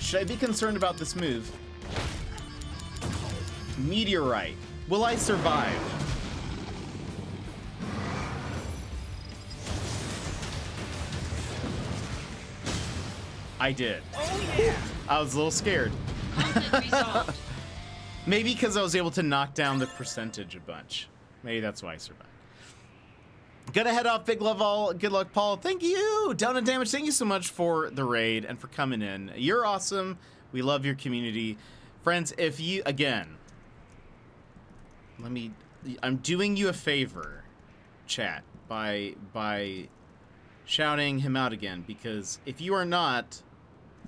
Should I be concerned about this move? Meteorite. Will I survive? I did. Oh yeah. I was a little scared. Conflict resolved. Maybe because I was able to knock down the percentage a bunch. Maybe that's why I survived. Gonna head off. Big love all. Good luck, Paul. Thank you. Down and Damage, thank you so much for the raid and for coming in. You're awesome. We love your community. Friends, if you, again, I'm doing you a favor, chat, by shouting him out again, because if you are not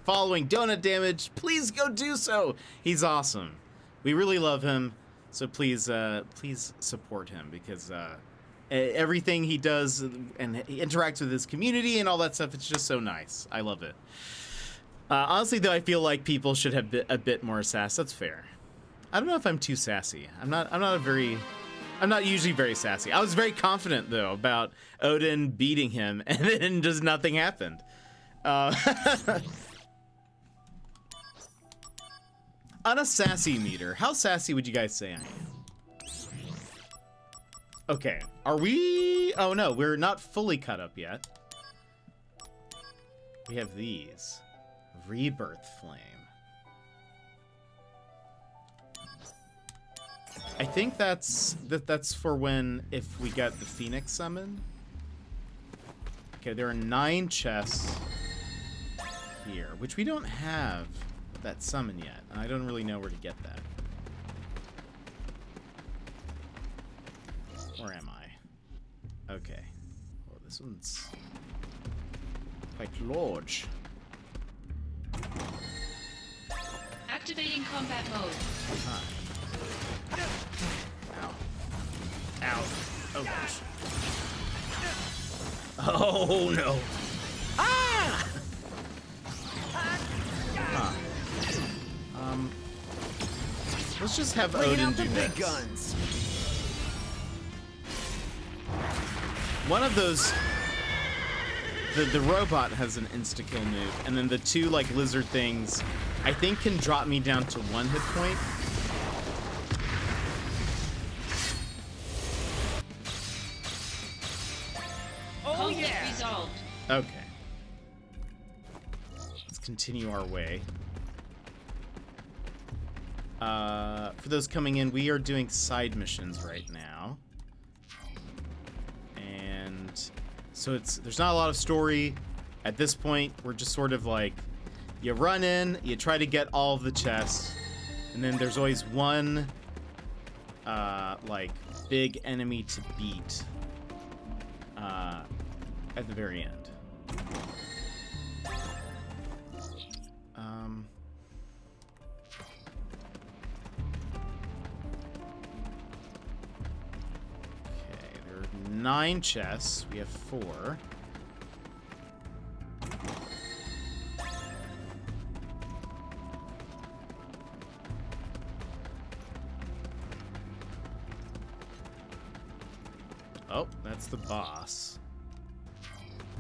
following Donut Damage, please go do so. He's awesome. We really love him, so please support him, because everything he does and he interacts with his community and all that stuff, it's just so nice. I love it. Honestly, though, I feel like people should have a bit more sass. That's fair. I don't know if I'm too sassy. I'm not usually very sassy. I was very confident though about Odin beating him, and then just nothing happened. On a sassy meter, how sassy would you guys say I am? Okay, are we? Oh no, we're not fully cut up yet. We have these. Rebirth Flame. I think that's for if we get the Phoenix summon. Okay, there are 9 chests here, which we don't have that summon yet. And I don't really know where to get that. Where am I? Okay. Oh, this one's quite large. Activating combat mode. Ow. Ow. Oh gosh. Oh no. Ah! Huh. Let's just have Bring Odin out the do big this. guns. One of those, the robot has an insta-kill move, and then the 2 like lizard things, I think, can drop me down to 1 hit point. Oh Conflict yeah. resolved. Okay. Let's continue our way. For those coming in, we are doing side missions right now. And so there's not a lot of story. At this point, we're just sort of like, you run in, you try to get all of the chests, and then there's always one, like, big enemy to beat, at the very end. Okay, there are 9 chests. We have 4. Oh, that's the boss.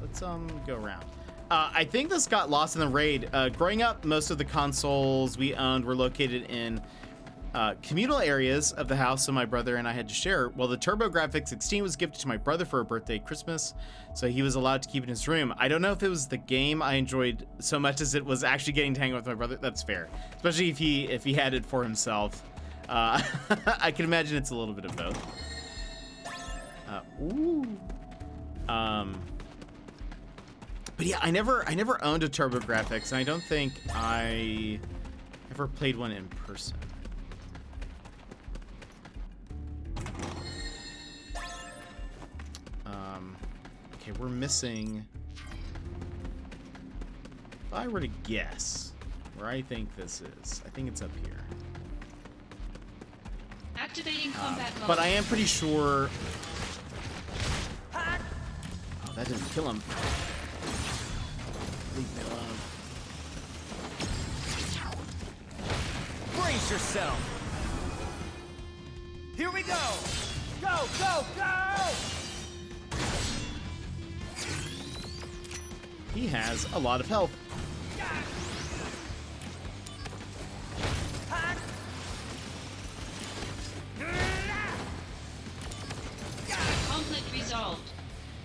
Let's go around. I think this got lost in the raid. Growing up, most of the consoles we owned were located in communal areas of the house, so my brother and I had to share. Well, the TurboGrafx 16 was gifted to my brother for a birthday Christmas, so he was allowed to keep it in his room. I don't know if it was the game I enjoyed so much as it was actually getting to hang out with my brother. That's fair, especially if he had it for himself. I can imagine it's a little bit of both. But yeah, I never owned a TurboGrafx, and I don't think I ever played one in person. Okay, we're missing. If I were to guess where I think this is, I think it's up here. Activating combat mode. But I am pretty sure. Oh, that didn't kill him. Leave me alone. Brace yourself. Here we go. Go, go, go! He has a lot of health. Conflict resolved.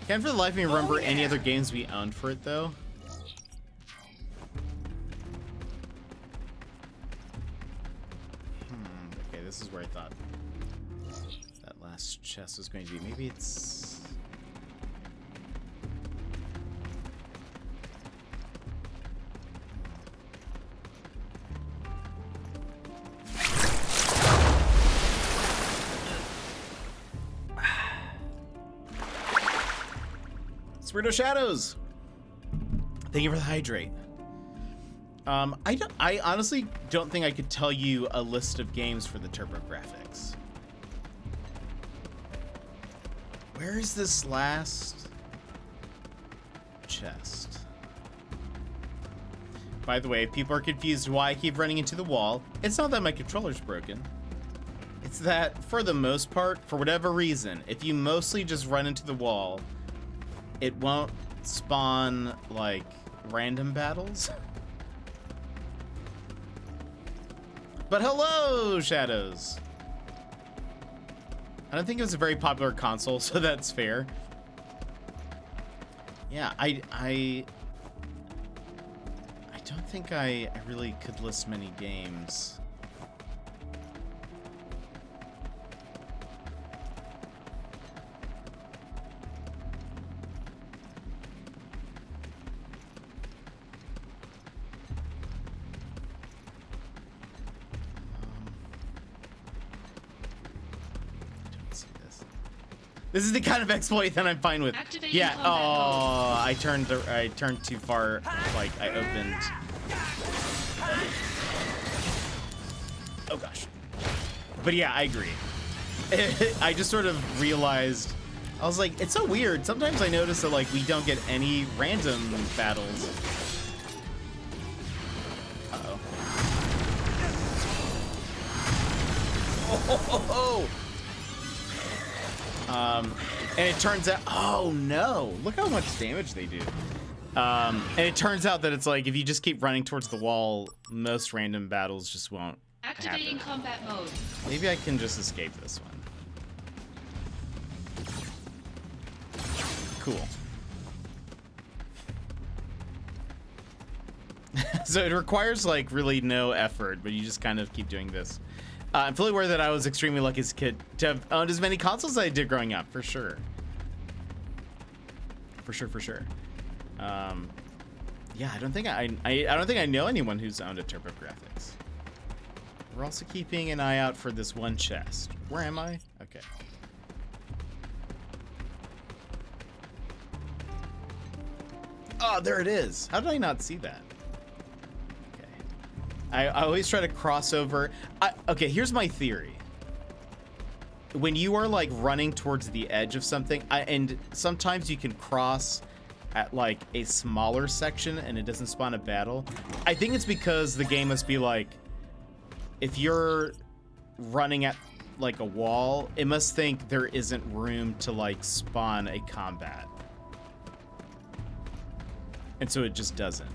Can't for the life of me remember any other games we owned for it, though. Okay, this is where I thought that last chest was going to be. Maybe it's... Weirdo Shadows. Thank you for the hydrate. I honestly don't think I could tell you a list of games for the TurboGrafx. Where is this last chest? By the way, if people are confused why I keep running into the wall, it's not that my controller's broken. It's that, for the most part, for whatever reason, if you mostly just run into the wall, it won't spawn, like, random battles. But hello, Shadows! I don't think it was a very popular console, so that's fair. Yeah, I don't think I really could list many games. This is the kind of exploit that I'm fine with. Activating Yeah. combat Oh, I turned too far. Like I opened. Oh gosh. But yeah, I agree. I just sort of realized. I was like, it's so weird. Sometimes I notice that like we don't get any random battles. Uh-oh. Oh. And it turns out, oh no, look how much damage they do. And it turns out that it's like, if you just keep running towards the wall, most random battles just won't Activating happen. combat mode. Maybe I can just escape this one. Cool. So it requires like really no effort, but you just kind of keep doing this. I'm fully aware that I was extremely lucky as a kid to have owned as many consoles as I did growing up, for sure. For sure. Yeah, I don't think I don't think I know anyone who's owned a TurboGrafx. We're also keeping an eye out for this one chest. Where am I? Okay. Oh, there it is. How did I not see that? Okay. I always try to cross over. Okay, here's my theory. When you are like running towards the edge of something, and sometimes you can cross at like a smaller section and it doesn't spawn a battle. I think it's because the game must be like, if you're running at like a wall, it must think there isn't room to like spawn a combat. And so it just doesn't.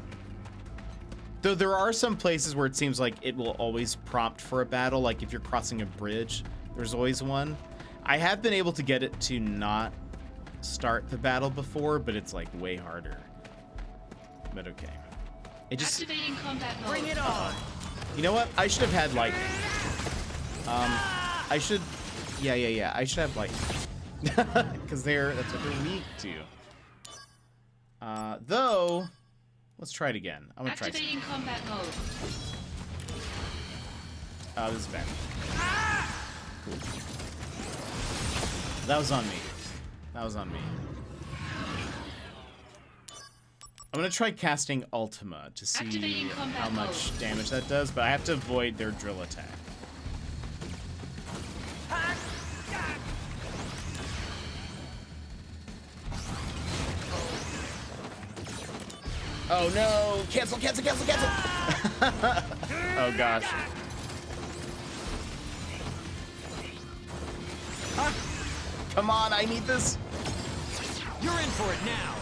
Though there are some places where it seems like it will always prompt for a battle, like if you're crossing a bridge, there's always one. I have been able to get it to not start the battle before, but it's like way harder. But okay. It just... Activating combat mode. Bring it on. You know what? I should have had lightning. I should... Yeah. I should have lightning. Because that's what they're weak to. Though, let's try it again. I'm gonna try Activating combat mode. this is bad. Cool. That was on me. I'm gonna try casting Ultima to see Activating combat how much mode. damage that does, but I have to avoid their drill attack. Oh no! Cancel! Oh gosh. Come on, I need this. You're in for it now.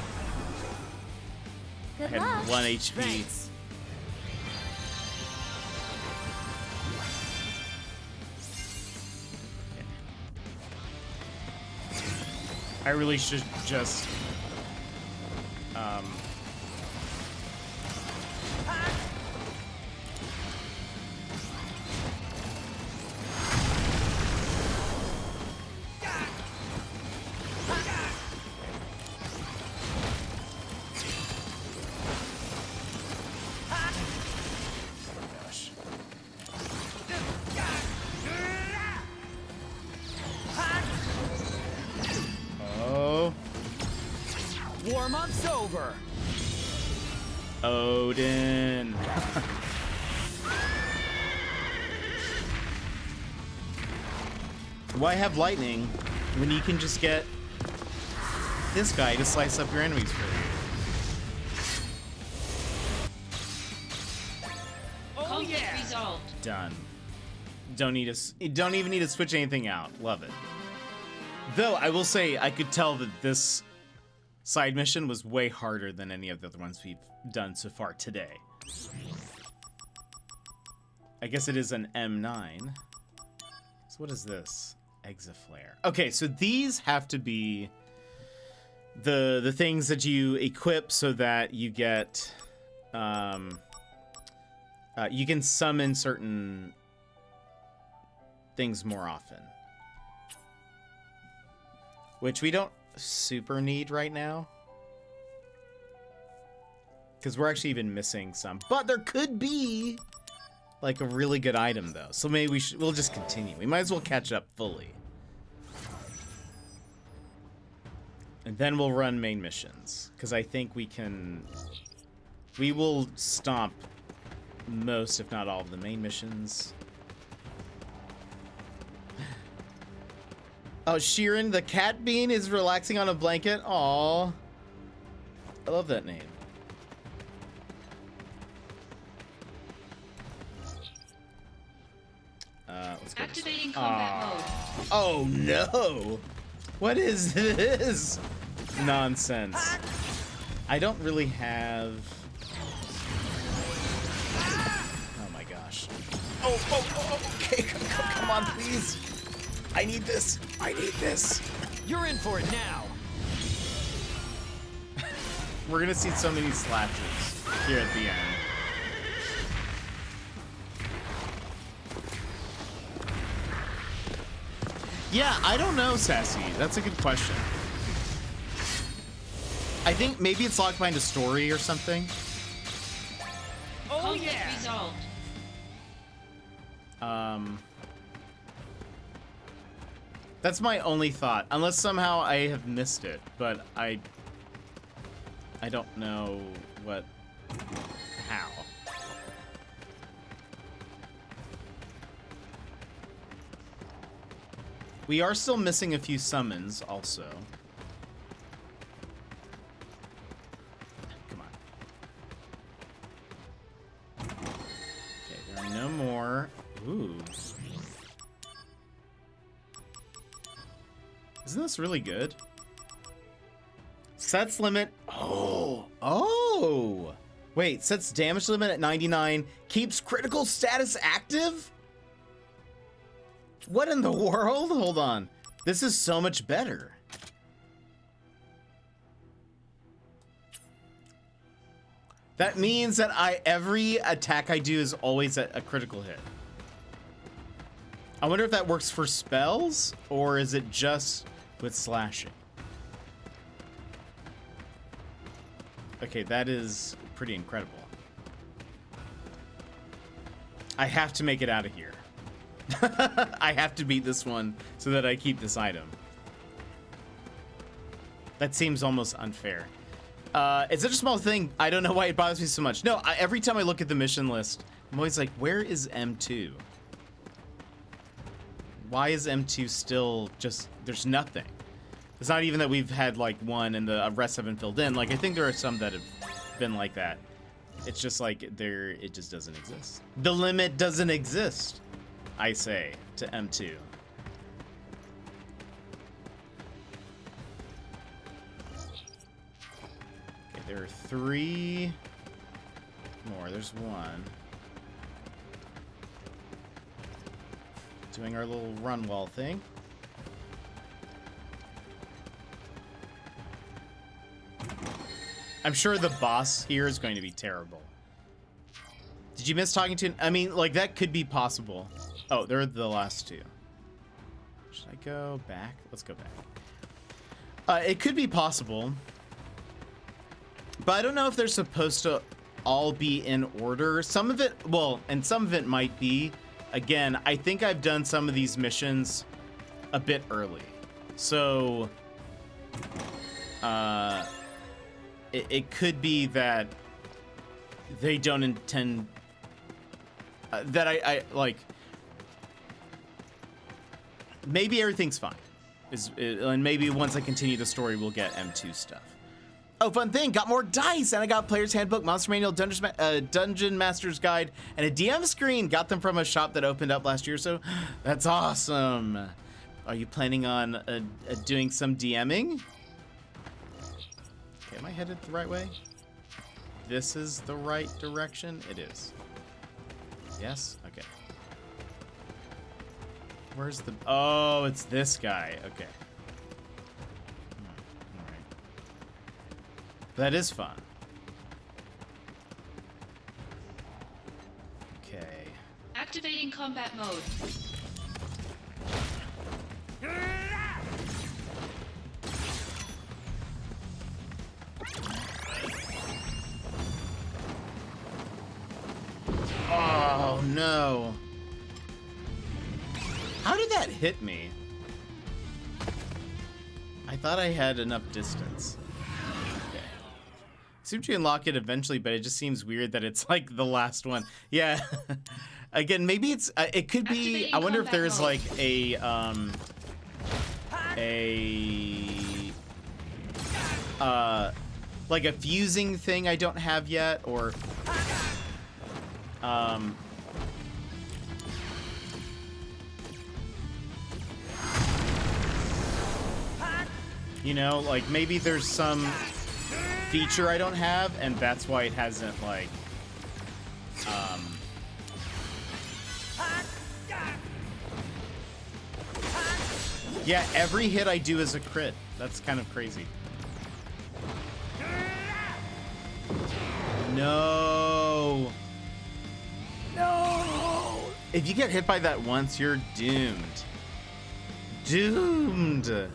I Good had luck. 1 HP. Thanks. I really should just gosh. Oh, Warm-up's over. Odin. Why have lightning when you can just get this guy to slice up your enemies for you? Oh Conflict yeah. resolved. Done. Don't even need to switch anything out. Love it. Though I will say I could tell that this side mission was way harder than any of the other ones we've done so far today. I guess it is an M9. So what is this? Exaflare. Okay, so these have to be the things that you equip so that you get you can summon certain things more often, which we don't super need right now because we're actually even missing some, but there could be like a really good item though, so maybe we'll just continue. We might as well catch up fully, and then we'll run main missions because I think we will stomp most, if not all, of the main missions. Oh, Sheeran, the cat bean is relaxing on a blanket. Aww. I love that name. Let's go this way. Activating combat mode. Oh no! What is this nonsense? I don't really have... Oh my gosh. Oh, okay, come on, please. I need this. You're in for it now. We're gonna see so many slashes here at the end. Yeah, I don't know, Sassy. That's a good question. I think maybe it's locked behind a story or something. Oh Conflict yeah! resolved. That's my only thought, unless somehow I have missed it, but I don't know how. We are still missing a few summons also. Come on. Okay, there are no more. Ooh. Isn't this really good? Sets limit. Oh. Wait, sets damage limit at 99. Keeps critical status active? What in the world? Hold on. This is so much better. That means that every attack I do is always a critical hit. I wonder if that works for spells or is it just with slashing? Okay, that is pretty incredible. I have to make it out of here. I have to beat this one so that I keep this item. That seems almost unfair. It's such a small thing. I don't know why it bothers me so much. No, every time I look at the mission list, I'm always like, where is M2? Why is M2 still just, there's nothing. It's not even that we've had like one and the rest haven't filled in. Like I think there are some that have been like that. It's just like it just doesn't exist. The limit doesn't exist, I say, to M2. Okay, there are 3 more. There's 1. Doing our little run wall thing. I'm sure the boss here is going to be terrible. Did you miss talking to... I mean, like, that could be possible. Oh, they're the last 2. Should I go back? Let's go back. It could be possible. But I don't know if they're supposed to all be in order. Some of it... Well, and some of it might be. Again, I think I've done some of these missions a bit early. So... It could be that they don't intend that I like. Maybe everything's fine, and maybe once I continue the story, we'll get M2 stuff. Oh, fun thing! Got more dice, and I got Player's Handbook, Monster Manual, Dungeon Master's Guide, and a DM screen. Got them from a shop that opened up last year, so that's awesome. Are you planning on doing some DMing? Am I headed the right way? This is the right direction? It is. Yes? Okay. Where's the... Oh, it's this guy. Okay. Alright. That is fun. Okay. Activating combat mode. Oh, no. How did that hit me? I thought I had enough distance. Okay. Seem to unlock it eventually, but it just seems weird that it's like the last one. Yeah. Again, maybe it's, it could be, Activating I wonder if combat there's mode. like a fusing thing I don't have yet, or you know, like maybe there's some feature I don't have, and that's why it hasn't like yeah, every hit I do is a crit. That's kind of crazy. No. No. If you get hit by that once, you're doomed. doomed.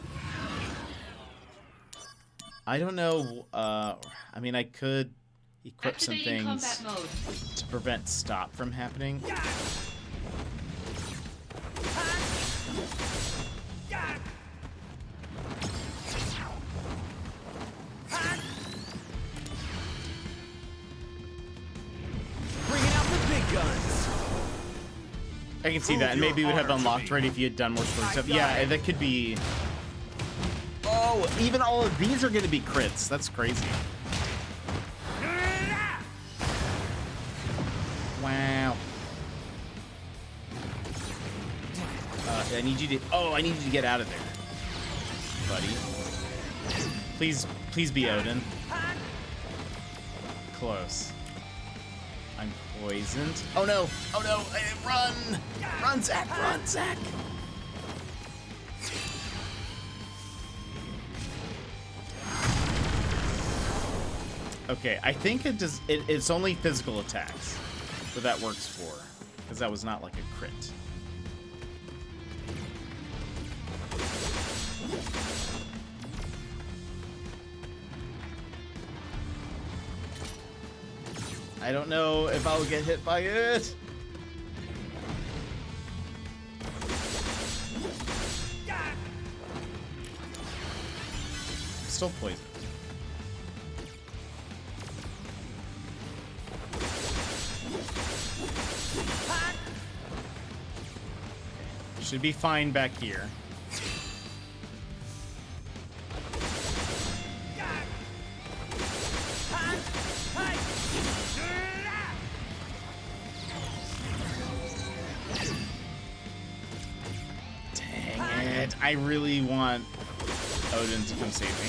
I don't know. I mean, I could equip some Activating things combat mode. to prevent stop from happening. Bringing out the big guns. I can see that, and maybe it would have unlocked right if you had done more story stuff. Yeah, that could be. Oh, even all of these are going to be crits. That's crazy. Wow. I need you to. Oh, I need you to get out of there, buddy. Please be Odin. Close. I'm poisoned. Oh no! Oh no! Run! Run, Zach! Run, Zach! Okay, I think it does. It's only physical attacks that works for, because that was not like a crit. I don't know if I'll get hit by it. I'm still poisoned. Should be fine back here. Dang it. I really want Odin to come save me.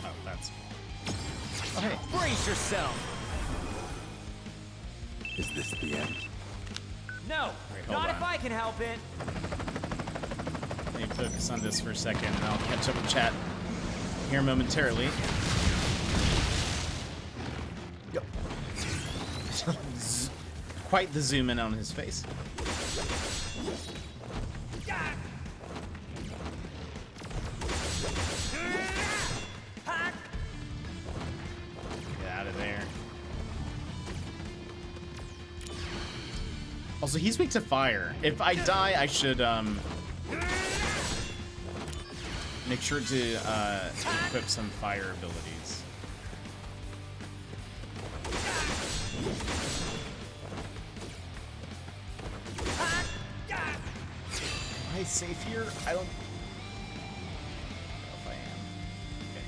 Oh, that's... Oh, hey. Brace yourself. Is this the end? No, hold not on. if I can help it. Let me focus on this for a second, and I'll catch up with chat here momentarily. Yep. Quite the zoom in on his face. Get out of there. Also, he's weak to fire. If I die, I should make sure to equip some fire abilities. Am I safe here? I don't know if I am. Okay.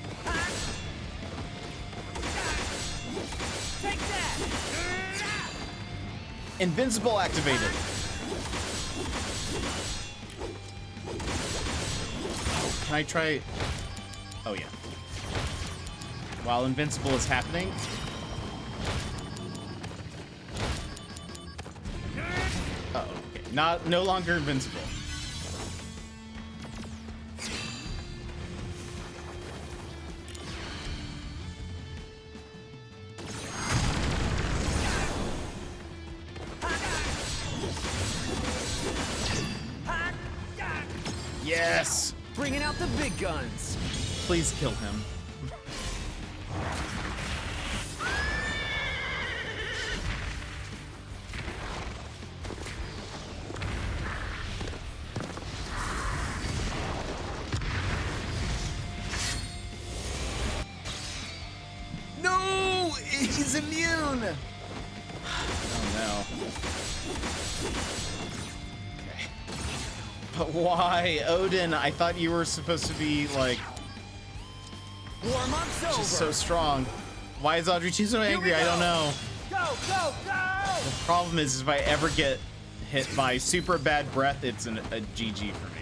Take that. Invincible activated. Oh, can I try? Oh yeah. While invincible is happening. Uh-oh, okay. No longer invincible. Yes! Bringing out the big guns. Please kill him. No! He's immune! Oh no. Okay. But why? Odin, I thought you were supposed to be, like, Warm up's over. just so strong. Why is Audrey 2 so angry? I don't know. Go, go, go! The problem is if I ever get hit by super bad breath, it's a GG for me.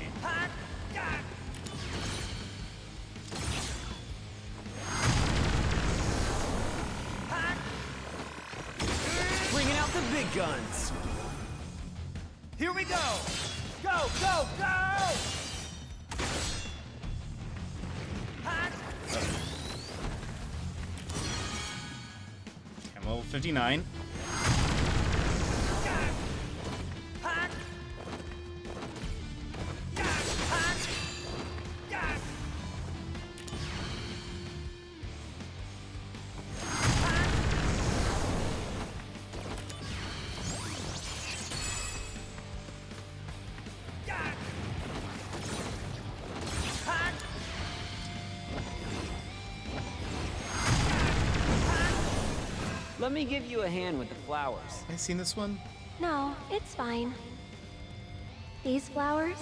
Bringing out the big guns. Here we go. Go, go, go! I'm level 59. Let me give you a hand with the flowers. Have I seen this one? No, it's fine. These flowers,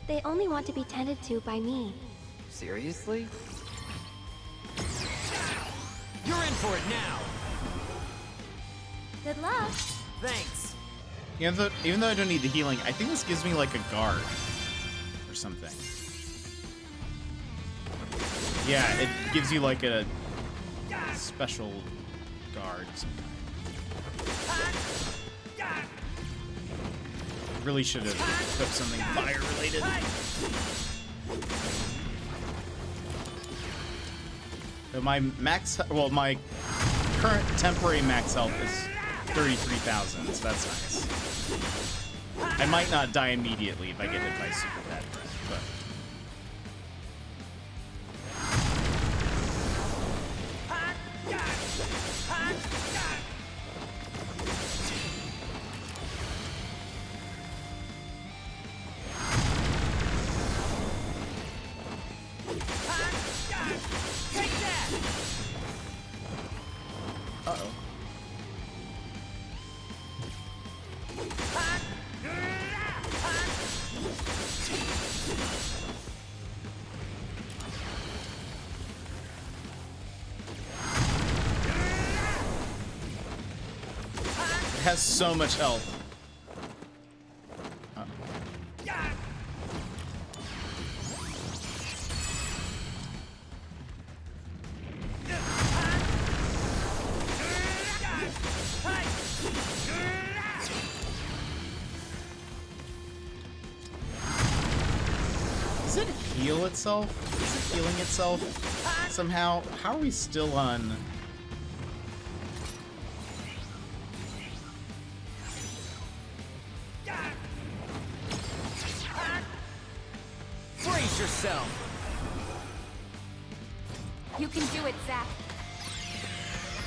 they only want to be tended to by me. Seriously? You're in for it now! Good luck. Thanks. Even though I don't need the healing, I think this gives me like a guard or something. Yeah, it gives you like a special guard. Really should have equipped something fire related. So my my current temporary max health is 33,000, so that's nice. I might not die immediately if I get hit by super bad breath, but. Uh-oh. It has so much health. Does it heal itself? Is it healing itself somehow? How are we still on? Brace yourself! You can do it, Zack.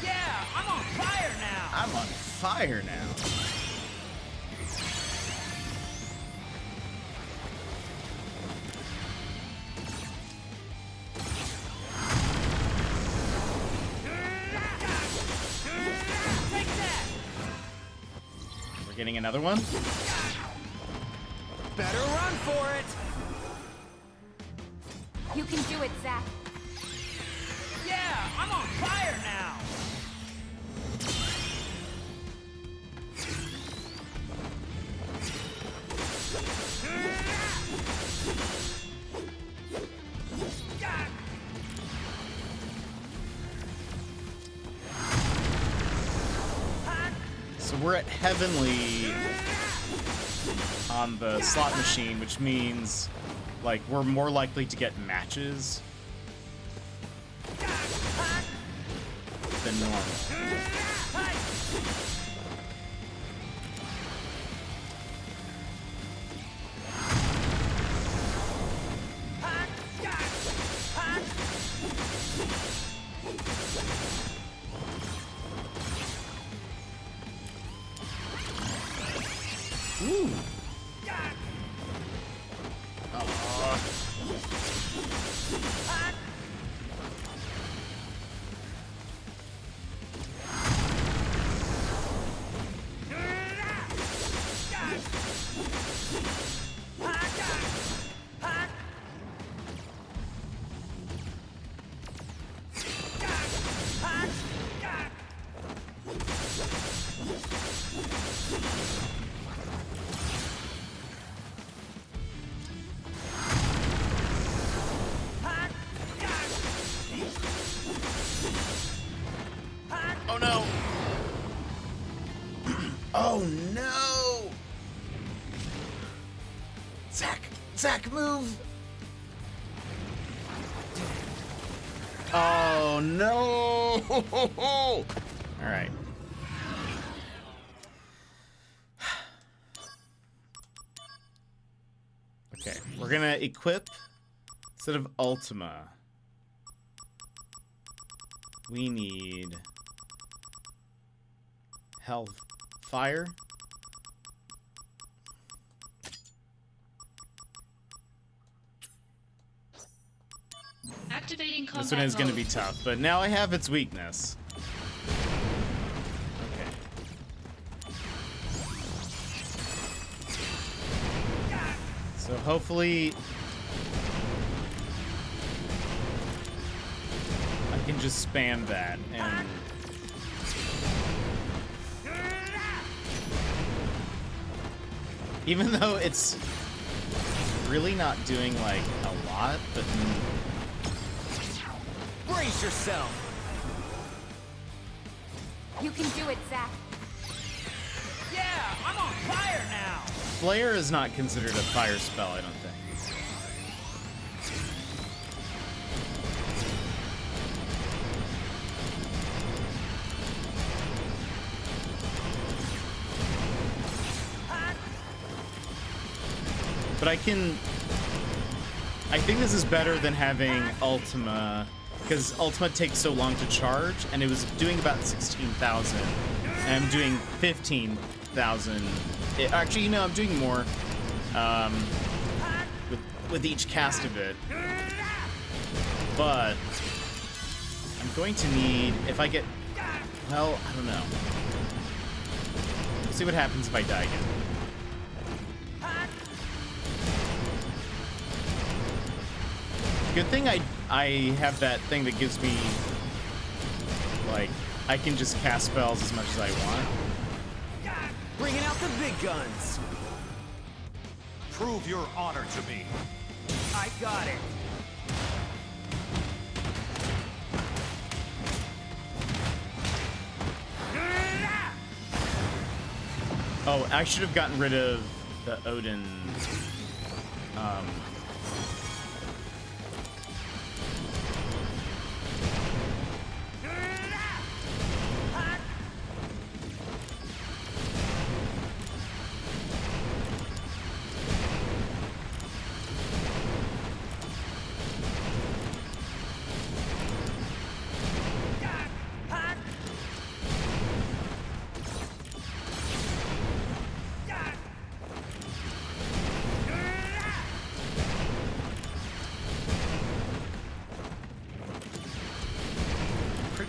Yeah, I'm on fire now! I'm on fire now. Take that! We're getting another one. Better run for it! You can do it, Zack. Yeah, I'm on fire now! So we're at Heavenly on the slot machine, which means like we're more likely to get matches than normal. Ooh. Oh no! Oh no! Zack, move! Oh no! Alright. Okay, we're gonna equip, instead of Ultima, we need Hellfire. Activating combat This one is going to mode. be tough, but now I have its weakness. hopefully I can just spam that and even though it's really not doing like a lot, but Brace yourself. You can do it, Zach. Yeah, I'm on fire now. Flare is not considered a fire spell, I don't think. But I think this is better than having Ultima, because Ultima takes so long to charge, and it was doing about 16,000, and I'm doing 15,000. Actually, you know, I'm doing more with each cast of it. But I'm going to need, if I get, well, I don't know. We'll see what happens if I die again. Good thing I have that thing that gives me, like, I can just cast spells as much as I want. Bringing out the big guns. Prove your honor to me. I got it. Oh, I should have gotten rid of the Odin.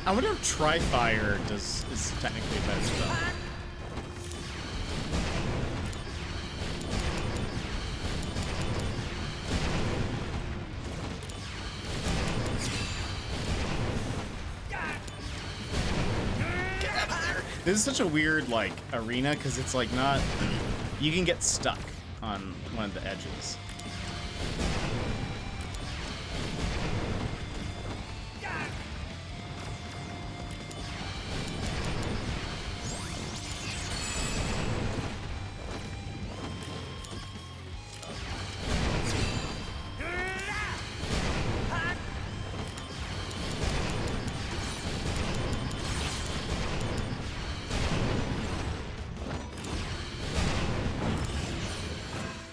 I wonder if Tri-Fire is technically a better spell. Get out of there. This is such a weird, like, arena, because it's, like, not... You can get stuck on one of the edges.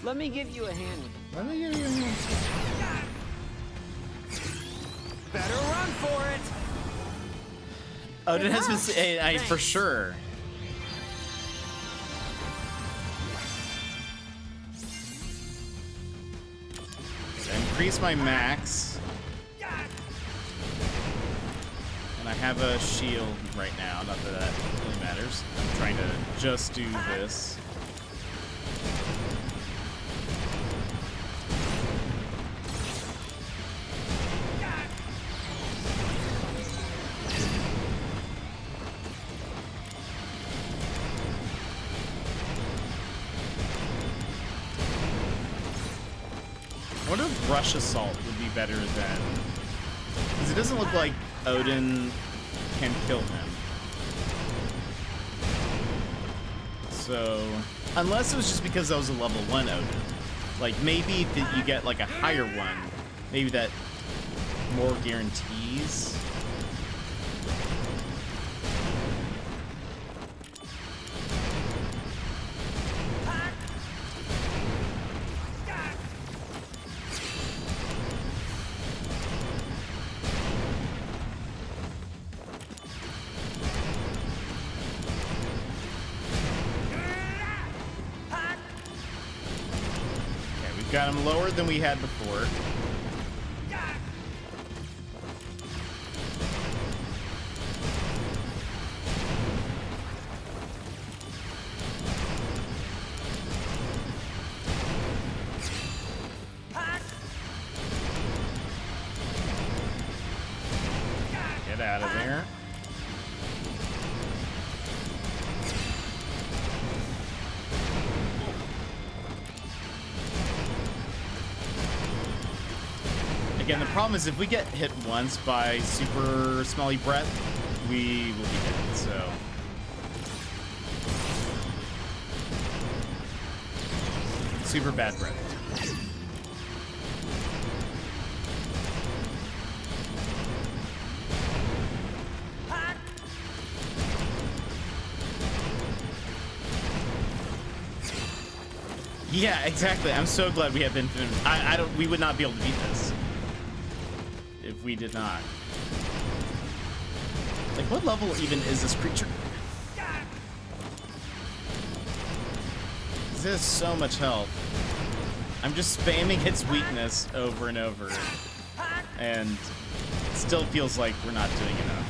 Let me give you a hand with it. Let me give you a hand. Better run for it. Odin has been for sure. Increase my max. And I have a shield right now, not that that really matters. I'm trying to just do this. I wonder if Rush Assault would be better than... Because it doesn't look like Odin can kill him. So... Unless it was just because I was a level 1 Odin. Like, maybe if you get, like, a higher one, maybe that more guarantees... Got him lower than we had before. out of there. Again, the problem is if we get hit once by super smelly breath, we will be dead, so. Super bad breath. Yeah, exactly. I'm so glad we have infinite. I don't. We would not be able to beat this if we did not. Like, what level even is this creature? This has so much health. I'm just spamming its weakness over and over, and it still feels like we're not doing enough.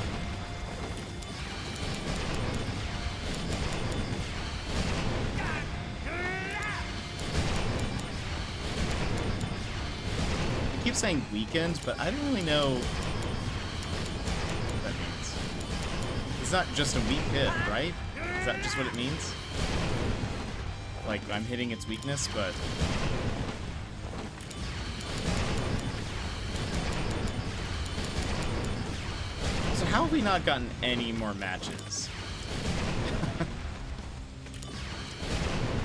I keep saying weakened, but I don't really know what that means. It's not just a weak hit, right? Is that just what it means? Like, I'm hitting its weakness, but... So how have we not gotten any more matches?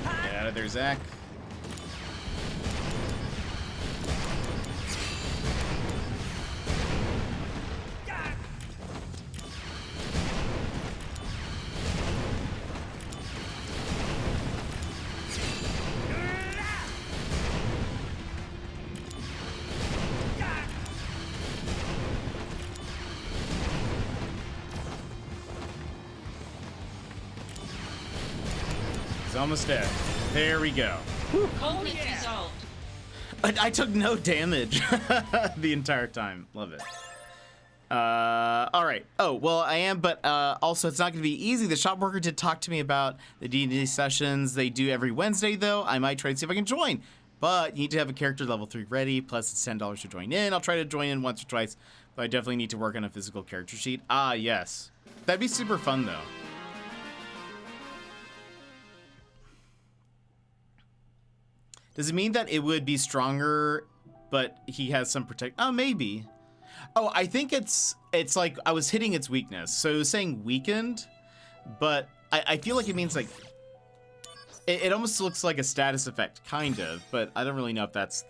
Get out of there, Zach. Almost dead. There we go. Conflict resolved. I took no damage the entire time. Love it. All right. Oh, well, I am, but also it's not going to be easy. The shop worker did talk to me about the D&D sessions they do every Wednesday, though. I might try to see if I can join. But you need to have a character level 3 ready, plus it's $10 to join in. I'll try to join in once or twice, but I definitely need to work on a physical character sheet. Ah, yes. That'd be super fun, though. Does it mean that it would be stronger, but he has some protect? Oh, maybe. Oh, I think it's like I was hitting its weakness. So it was saying weakened, but I feel like it means like, it almost looks like a status effect, kind of, but I don't really know if that's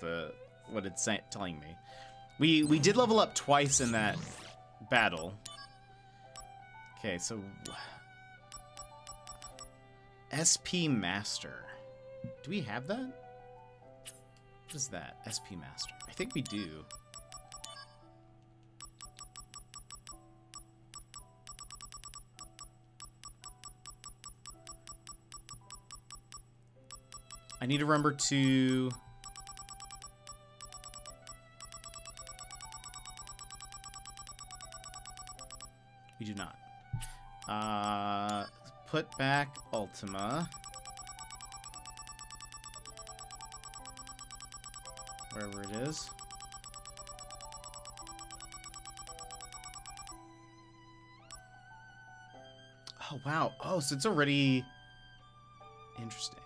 what it's telling me. We did level up twice in that battle. Okay, so SP Master. Do we have that? What is that? SP Master. I think we do. I need to remember to... We do not. Put back Ultima. Wherever it is. Oh, wow. Oh, so it's already... Interesting.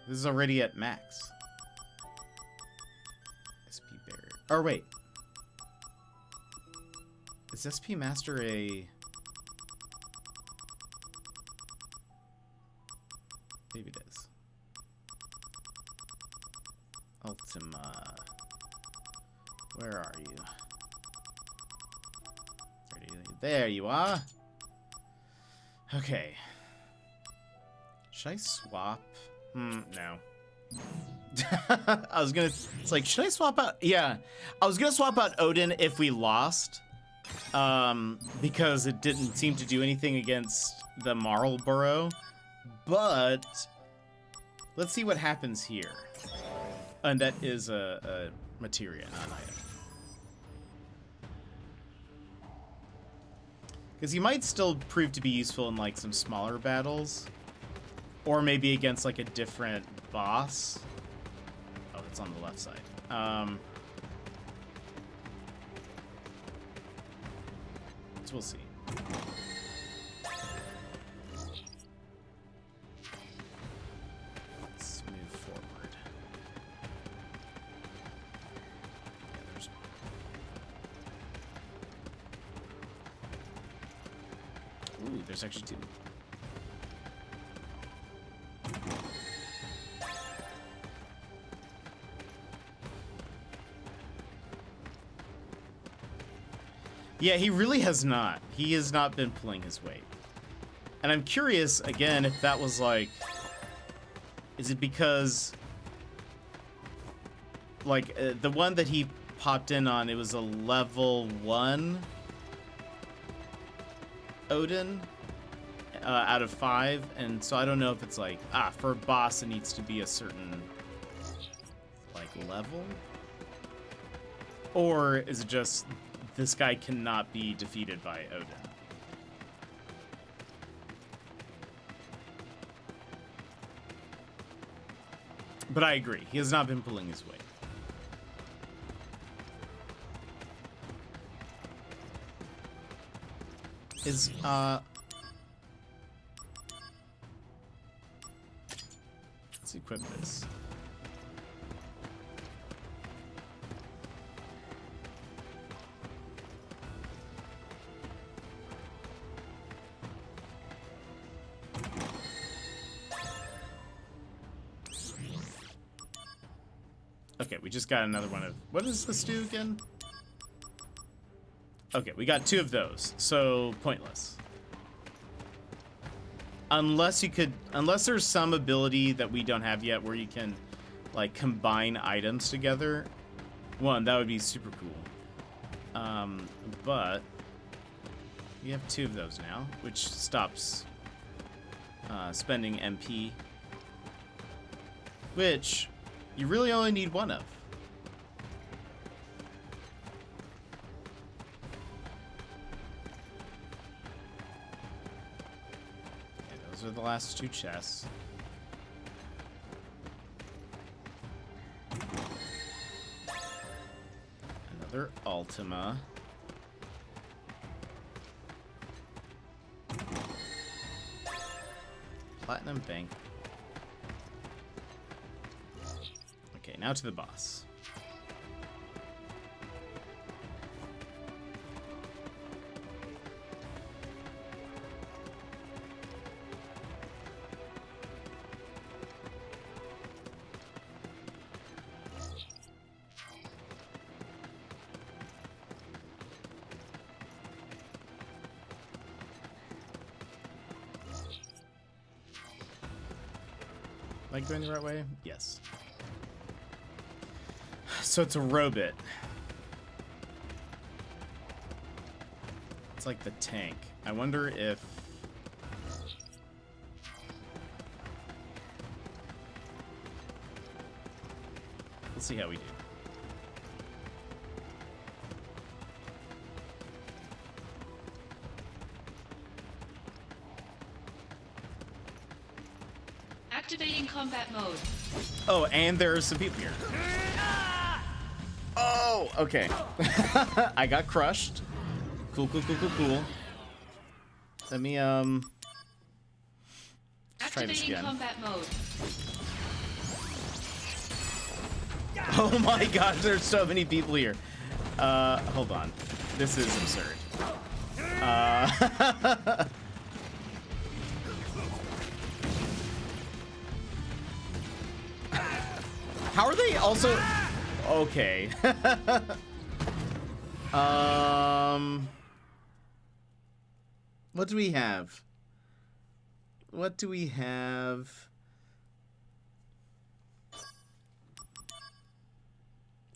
This is already at max. SP barrier. Or wait. Is SP Master a... Maybe it is. Ultima. Where are you? There you are. Okay. Should I swap? No. I was gonna... It's like, should I swap out? Yeah. I was gonna swap out Odin if we lost. Because it didn't seem to do anything against the Marlborough. But... let's see what happens here. And that is a materia, not an item. Because he might still prove to be useful in like some smaller battles. Or maybe against like a different boss. Oh, it's on the left side. So we'll see. Let's move forward. Yeah, ooh, there's actually two. Yeah, he really has not. He has not been pulling his weight. And I'm curious, again, if that was like... Is it because... Like, the one that he popped in on, it was a level 1 Odin out of 5. And so I don't know if it's like, for a boss it needs to be a certain, like, level? Or is it just... This guy cannot be defeated by Odin. But I agree, he has not been pulling his weight. Let's equip this. Okay, we just got another one of... What does this do again? Okay, we got 2 of those, so pointless. Unless you could... Unless there's some ability that we don't have yet where you can, like, combine items together. One, that would be super cool. But... We have 2 of those now, which stops spending MP. Which... You really only need 1 of. Okay, those are the last 2 chests. Another Ultima. Platinum Bank. Okay, now to the boss. Am I going the right way? Yes. So it's a robot. It's like the tank. I wonder if... Let's see how we do. Activating combat mode. Oh, and there are some people here. Oh, okay. I got crushed. Cool. Let me, let's try this Activating again. combat mode. Oh my gosh, there's so many people here. Hold on. This is absurd. How are they also... Okay. What do we have? What do we have?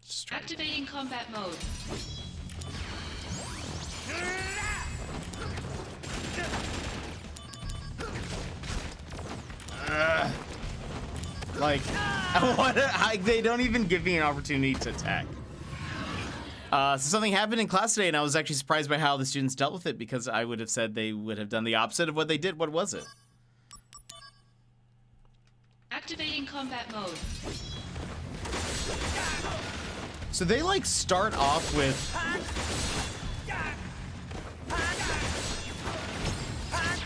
Just try to... Activating combat mode. Like, they don't even give me an opportunity to attack. So something happened in class today, and I was actually surprised by how the students dealt with it, because I would have said they would have done the opposite of what they did. What was it? Activating combat mode. So they, like, start off with...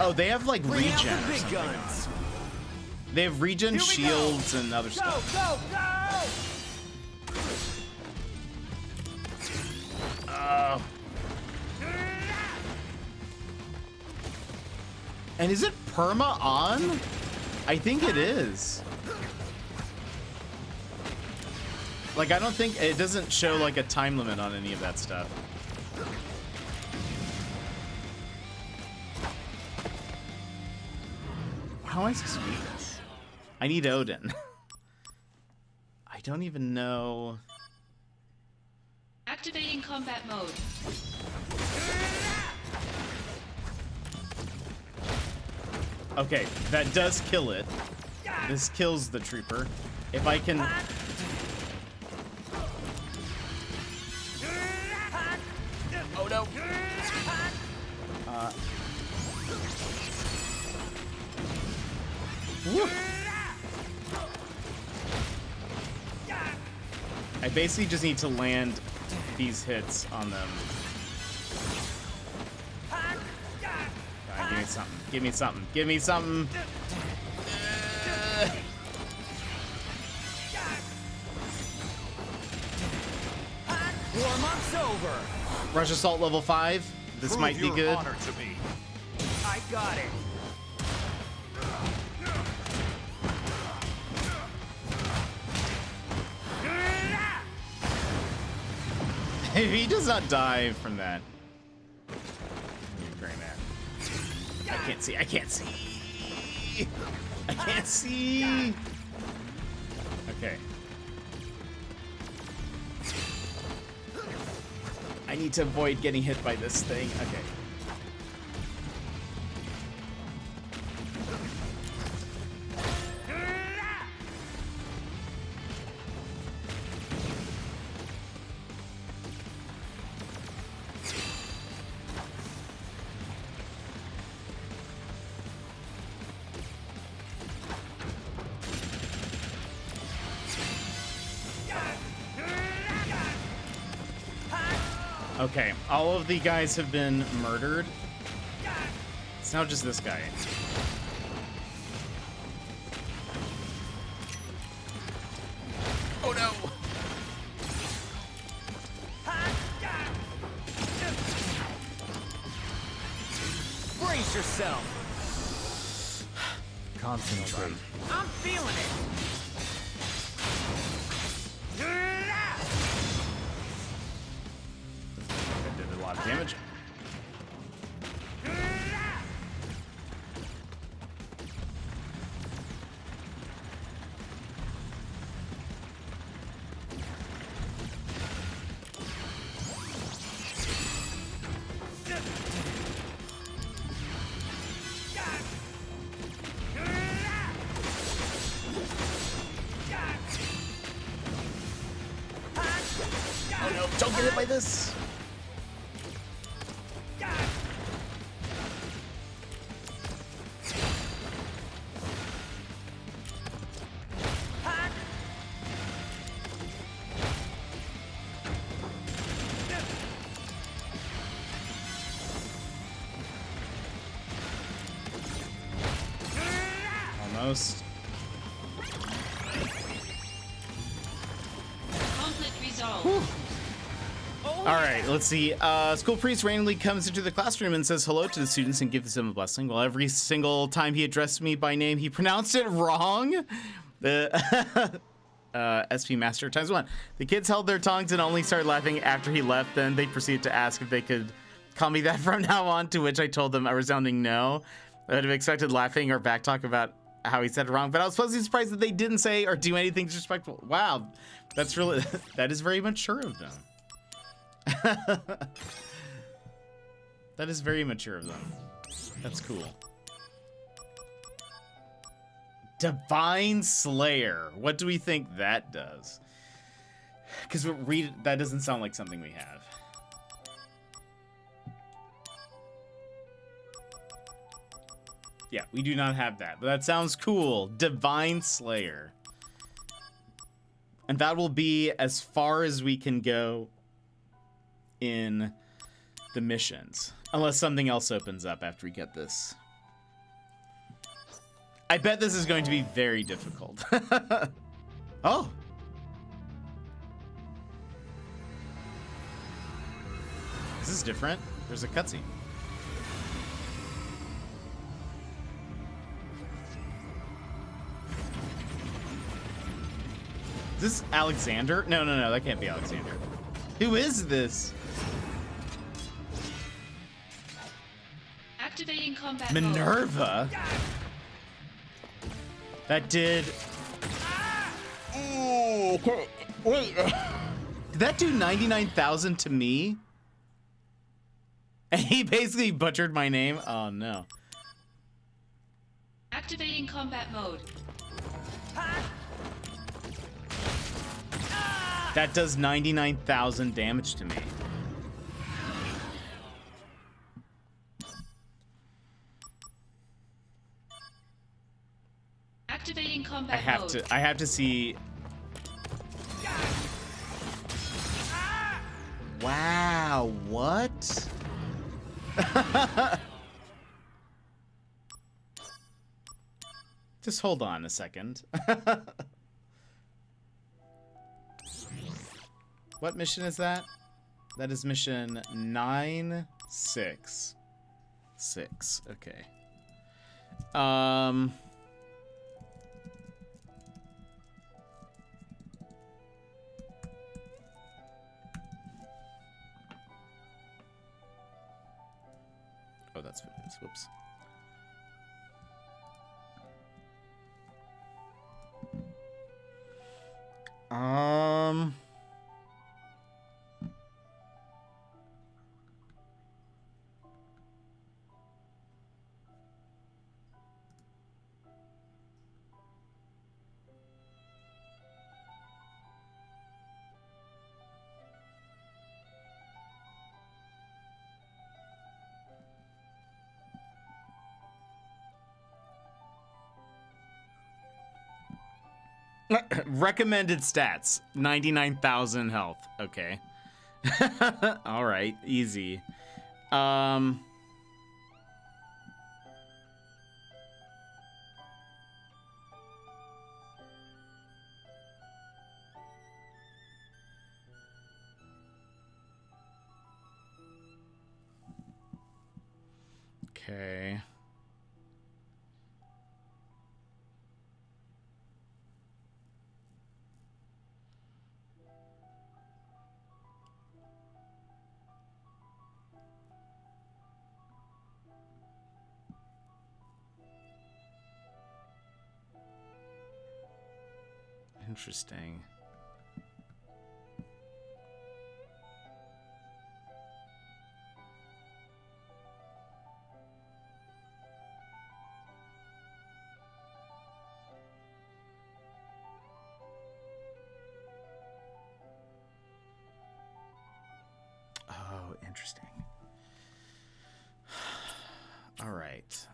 Oh, they have like Bring out regen the or big something. guns. They have regen Here we go. shields and other Go, stuff. go, go! And is it perma on? I think it is. Like, I don't think it doesn't show like a time limit on any of that stuff. How am I supposed to do this? I need Odin. I don't even know. Activating combat mode. Okay, that does kill it. This kills the trooper. If I can... Oh no! Woo. I basically just need to land these hits on them. Give me something. Give me something. Give me something. Warm-up's over. Rush Assault level 5. This might be good. I got it. If he does not die from that. Very mad. I can't see. I can't see. I can't see. Okay. I need to avoid getting hit by this thing. Okay. Okay, all of the guys have been murdered. It's now just this guy. Oh no! Brace yourself. Concentrate. I'm feeling it. That did a lot of damage. Oh no, don't get hit by this! Almost. Conflict resolved. All right, let's see. School priest randomly comes into the classroom and says hello to the students and gives them a blessing. Well, every single time he addressed me by name, he pronounced it wrong. The SP Master ×1. The kids held their tongues and only started laughing after he left. Then they proceeded to ask if they could call me that from now on, to which I told them a resounding no. I would have expected laughing or backtalk about how he said it wrong, but I was pleasantly surprised that they didn't say or do anything disrespectful. Wow, that's really, that is very mature of them. That is very mature of them. That's cool. Divine Slayer. What do we think that does? Because that doesn't sound like something we have. Yeah, we do not have that, but that sounds cool. Divine Slayer. And that will be as far as we can go in the missions. Unless something else opens up after we get this I bet this is going to be very difficult. Oh. This is different. There's a cutscene. Is this Alexander? No, that can't be Alexander. Who is this? Activating combat mode. Minerva? That did... Oh, okay. Wait. Did that do 99,000 to me? And he basically butchered my name? Oh, no. Activating combat mode. That does 99,000 damage to me. Activating combat mode. I have to see. Wow, what? Just hold on a second. What mission is that? That is mission 966. Okay. Oh, that's what it is. Whoops. Recommended stats, 99,000 health. Okay. All right, easy. Okay. Interesting. Oh, interesting. All right.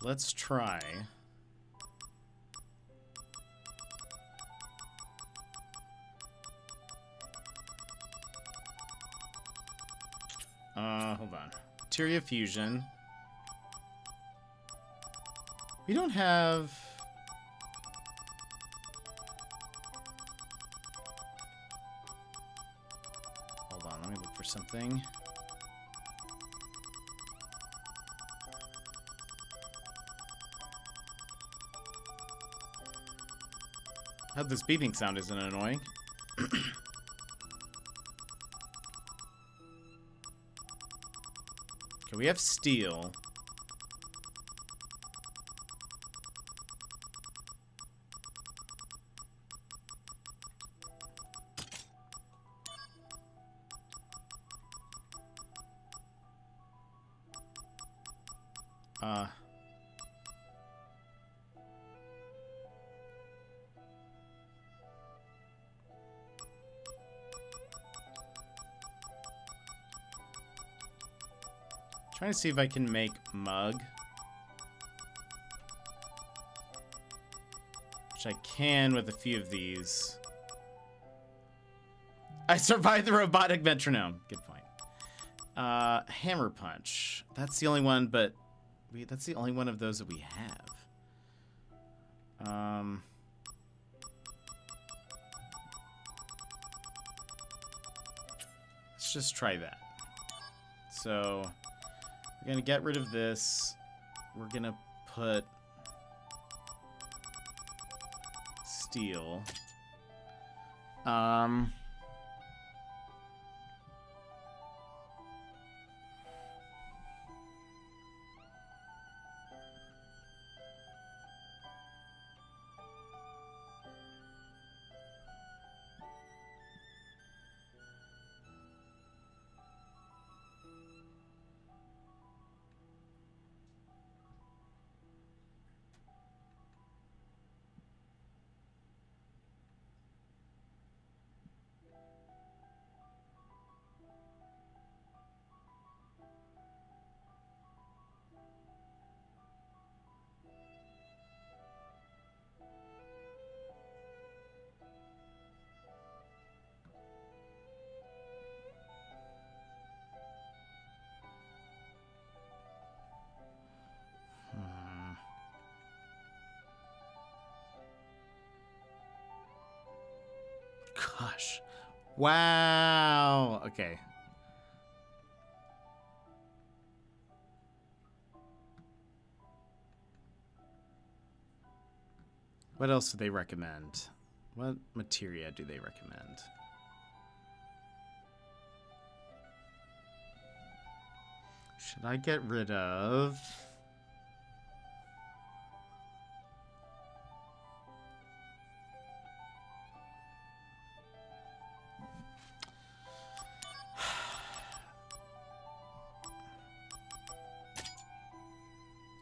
Let's try. Hold on. Materia fusion. We don't have... Hold on, let me look for something. How this beeping sound isn't annoying. Okay, we have steel. Trying to see if I can make mug. Which I can with a few of these. I survived the robotic metronome. Good point. Hammer punch. That's the only one, but That's the only one of those that we have. Let's just try that. So we're gonna get rid of this. We're gonna put steel. Gosh. Wow. Okay. What else do they recommend? What materia do they recommend? Should I get rid of...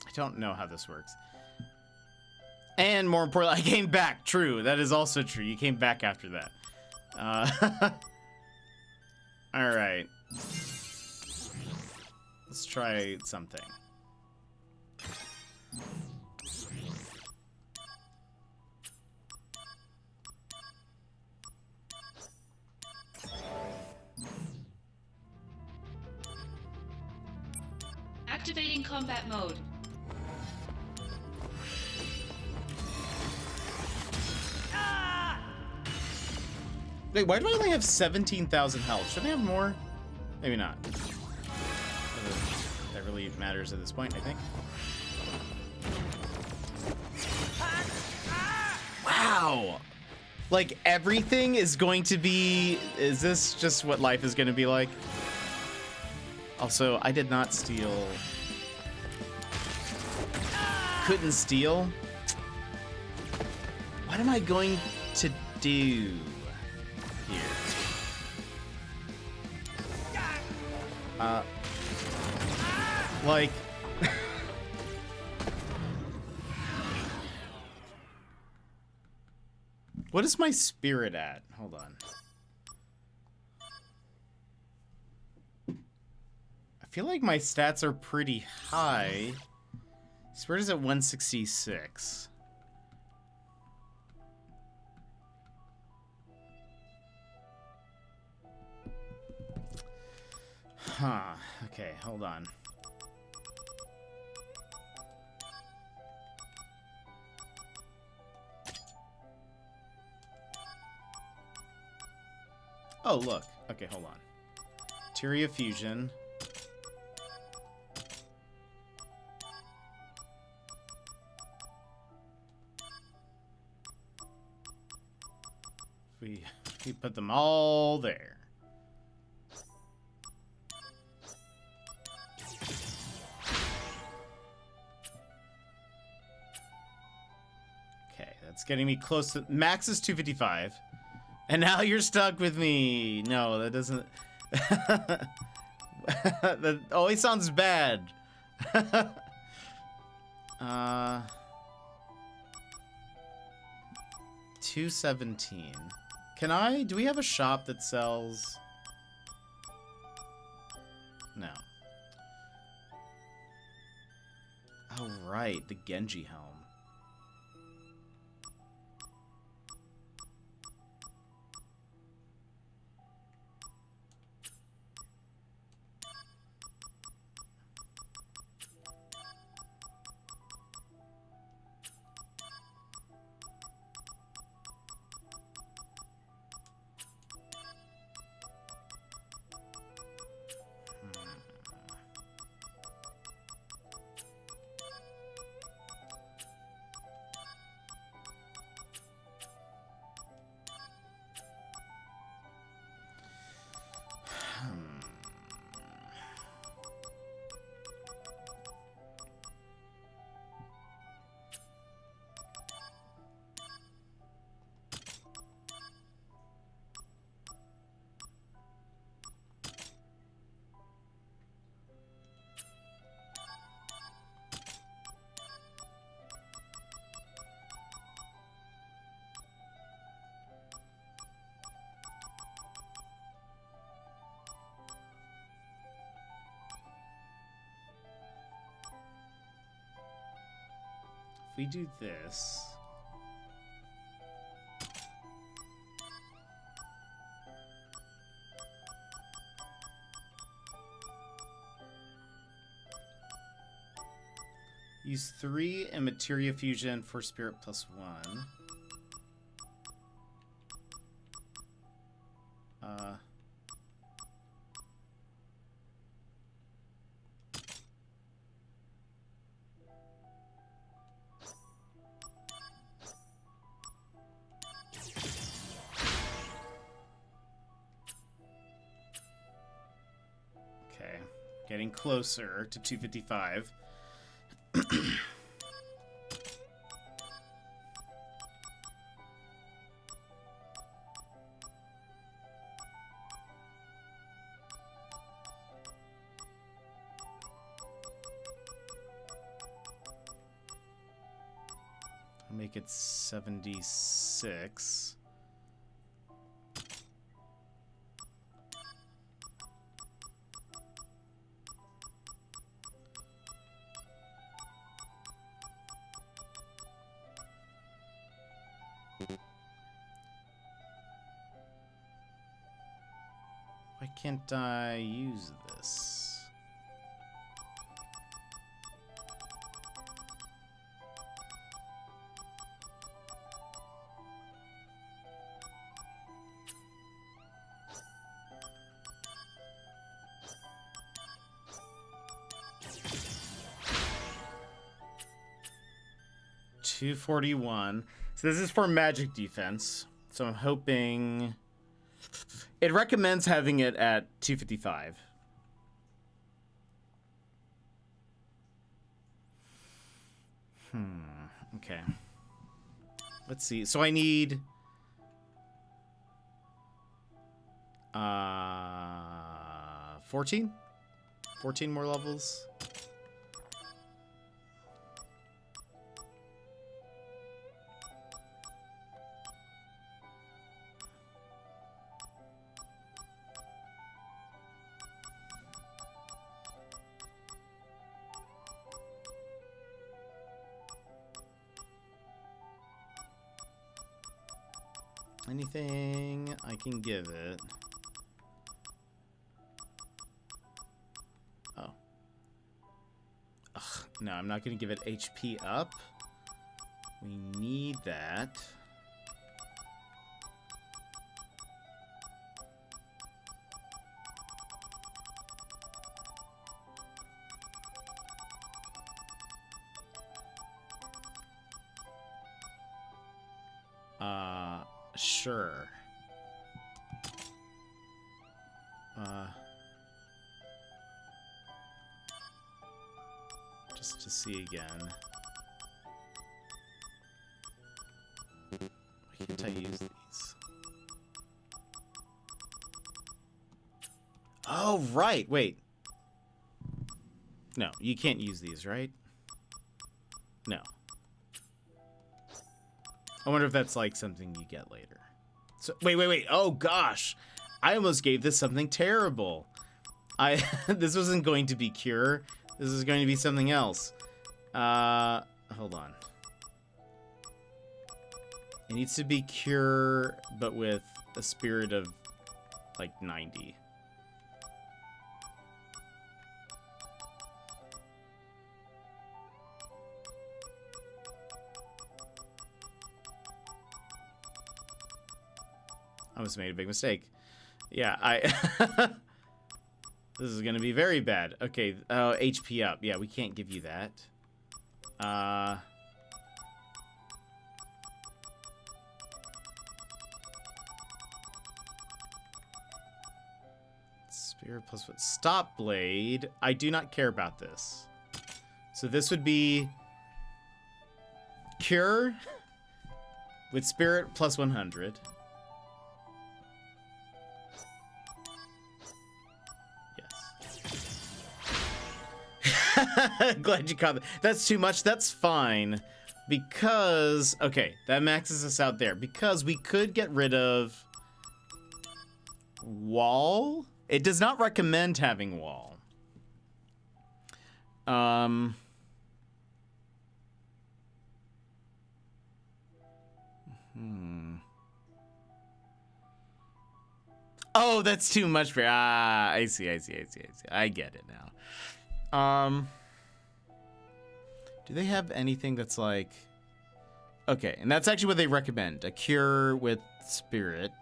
I don't know how this works. And more importantly, I came back. True. That is also true. You came back after that. All right. Let's try something. Activating combat mode. Wait, why do I only have 17,000 health? Shouldn't I have more? Maybe not. That really matters at this point, I think. Wow! Like, everything is going to be... Is this just what life is going to be like? Also, I did not steal... Couldn't steal? What am I going to do here? Like... What is my spirit at? Hold on. I feel like my stats are pretty high. Spirit is at 166. Huh. Okay, hold on. Oh, look. Okay, hold on. Materia fusion. We put them all there. Okay, that's getting me close to... Max is 255. And now you're stuck with me. No, that doesn't... That always sounds bad. 217. Can I... Do we have a shop that sells... No. Oh, right. The Genji helm. if we do this. Use 3 and Materia Fusion for Spirit plus 1. Okay, getting closer to 255. Make it 76. Why can't I use this? $241. So this is for magic defense. So I'm hoping it recommends having it at 255. Okay. Let's see. So I need 14 more levels. Anything I can give it. Oh. Ugh, no, I'm not going to give it HP up. We need that. Sure. Just to see again. Why can't I use these? Oh, right. Wait. No, you can't use these, right? No. I wonder if that's like something you get later. So wait. Oh gosh. I almost gave this something terrible. This wasn't going to be Cure. This is going to be something else. Hold on. It needs to be Cure, but with a spirit of like 90. I almost made a big mistake. Yeah, this is gonna be very bad. Okay, HP up. Yeah, we can't give you that. Spirit plus what? Stop Blade. I do not care about this. So this would be Cure with Spirit plus 100. Glad you caught that. That's too much. That's fine. Because, okay, that maxes us out there. Because we could get rid of Wall. It does not recommend having Wall. Oh, that's too much for. I see. I get it now. Do they have anything that's like? Okay, and that's actually what they recommend: a cure with spirit.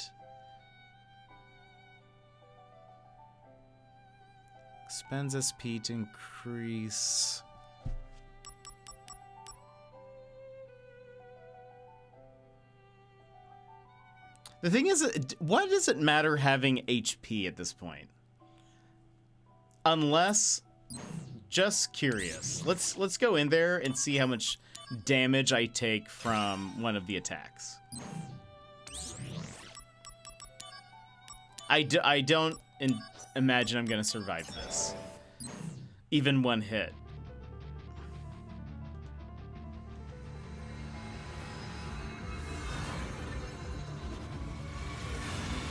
Spends SP to increase. The thing is, what does it matter having HP at this point? Unless, just curious. Let's go in there and see how much damage I take from one of the attacks. I don't imagine I'm gonna survive this. Even one hit.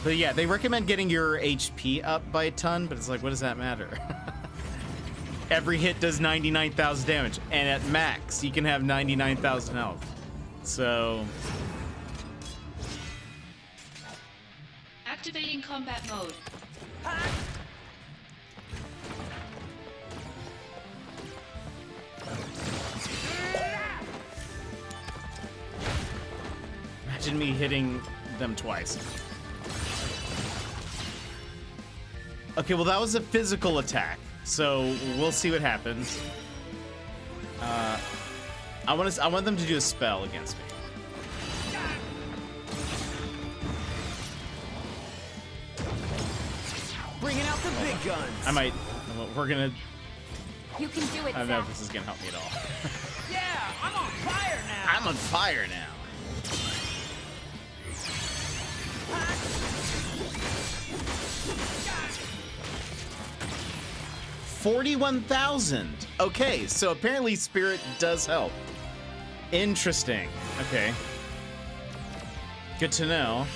But yeah, they recommend getting your HP up by a ton, but it's like, what does that matter? Every hit does 99,000 damage, and at max, you can have 99,000 health. So... Activating combat mode. Imagine me hitting them twice. Okay, well that was a physical attack, so we'll see what happens. I want them to do a spell against me. Bringing out the big guns. I might. We're gonna. You can do it, I don't know if Zack. this is gonna help me at all. Yeah, I'm on fire now. I'm on fire now. 41,000. Okay, so apparently spirit does help. Interesting. Okay. Good to know.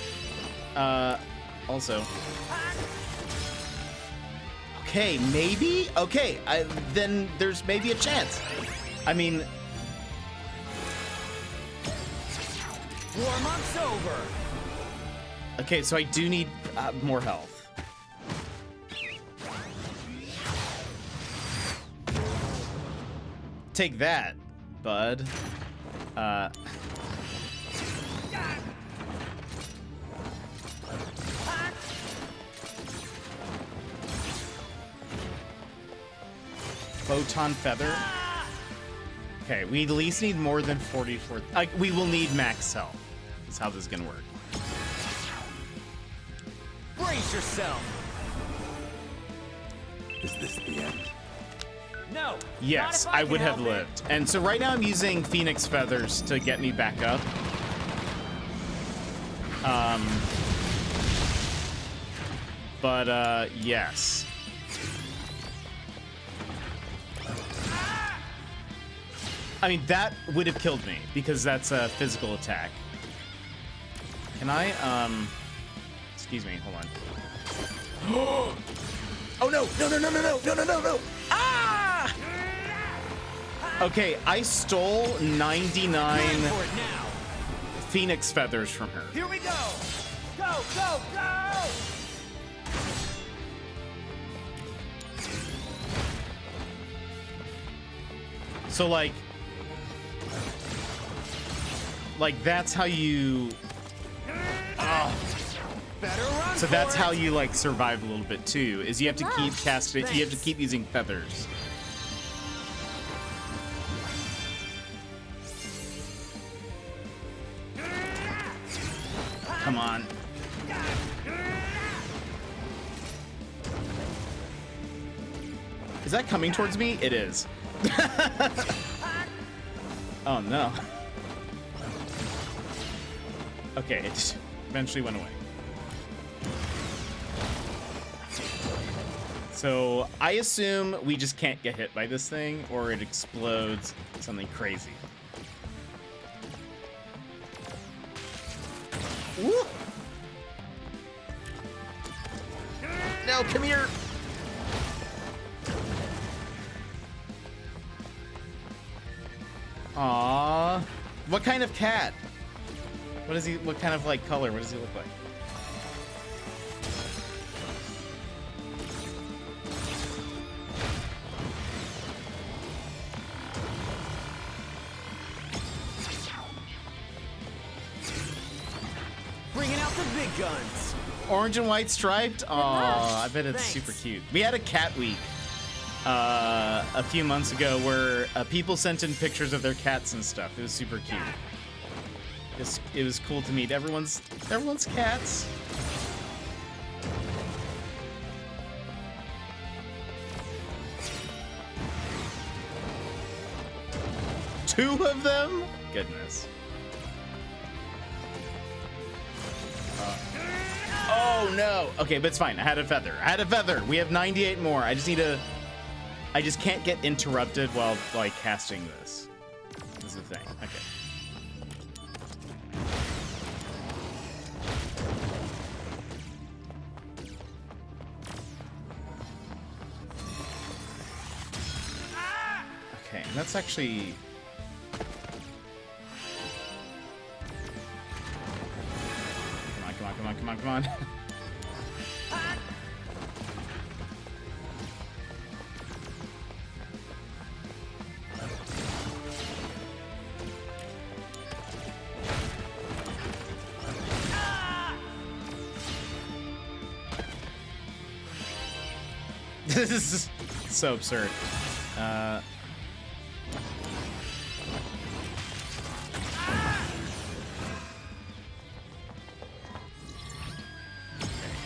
Also. Okay, maybe? Okay, then there's maybe a chance. I mean... Warm-up's over. Okay, so I do need more health. Take that, bud. Photon feather. Okay, we at least need more than 44. We will need max health. That's how this is gonna work. Brace yourself. Is this the end? No. Yes, not if I would can have help it. lived. And so right now I'm using Phoenix Feathers to get me back up. But yes. I mean, that would have killed me because that's a physical attack. Can I, excuse me, hold on. Oh no, no. Ah! Okay, I stole 99 Going for it now. Phoenix Feathers from her. Here we go. Go, go, go. So like that's how you Better run. so that's for it. how you like survive a little bit too, is you have to keep casting, you have to Thanks. keep using feathers. Come on. Is that coming towards me? It is. Oh no. Okay, it just eventually went away. So I assume we just can't get hit by this thing or it explodes something crazy. Woo! No, come here. Aww. What kind of cat? What is he, what kind of like color? What does he look like? big guns. Orange and white striped. Oh, I bet it's Thanks. super cute. We had a cat week a few months ago where people sent in pictures of their cats and stuff. It was super cute. It was cool to meet everyone's cats. Two of them? Goodness. Oh no. Okay, but it's fine. I had a feather. We have 98 more. I just can't get interrupted while like casting this. This is the thing. Okay. Okay, that's actually. Come on. This is so absurd.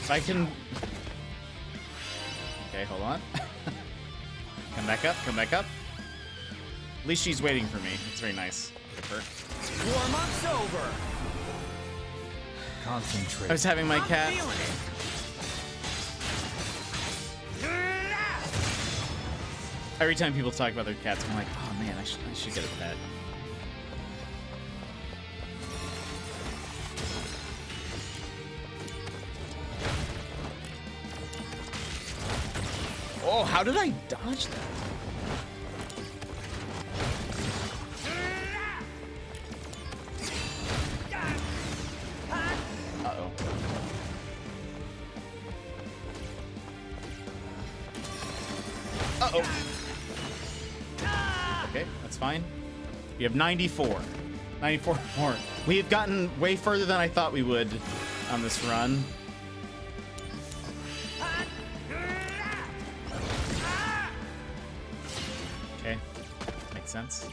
If I can... Okay, hold on. Come back up. At least she's waiting for me. It's very nice of her. Warm-up's over. Concentrate. I was having my cat. I'm feeling it. Every time people talk about their cats, I'm like, oh man, I should get a pet. Oh, how did I dodge that? Uh-oh. Uh-oh. Okay, that's fine. We have 94. 94 more. We have gotten way further than I thought we would on this run. Okay, makes sense.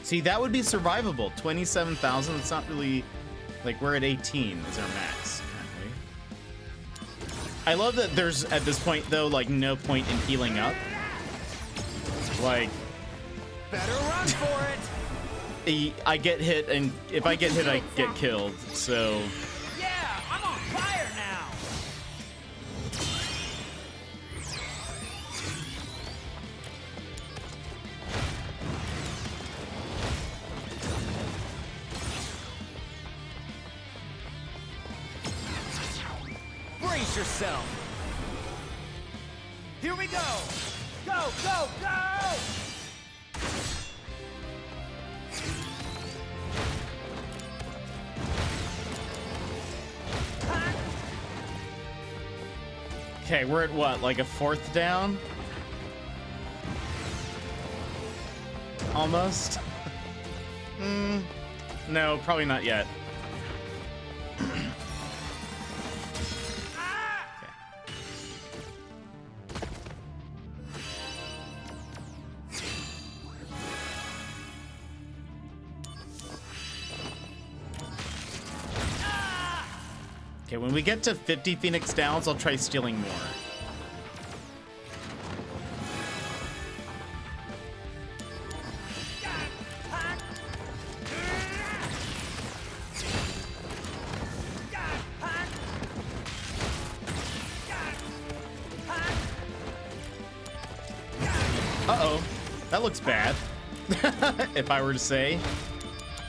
See, that would be survivable. 27,000. It's not really like we're at 18 is our max currently. I love that there's at this point though like no point in healing up. Like Better run for it. I get hit, and if I get hit, I get killed. So Yeah, I'm on fire now. Brace yourself. Here we go. Go, go, go. okay, we're at what, like a fourth down? Almost. No, probably not yet. Okay, when we get to 50 Phoenix Downs, I'll try stealing more. Uh-oh, that looks bad. If I were to say,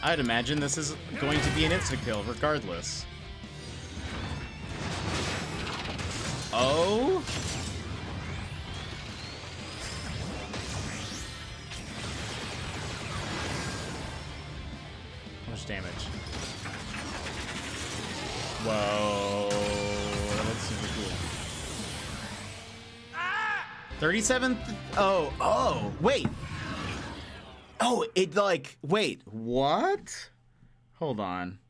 I'd imagine this is going to be an insta-kill regardless. Oh? How much damage? Whoa, that looks super cool. 37. Oh, wait. Oh, it like, wait, what? Hold on.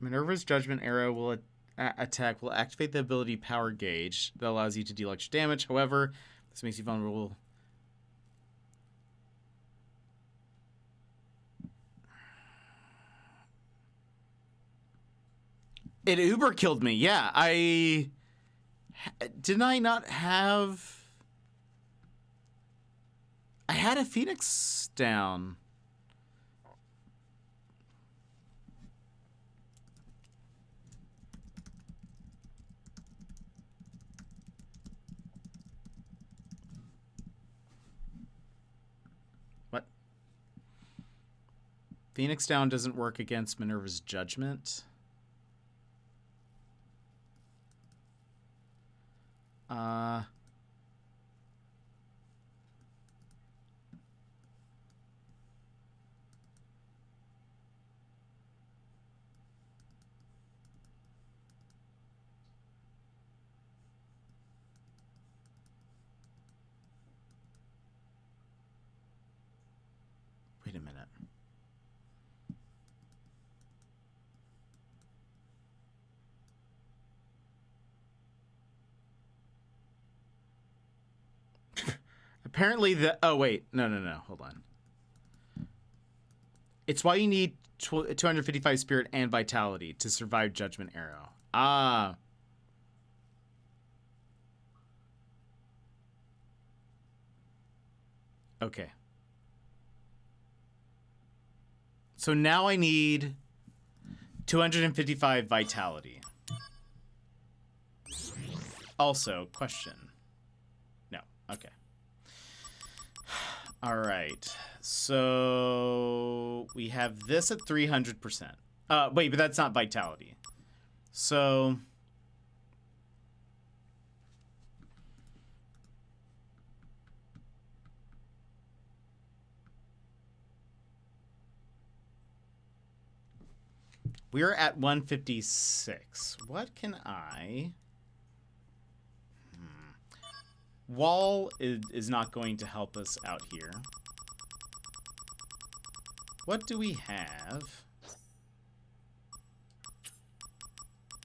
Minerva's Judgment Arrow will attack will activate the ability Power Gauge that allows you to deal extra damage. However, this makes you vulnerable. It uber killed me. Yeah, didn't I not have? I had a Phoenix down. What? Phoenix down doesn't work against Minerva's Judgment. Wait a minute. Apparently oh wait, no, hold on. It's why you need 255 spirit and vitality to survive Judgment Arrow. Ah. Okay. So now I need 255 vitality. Also, question. No, okay. All right. So we have this at 300%. Wait, but that's not vitality. So we're at 156. What can I... Wall is not going to help us out here. What do we have?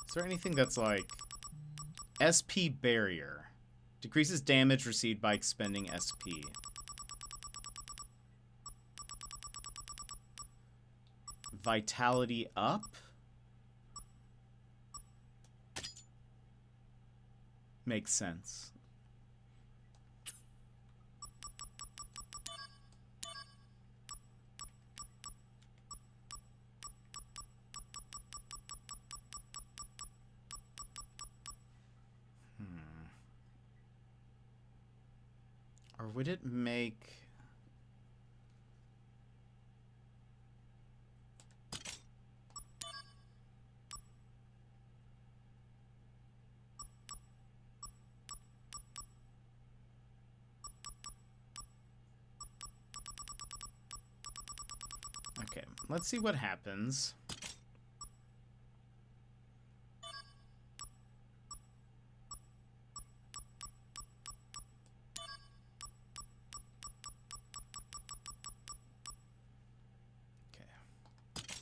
Is there anything that's like... SP Barrier. Decreases damage received by expending SP. Vitality up? Makes sense. Or would it make... Okay, let's see what happens.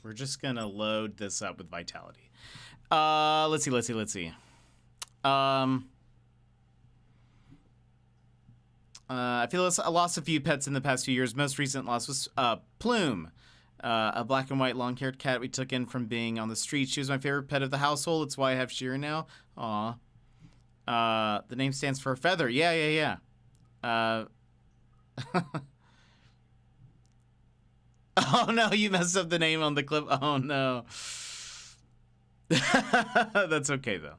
We're just gonna load this up with vitality. Let's see. I feel I lost a few pets in the past few years. Most recent loss was Plume, a black and white long-haired cat we took in from being on the street. She was my favorite pet of the household. It's why I have Shira now. Aw. The name stands for Feather. Yeah. Oh no, you messed up the name on the clip. Oh no. That's okay though.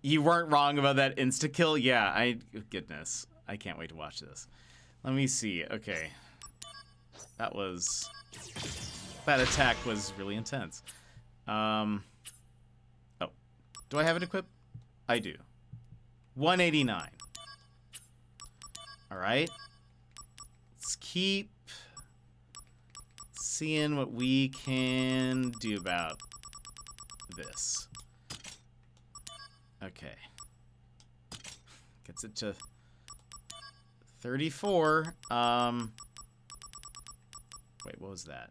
You weren't wrong about that insta-kill. Yeah, goodness. I can't wait to watch this. Let me see. Okay. That attack was really intense. Oh. Do I have it equipped? I do. 189. All right. Let's seeing what we can do about this. Okay. Gets it to 34. Wait, what was that?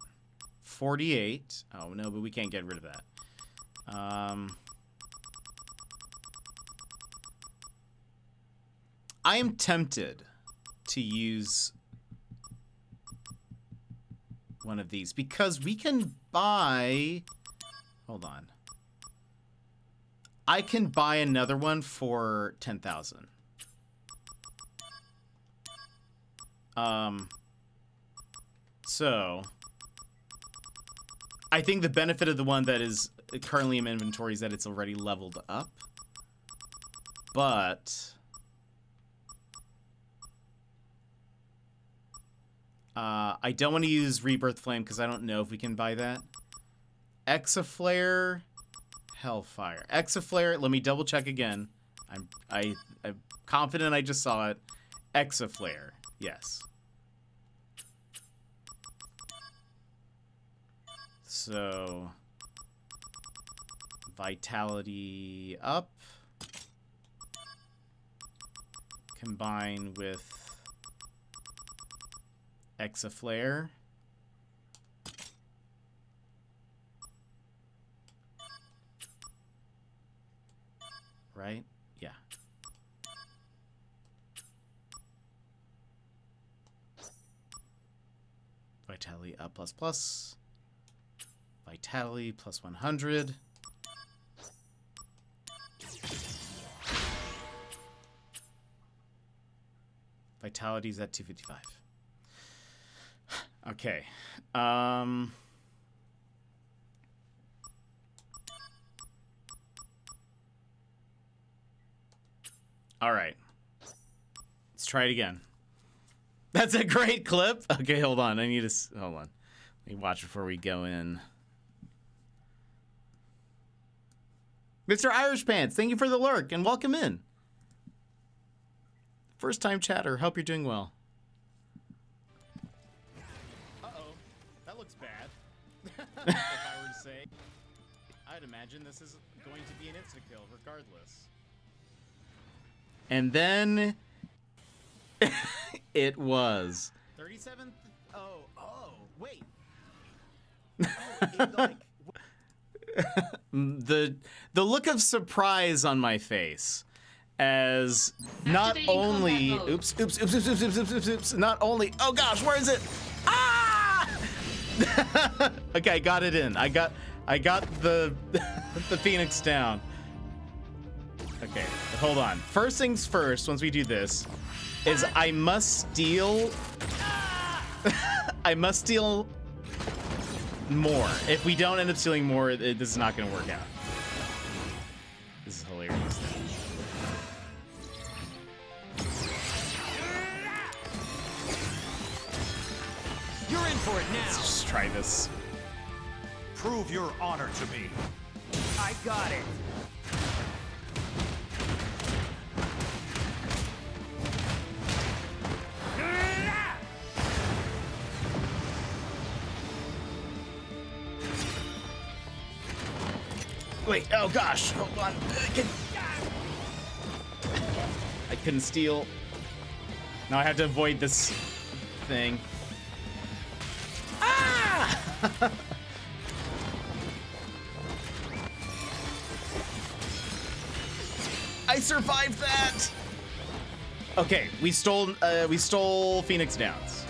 48. Oh, no, but we can't get rid of that. I am tempted to use one of these because we can buy... Hold on. I can buy another one for 10,000. So I think the benefit of the one that is currently in inventory is that it's already leveled up. But I don't want to use Rebirth Flame because I don't know if we can buy that. Exaflare, Hellfire. Exaflare, let me double check again. I'm confident I just saw it. Exaflare, yes. So Vitality up. Combine with Exaflare. Right? Yeah. Vitality up plus plus. Vitality plus 100. Vitality's at 255. Okay. All right. Let's try it again. That's a great clip. Okay, hold on. I need to hold on. Let me watch before we go in. Mr. Irish Pants, thank you for the lurk and welcome in. First time chatter. Hope you're doing well. Uh-oh. That looks bad. If I were to say. I'd imagine this is going to be an insta-kill regardless. And then it was 37th. Oh, wait. The look of surprise on my face as not Activating only combat mode. oops, not only, oh gosh, where is it? Ah! Okay, I got it in. I got the the Phoenix down. Okay, but hold on. First things first, once we do this, is I must steal I must steal more. If we don't end up stealing more, this is not going to work out. This is hilarious. You're in for it now. Let's just try this. Prove your honor to me. I got it. Wait, oh gosh, hold on. I couldn't steal. Now I have to avoid this thing. Ah! I survived that. Okay, we stole Phoenix Downs.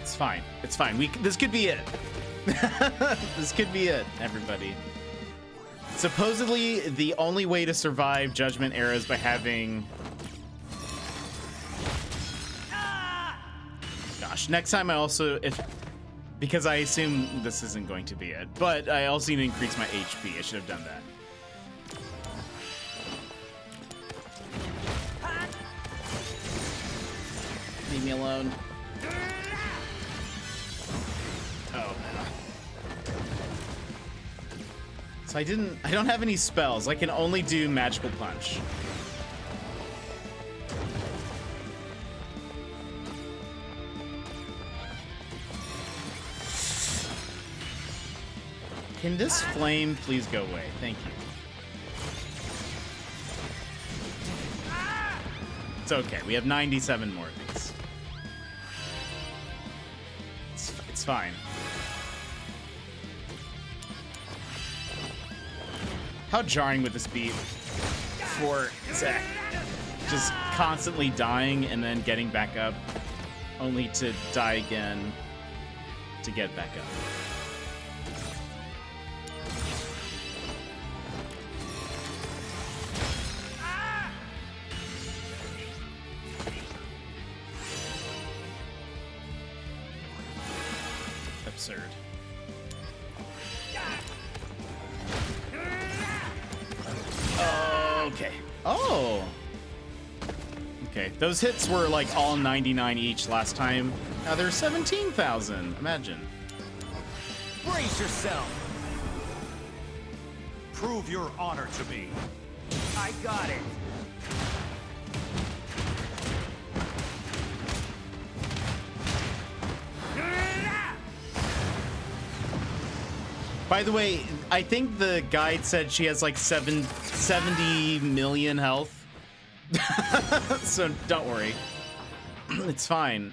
It's fine. It's fine. This could be it. This could be it, everybody. Supposedly, the only way to survive Judgment Era is by having... Gosh, next time I also... Because I assume this isn't going to be it, but I also need to increase my HP. I should have done that. Leave me alone. So I don't have any spells. I can only do magical punch. Can this flame please go away? Thank you. It's okay. We have 97 more of these. It's fine. How jarring would this be for Zack? Just constantly dying and then getting back up, only to die again to get back up. Absurd. Okay. Oh. Okay. Those hits were like all 99 each last time. Now they're 17,000. Imagine. Brace yourself. Prove your honor to me. I got it. By the way, I think the guide said she has like 70 million health. So don't worry. It's fine.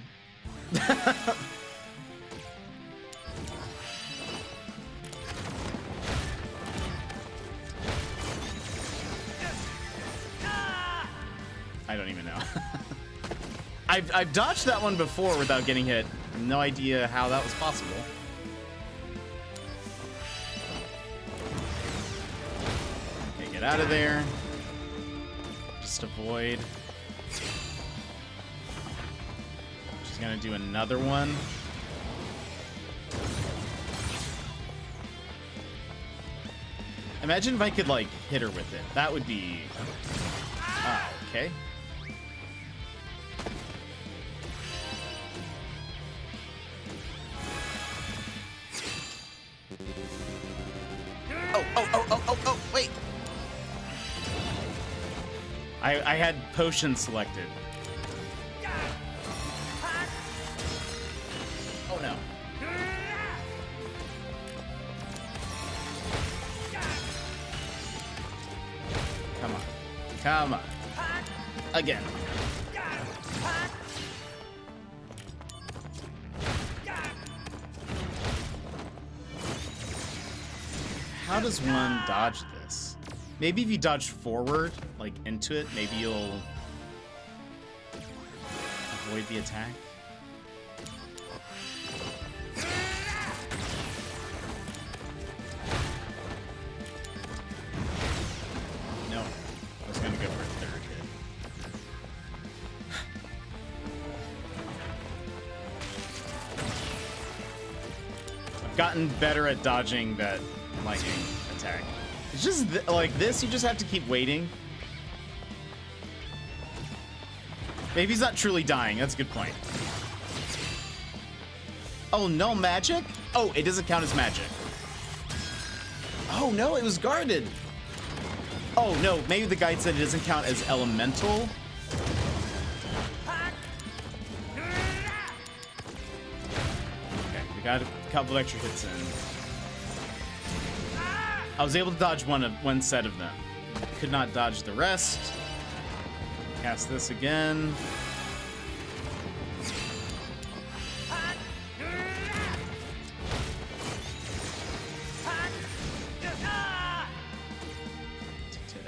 I don't even know. I've dodged that one before without getting hit. No idea how that was possible. Okay, get out of there. Just avoid. She's gonna do another one. Imagine if I could like hit her with it. That would be. Ah, okay. Oh, wait. I had potion selected. Oh no. Come on. Come on. Again. How does one dodge this? Maybe if you dodge forward, like into it, maybe you'll avoid the attack. No, I was gonna go for a third hit. I've gotten better at dodging that lightning attack. It's just like this, you just have to keep waiting. Maybe he's not truly dying. That's a good point. Oh, no magic? Oh, it doesn't count as magic. Oh, no, it was guarded. Oh, no, maybe the guide said it doesn't count as elemental. Okay, we got a couple extra hits in. I was able to dodge one set of them. Could not dodge the rest. Cast this again.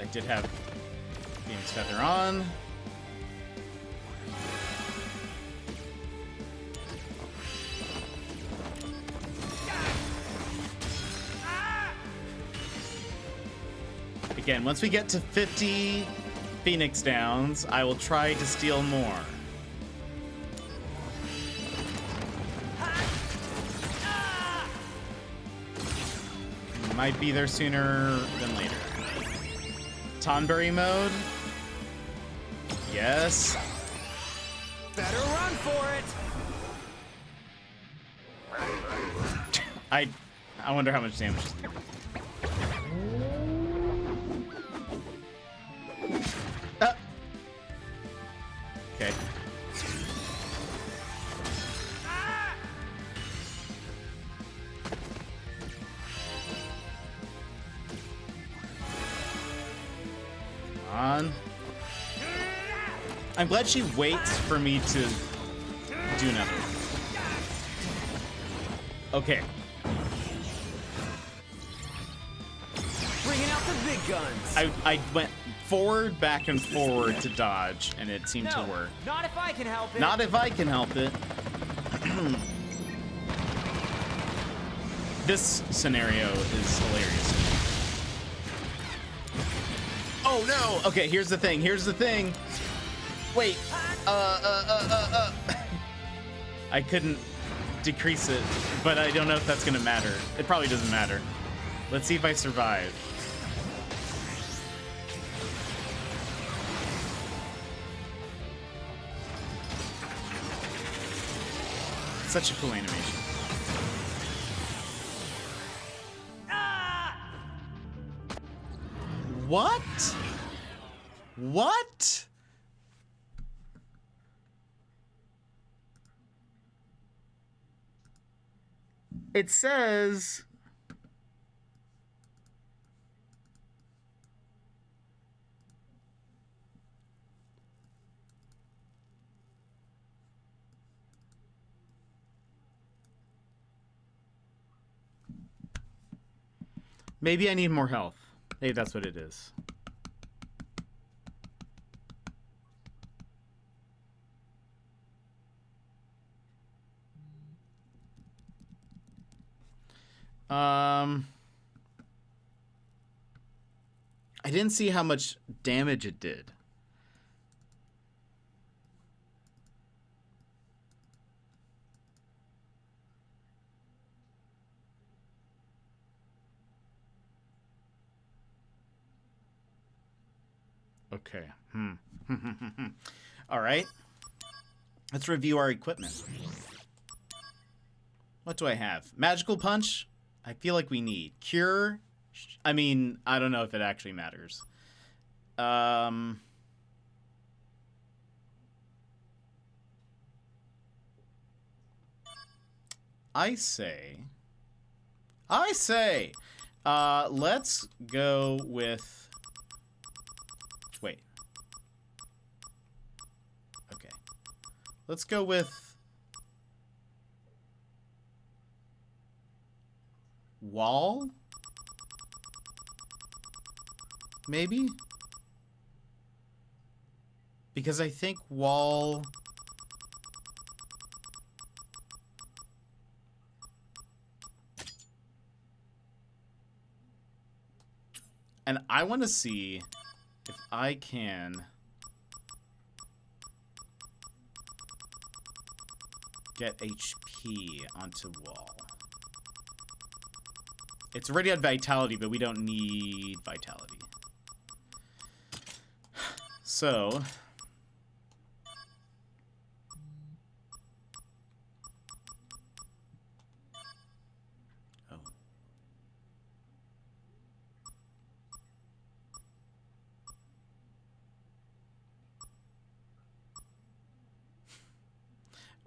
I did have Phoenix Feather on. Again, once we get to 50 Phoenix Downs, I will try to steal more. Might be there sooner than later. Tonberry mode? Yes. Better run for it. I wonder how much damage. Okay. On. I'm glad she waits for me to do another one. Okay. Bringing out the big guns. I went forward, back, and forward to dodge, and it seemed to work. Not if I can help it. Not if I can help it. This scenario is hilarious. Oh no! Okay, here's the thing. Here's the thing. Wait. I couldn't decrease it, but I don't know if that's gonna matter. It probably doesn't matter. Let's see if I survive. Such a cool animation. What? What? It says... Maybe I need more health. Maybe that's what it is. I didn't see how much damage it did. Okay. All right. Let's review our equipment. What do I have? Magical Punch? I feel like we need. Cure? I mean, I don't know if it actually matters. I say, let's go with, wait. Okay. Let's go with Wall? Maybe? Because I think Wall... And I want to see if I can get HP onto Wall. It's already at Vitality, but we don't need Vitality. So... Oh.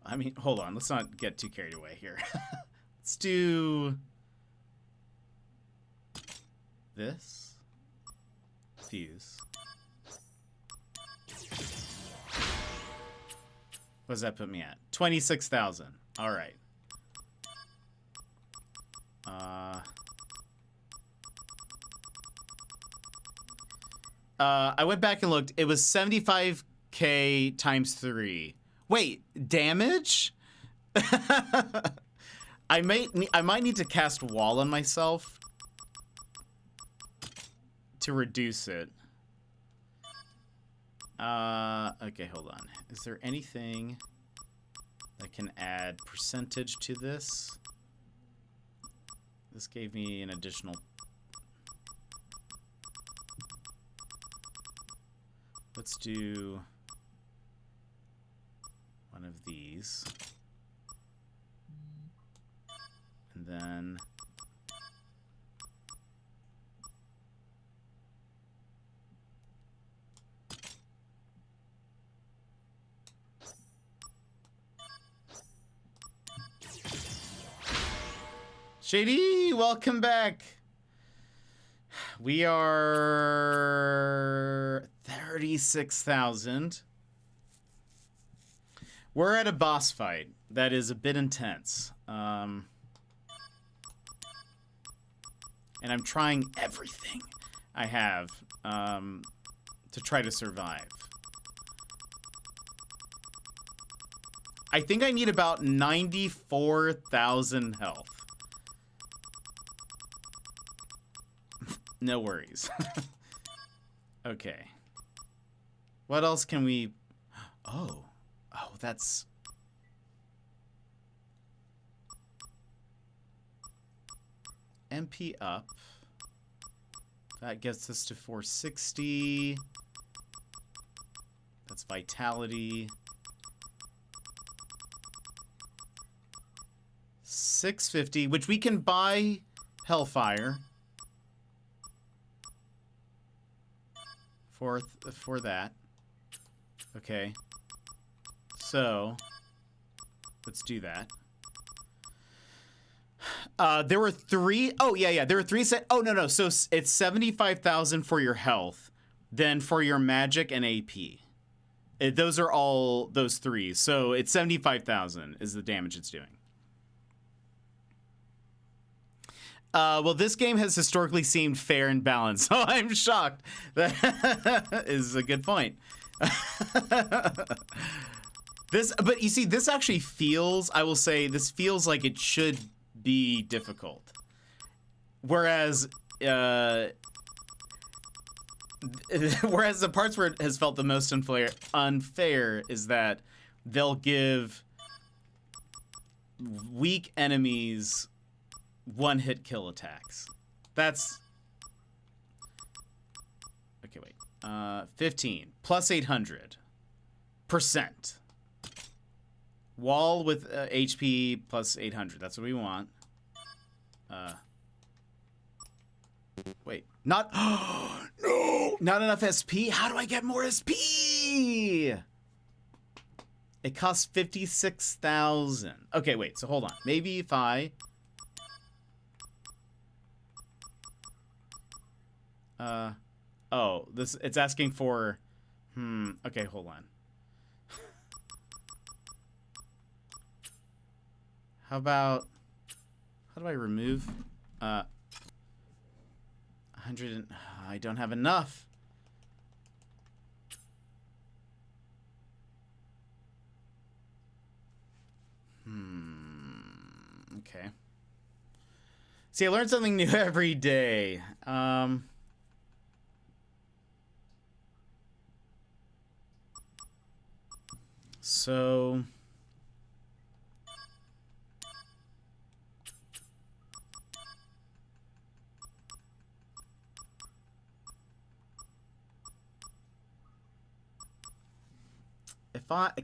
I mean, hold on. Let's not get too carried away here. Let's do... this. Fuse. What does that put me at? 26,000. All right. I went back and looked. It was 75k times 3. Wait, damage? I might need to cast Wall on myself to reduce it. Okay, hold on. Is there anything that can add percentage to this? This gave me an additional... Let's do one of these. And then... Shady, welcome back. We are 36,000. We're at a boss fight that is a bit intense. And I'm trying everything I have to try to survive. I think I need about 94,000 health. No worries. Okay. What else can we... Oh, that's... MP up. That gets us to 460. That's vitality. 650, which we can buy Hellfire for that. Okay. So, let's do that. There were three. Oh, yeah. There were three set. Oh, no. So it's 75,000 for your health, then for your magic and AP. Those are all those three. So it's 75,000 is the damage it's doing. Well, this game has historically seemed fair and balanced, so I'm shocked. That is a good point. But you see, this actually feels, I will say, this feels like it should be difficult. Whereas the parts where it has felt the most unfair is that they'll give weak enemies one-hit kill attacks. That's... Okay, wait. 15 plus 800%. Wall with HP plus 800. That's what we want. Wait. Not... No! Not enough SP? How do I get more SP? It costs 56,000. Okay, wait. So hold on. Maybe if I... Oh, it's asking for, okay, hold on. How do I remove, 100, I don't have enough. Okay. See, I learn something new every day. So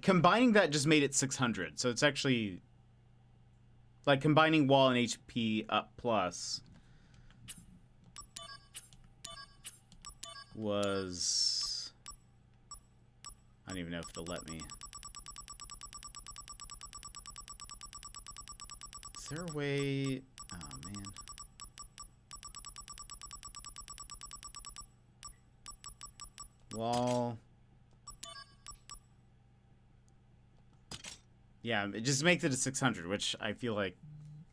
combining that just made it 600. So it's actually like combining wall and HP up plus was, I don't even know if it'll let me. Is there a way? Oh, man. Wall. Yeah, it just makes it a 600, which I feel like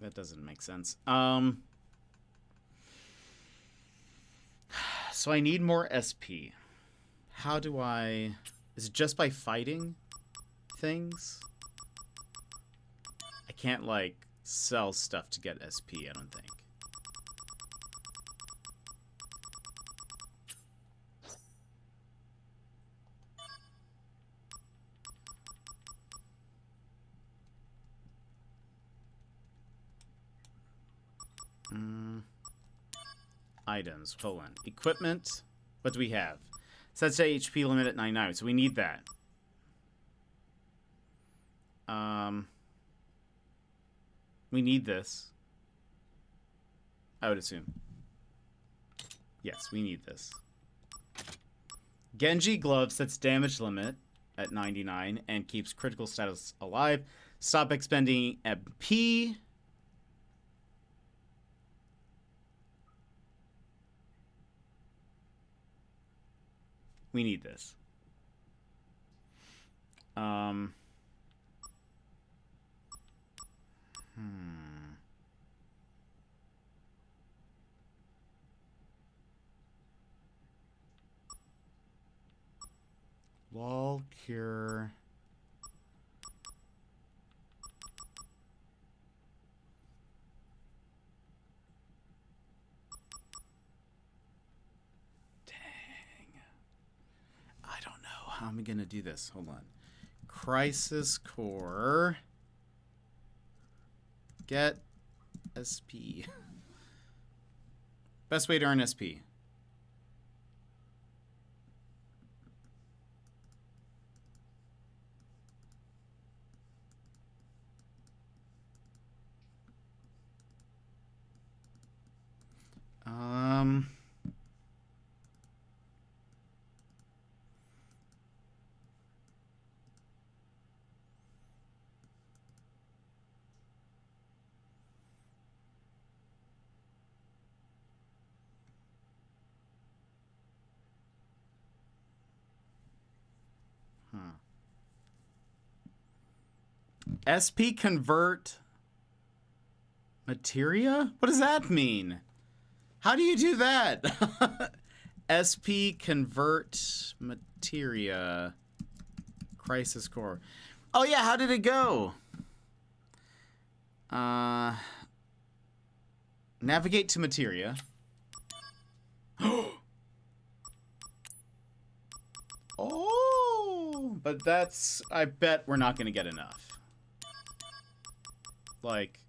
that doesn't make sense. So I need more SP. How do I... Is it just by fighting things? I can't, like, sell stuff to get SP, I don't think. Items, hold on. Equipment, what do we have? Sets HP limit at 99, so we need that. We need this. I would assume. Yes, we need this. Genji glove sets damage limit at 99 and keeps critical status alive. Stop expending MP. We need this. Wall cure. I don't know how I'm gonna do this. Hold on. Crisis Core. Get SP. Best way to earn SP. SP convert materia? What does that mean? How do you do that? SP convert materia. Crisis Core. Oh yeah, how did it go? Navigate to materia. Oh, but that's, I bet we're not going to get enough. Like,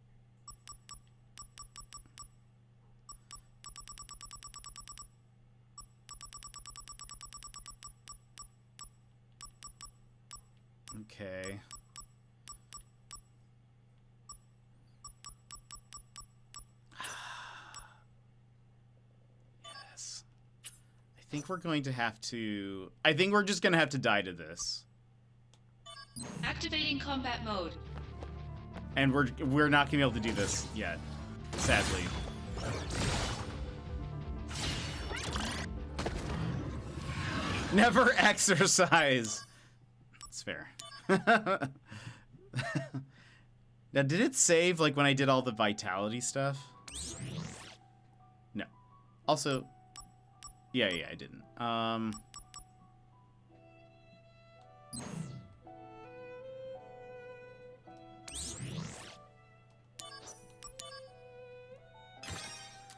okay. Yes. I think we're going to have to, I think we're just going to have to die to this. Activating combat mode. And we're not gonna be able to do this yet, sadly. Never exercise. It's fair. Now, did it save like when I did all the vitality stuff? No. Also, yeah, I didn't.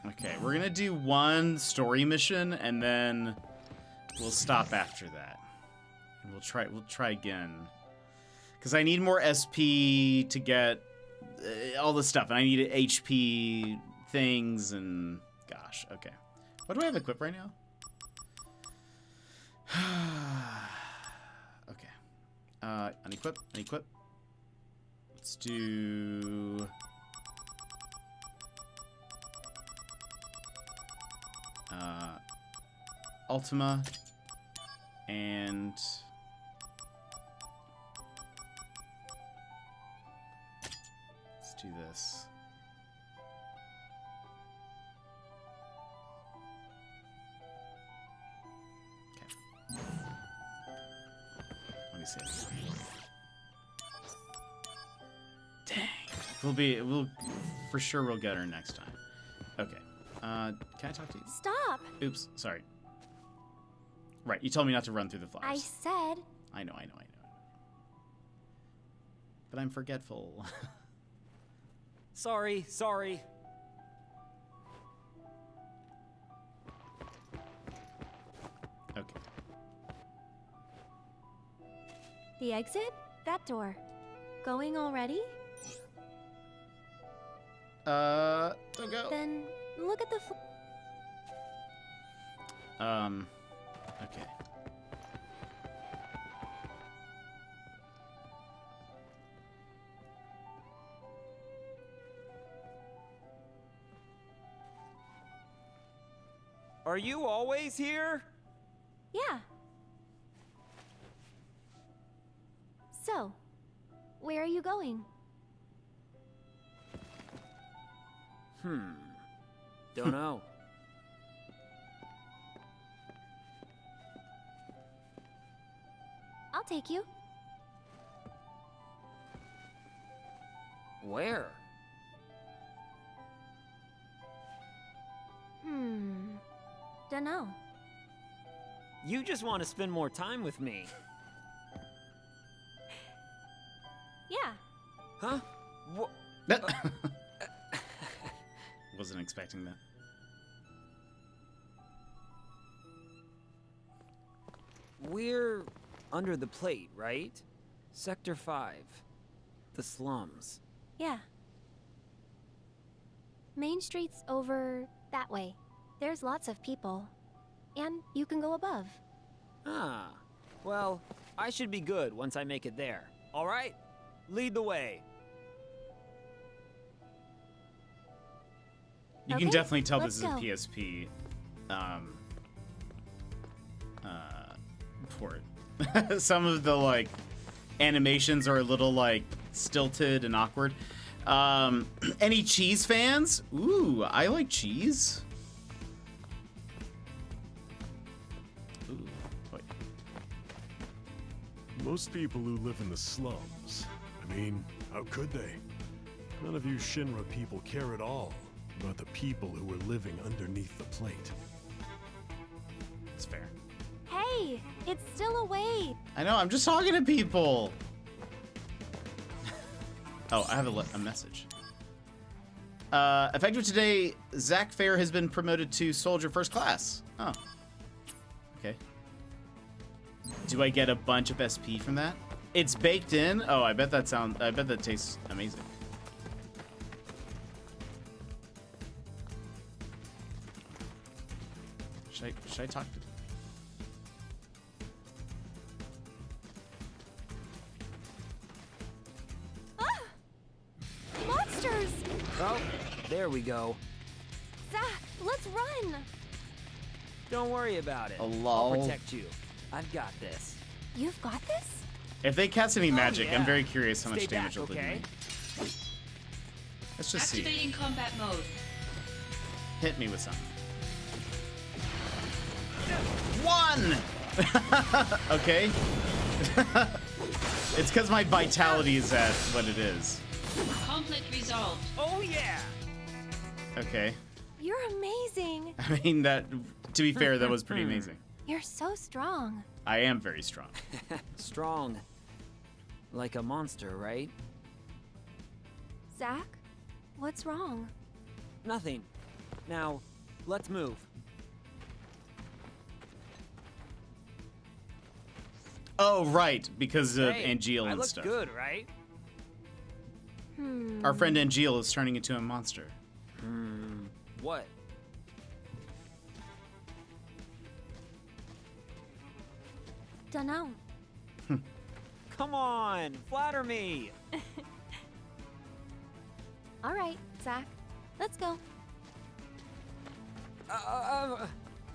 Okay, we're gonna do one story mission and then we'll stop after that. And we'll try again. Cause I need more SP to get all this stuff, and I need HP things and gosh, okay. What do I have equipped right now? Okay. Unequip. Let's do Ultima, and let's do this. Okay. Let me see. Dang. We'll for sure we'll get her next time. Okay. Can I talk to you? Stop! Oops, sorry. Right, you told me not to run through the flowers. I said... I know. But I'm forgetful. Sorry. Okay. The exit? That door. Going already? Don't go. Then look at the... Okay. Are you always here? Yeah. So, where are you going? Don't know. I'll take you. Where? Dunno. You just want to spend more time with me. Yeah. Huh? Wasn't expecting that. We're under the plate, right? Sector 5. The slums. Yeah. Main Street's over that way. There's lots of people. And you can go above. Ah. Well, I should be good once I make it there. All right? Lead the way. You can Okay, definitely tell let's this is go. a PSP port. Some of the like animations are a little like stilted and awkward. Any cheese fans? Ooh, I like cheese. Ooh, wait. Most people who live in the slums, I mean, how could they? None of you Shinra people care at all about the people who are living underneath the plate. It's fair. Hey, it's still away. I know, I'm just talking to people. Oh, I have a message. Effective today, Zach Fair has been promoted to Soldier First Class. Oh. Okay. Do I get a bunch of SP from that? It's baked in? Oh, I bet that tastes amazing. Should I talk to... Monsters! Oh, there we go. Zach, let's run! Don't worry about it. A I'll lol. protect you. I've got this. You've got this? If they cast any magic, yeah. I'm very curious how much Stay damage back, they'll do to okay? me. Let's just see. Activating combat mode. Hit me with something. One! Okay. It's because my vitality is at what it is. Conflict resolved. Oh yeah! Okay. You're amazing. I mean, that, to be fair, that was pretty amazing. You're so strong. I am very strong. Strong. Like a monster, right? Zach, what's wrong? Nothing. Now, let's move. Oh, right, because of Hey, Angeal I and look stuff. good, right? Our friend Angeal is turning into a monster. What? Dunno. Come on, flatter me. All right, Zach, let's go.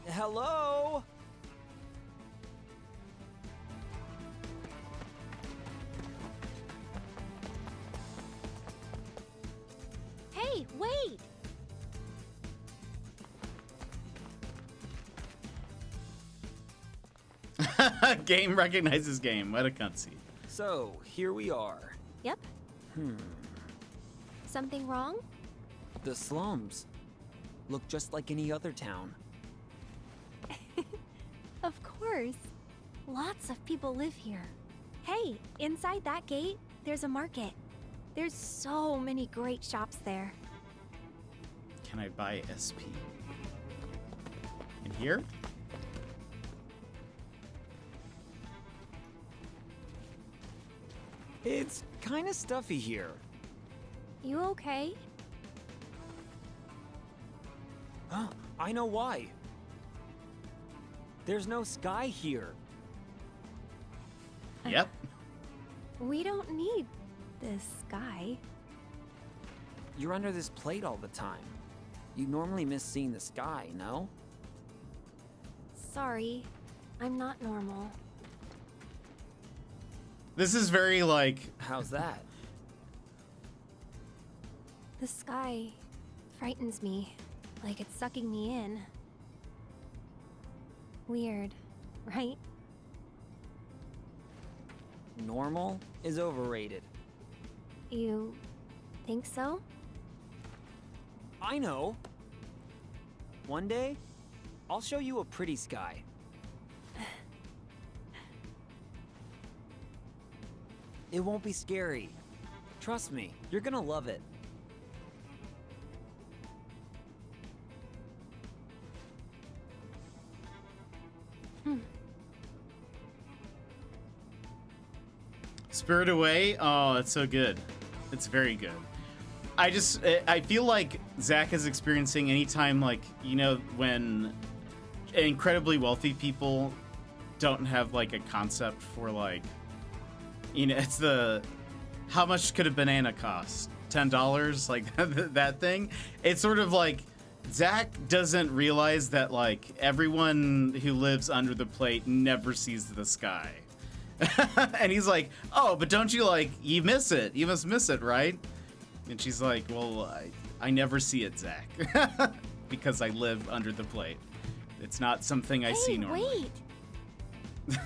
Hello? Hey, wait! Game recognizes game. What a cutscene. So, here we are. Yep. Something wrong? The slums. Look just like any other town. Of course. Lots of people live here. Hey, inside that gate, there's a market. There's so many great shops there. Can I buy SP? In here? It's kind of stuffy here. You okay? I know why. There's no sky here. Yep. We don't need this sky. You're under this plate all the time. You normally miss seeing the sky, no? Sorry, I'm not normal. This is very like... How's that? The sky frightens me, like it's sucking me in. Weird, right? normal is overrated. You think so? I know. One day, I'll show you a pretty sky. It won't be scary. Trust me, you're gonna love it. Spirit Away. Oh, it's so good. It's very good. I feel like Zach is experiencing anytime, like, you know, when incredibly wealthy people don't have like a concept for, like, you know, it's the how much could a banana cost? $10? Like that thing. It's sort of like Zach doesn't realize that, like, everyone who lives under the plate never sees the sky. And he's like, oh, but don't you, like, you miss it. You must miss it, right? And she's like, well, I never see it, Zach. Because I live under the plate. It's not something I see normally. Wait.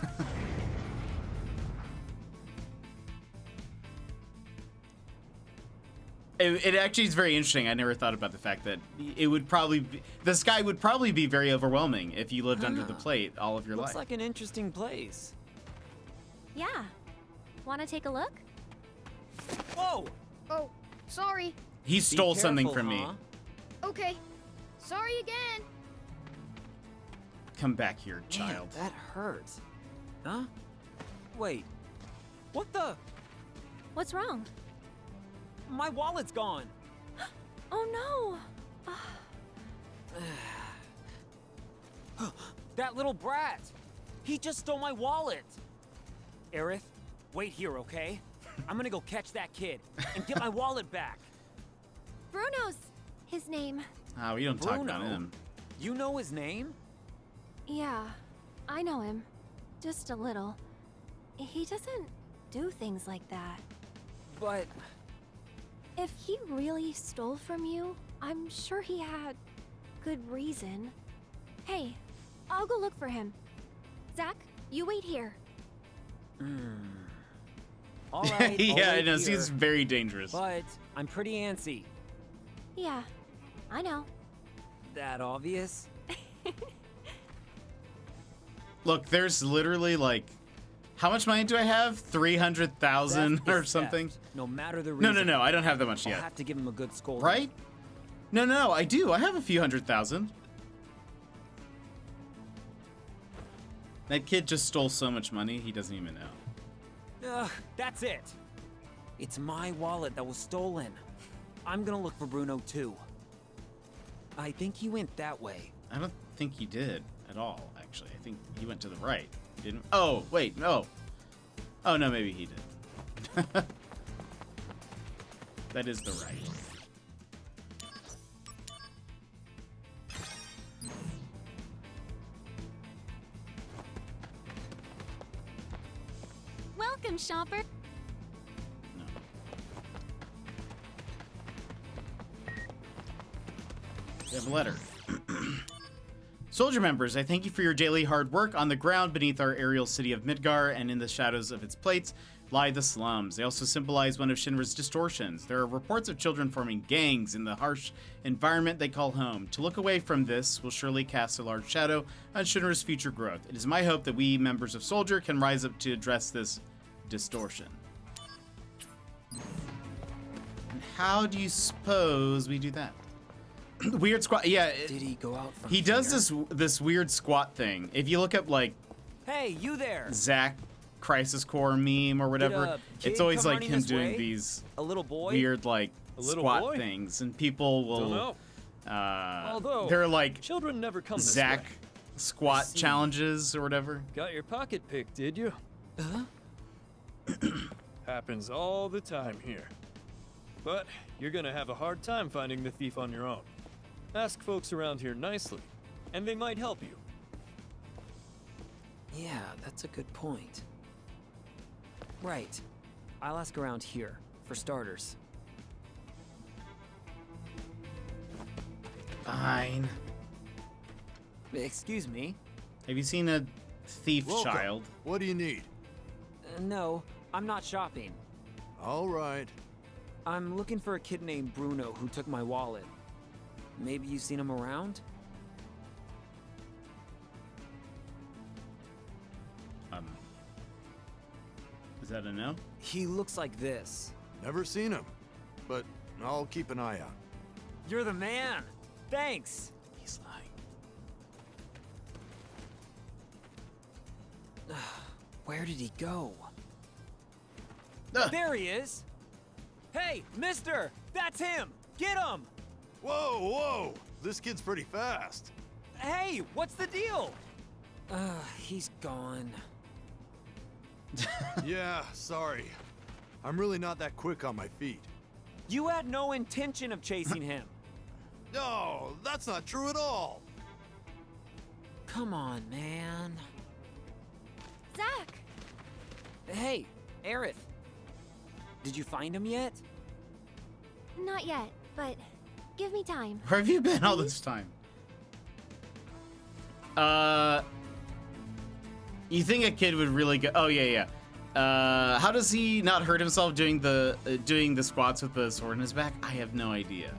It actually is very interesting. I never thought about the fact that it would probably be, the sky would probably be very overwhelming if you lived under the plate all of your Looks life. like an interesting place. Yeah. Wanna take a look? Whoa! Oh, sorry. He Be stole something careful, from me. huh? Okay. Sorry again. Come back here, Man, child. that hurts. Huh? Wait. What the? What's wrong? My wallet's gone. Oh no! That little brat. He just stole my wallet. Aerith, wait here, okay? I'm gonna go catch that kid and get my wallet back. Bruno's his name. Oh, we don't talk about Bruno? him. You know his name? Yeah, I know him. Just a little. He doesn't do things like that. But If he really stole from you, I'm sure he had good reason. Hey, I'll go look for him. Zach, you wait here. all right. I'll Yeah, I wait know. here. He's very dangerous. But I'm pretty antsy. Yeah, I know. That obvious? Look, there's literally like, how much money do I have? 300,000 Theft or is something? theft, no matter the No, reason. no, no. I don't have that much I'll yet. have to give him a good scolding. Right? No, no, I do. I have a few 100,000. That kid just stole so much money, he doesn't even know. Ugh, that's it. It's my wallet that was stolen. I'm gonna look for Bruno too. I think he went that way. I don't think he did at all, actually. I think he went to the right. Didn't? Oh, wait, no. Oh, no, maybe he did. That is the right. Welcome, shopper. No. We have a letter. Soldier members, I thank you for your daily hard work on the ground beneath our aerial city of Midgar, and in the shadows of its plates lie the slums. They also symbolize one of Shinra's distortions. There are reports of children forming gangs in the harsh environment they call home. To look away from this will surely cast a large shadow on Shinra's future growth. It is my hope that we, members of Soldier, can rise up to address this distortion. And how do you suppose we do that? Weird squat. Yeah, Did he go out from he does here? this weird squat thing. If you look up like Hey, you there! Zach Crisis Core meme or whatever, a kid it's always come like running him this doing way? these A little boy? weird like A little squat boy? things, and people Don't know. will Although, they're like children never come this Zach way. squat see. challenges or whatever. Got your pocket picked, did you? Happens all the time here. But you're gonna have a hard time finding the thief on your own. Ask folks around here nicely, and they might help you. Yeah, that's a good point. Right. I'll ask around here, for starters. Fine. Excuse me? Have you seen a thief Welcome. child? What do you need? No, I'm not shopping. All right. I'm looking for a kid named Bruno who took my wallet. Maybe you've seen him around? Is that a no? He looks like this. Never seen him, but I'll keep an eye out. You're the man! Thanks! He's lying. Where did he go? Ah. There he is! Hey, mister! That's him! Get him! Whoa, whoa! This kid's pretty fast. Hey, what's the deal? He's gone. Yeah, sorry. I'm really not that quick on my feet. You had no intention of chasing him. No, that's not true at all. Come on, man. Zach! Hey, Aerith. Did you find him yet? Not yet, but give me time. Where have you been all this time? You think a kid would really go? Oh yeah. How does he not hurt himself doing the squats with the sword in his back? I have no idea.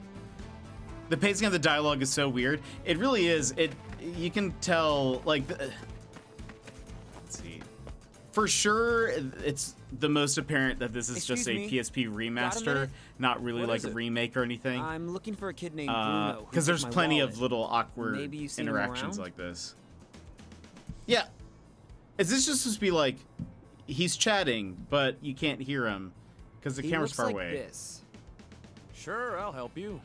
The pacing of the dialogue is so weird. It really is. You can tell like. Let's see. For sure, it's the most apparent that this is just a Excuse me? PSP Got a remaster, minute? not really What like is a it? remake or anything. I'm looking for a kid named Bruno. who Because took there's my plenty wallet. of little awkward Maybe you've seen him interactions around? like this. Yeah. Is this just supposed to be like he's chatting, but you can't hear him because the He camera's looks far like away? this. Sure, I'll help you.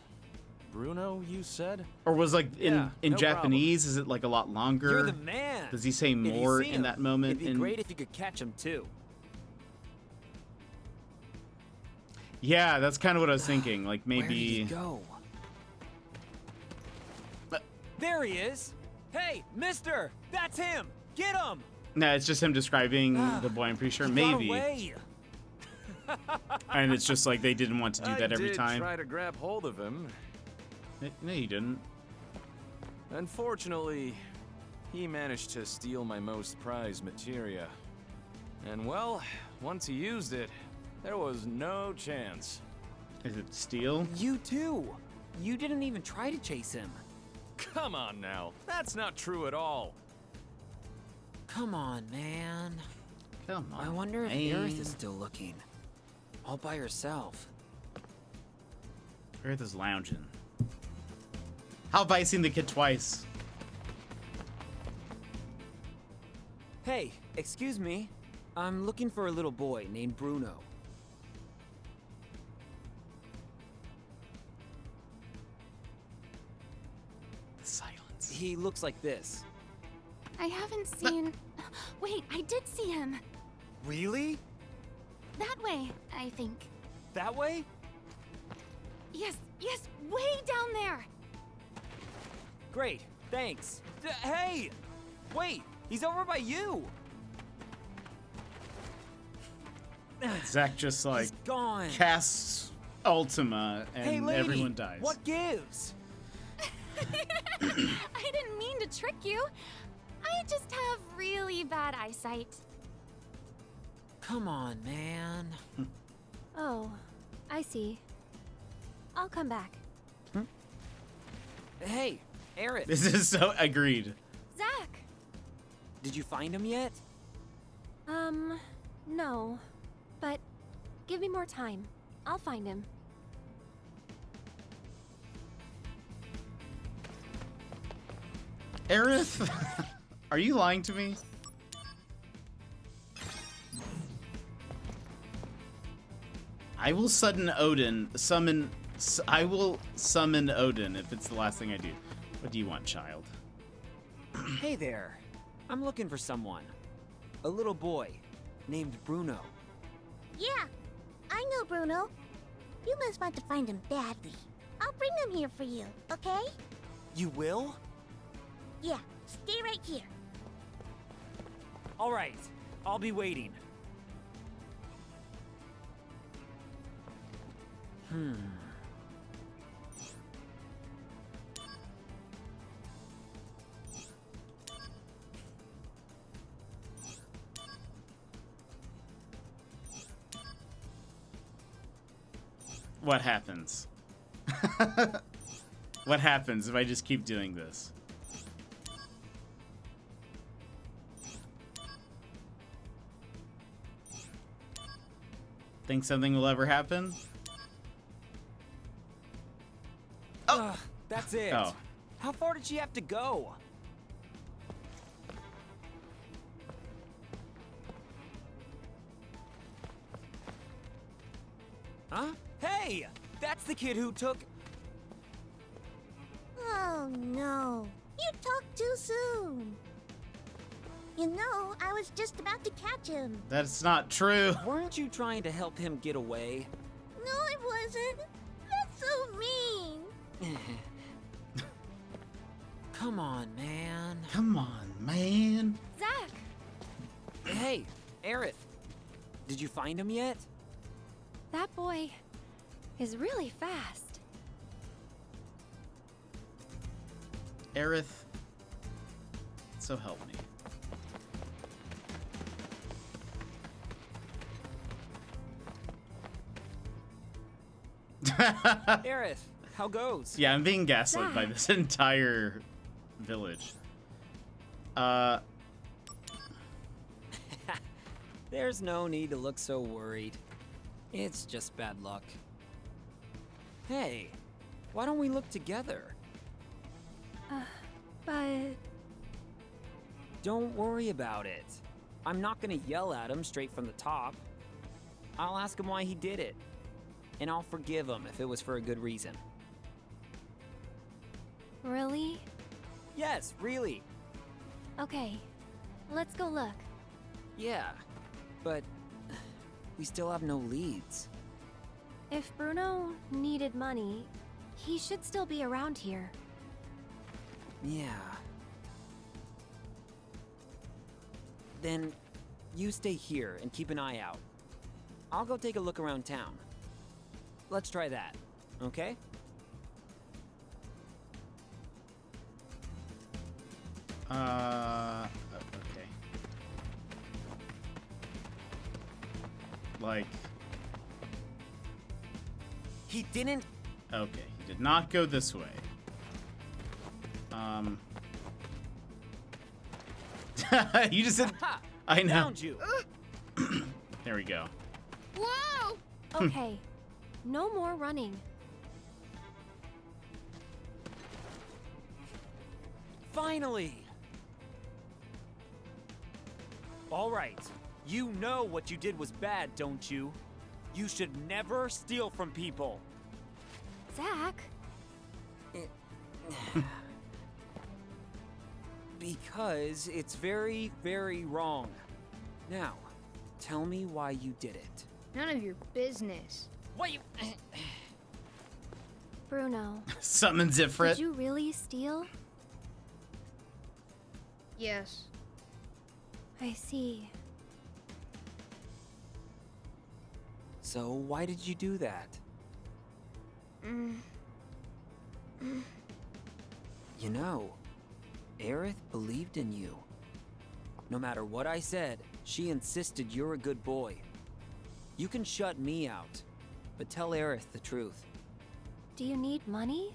Bruno, you said? Or was like in Yeah, no Japanese? Is it like a lot longer? You're the man. Does he say If you more see in him, that moment? It'd be great if you could catch him too. Yeah, that's kind of what I was thinking. Like Where did he maybe. go? But- There he is. Hey, mister! That's him! Get him! No, it's just him describing the boy. I'm pretty sure He got maybe, away. and it's just like they didn't want to do that every I did time. try to grab hold of him. No, you didn't. Unfortunately, he managed to steal my most prized materia. And well, once he used it, there was no chance. Is it steel? You too. You didn't even try to chase him. Come on now, that's not true at all. Come on, man. Come on. I wonder if man. Aerith is still looking. All by herself. Aerith is lounging. How have I seen the kid twice? Hey, excuse me. I'm looking for a little boy named Bruno. The silence. He looks like this. I haven't seen. Wait, I did see him. Really? That way, I think. That way? Yes, way down there. Great, thanks. Hey! Wait, he's over by you! Zach just like He's gone. casts Ultima and Hey, lady, everyone dies. what gives? I didn't mean to trick you. I just have really bad eyesight. Come on, man. Oh, I see. I'll come back. Hey, Aerith, This is so agreed. Zach! did you find him yet? No. But give me more time. I'll find him. Aerith, are you lying to me? I will I will summon Odin if it's the last thing I do. What do you want, child? Hey there. I'm looking for someone. A little boy named Bruno. Yeah, I know Bruno. You must want to find him badly. I'll bring him here for you, okay? You will? Yeah, stay right here. All right, I'll be waiting. what happens? What happens if I just keep doing this? Think something will ever happen? Oh, that's it. Oh. How far did she have to go? Huh? Hey, that's the kid who took. Oh no. You talked too soon. You know, I was just about to catch him. That's not true. Weren't you trying to help him get away? No, I wasn't. That's so mean. Come on, man. Come on, man. Zach! Hey, Aerith. Did you find him yet? That boy is really fast. Aerith. So help me. Aerith, how goes? Yeah, I'm being gaslit by Zach. this entire village. There's no need to look so worried. It's just bad luck. Hey, why don't we look together? But Don't worry about it. I'm not gonna yell at him straight from the top. I'll ask him why he did it. And I'll forgive him if it was for a good reason. really? Yes, really. Okay, let's go look. Yeah, but we still have no leads. If Bruno needed money, he should still be around here. Yeah. Then you stay here and keep an eye out. I'll go take a look around town. Let's try that, okay? Okay. Like, He didn't. okay, he did not go this way. You just said, Ha! I know. Found you. There we go. Whoa! Okay, no more running. Finally! All right. You know what you did was bad, don't you? You should never steal from people. Zach? Because it's very, very wrong. Now, tell me why you did it. None of your business. What you... Bruno, Summon Zifrit. did you really steal? Yes. I see. So why did you do that? You know, Aerith believed in you. No matter what I said, she insisted you're a good boy. You can shut me out, but tell Aerith the truth. Do you need money?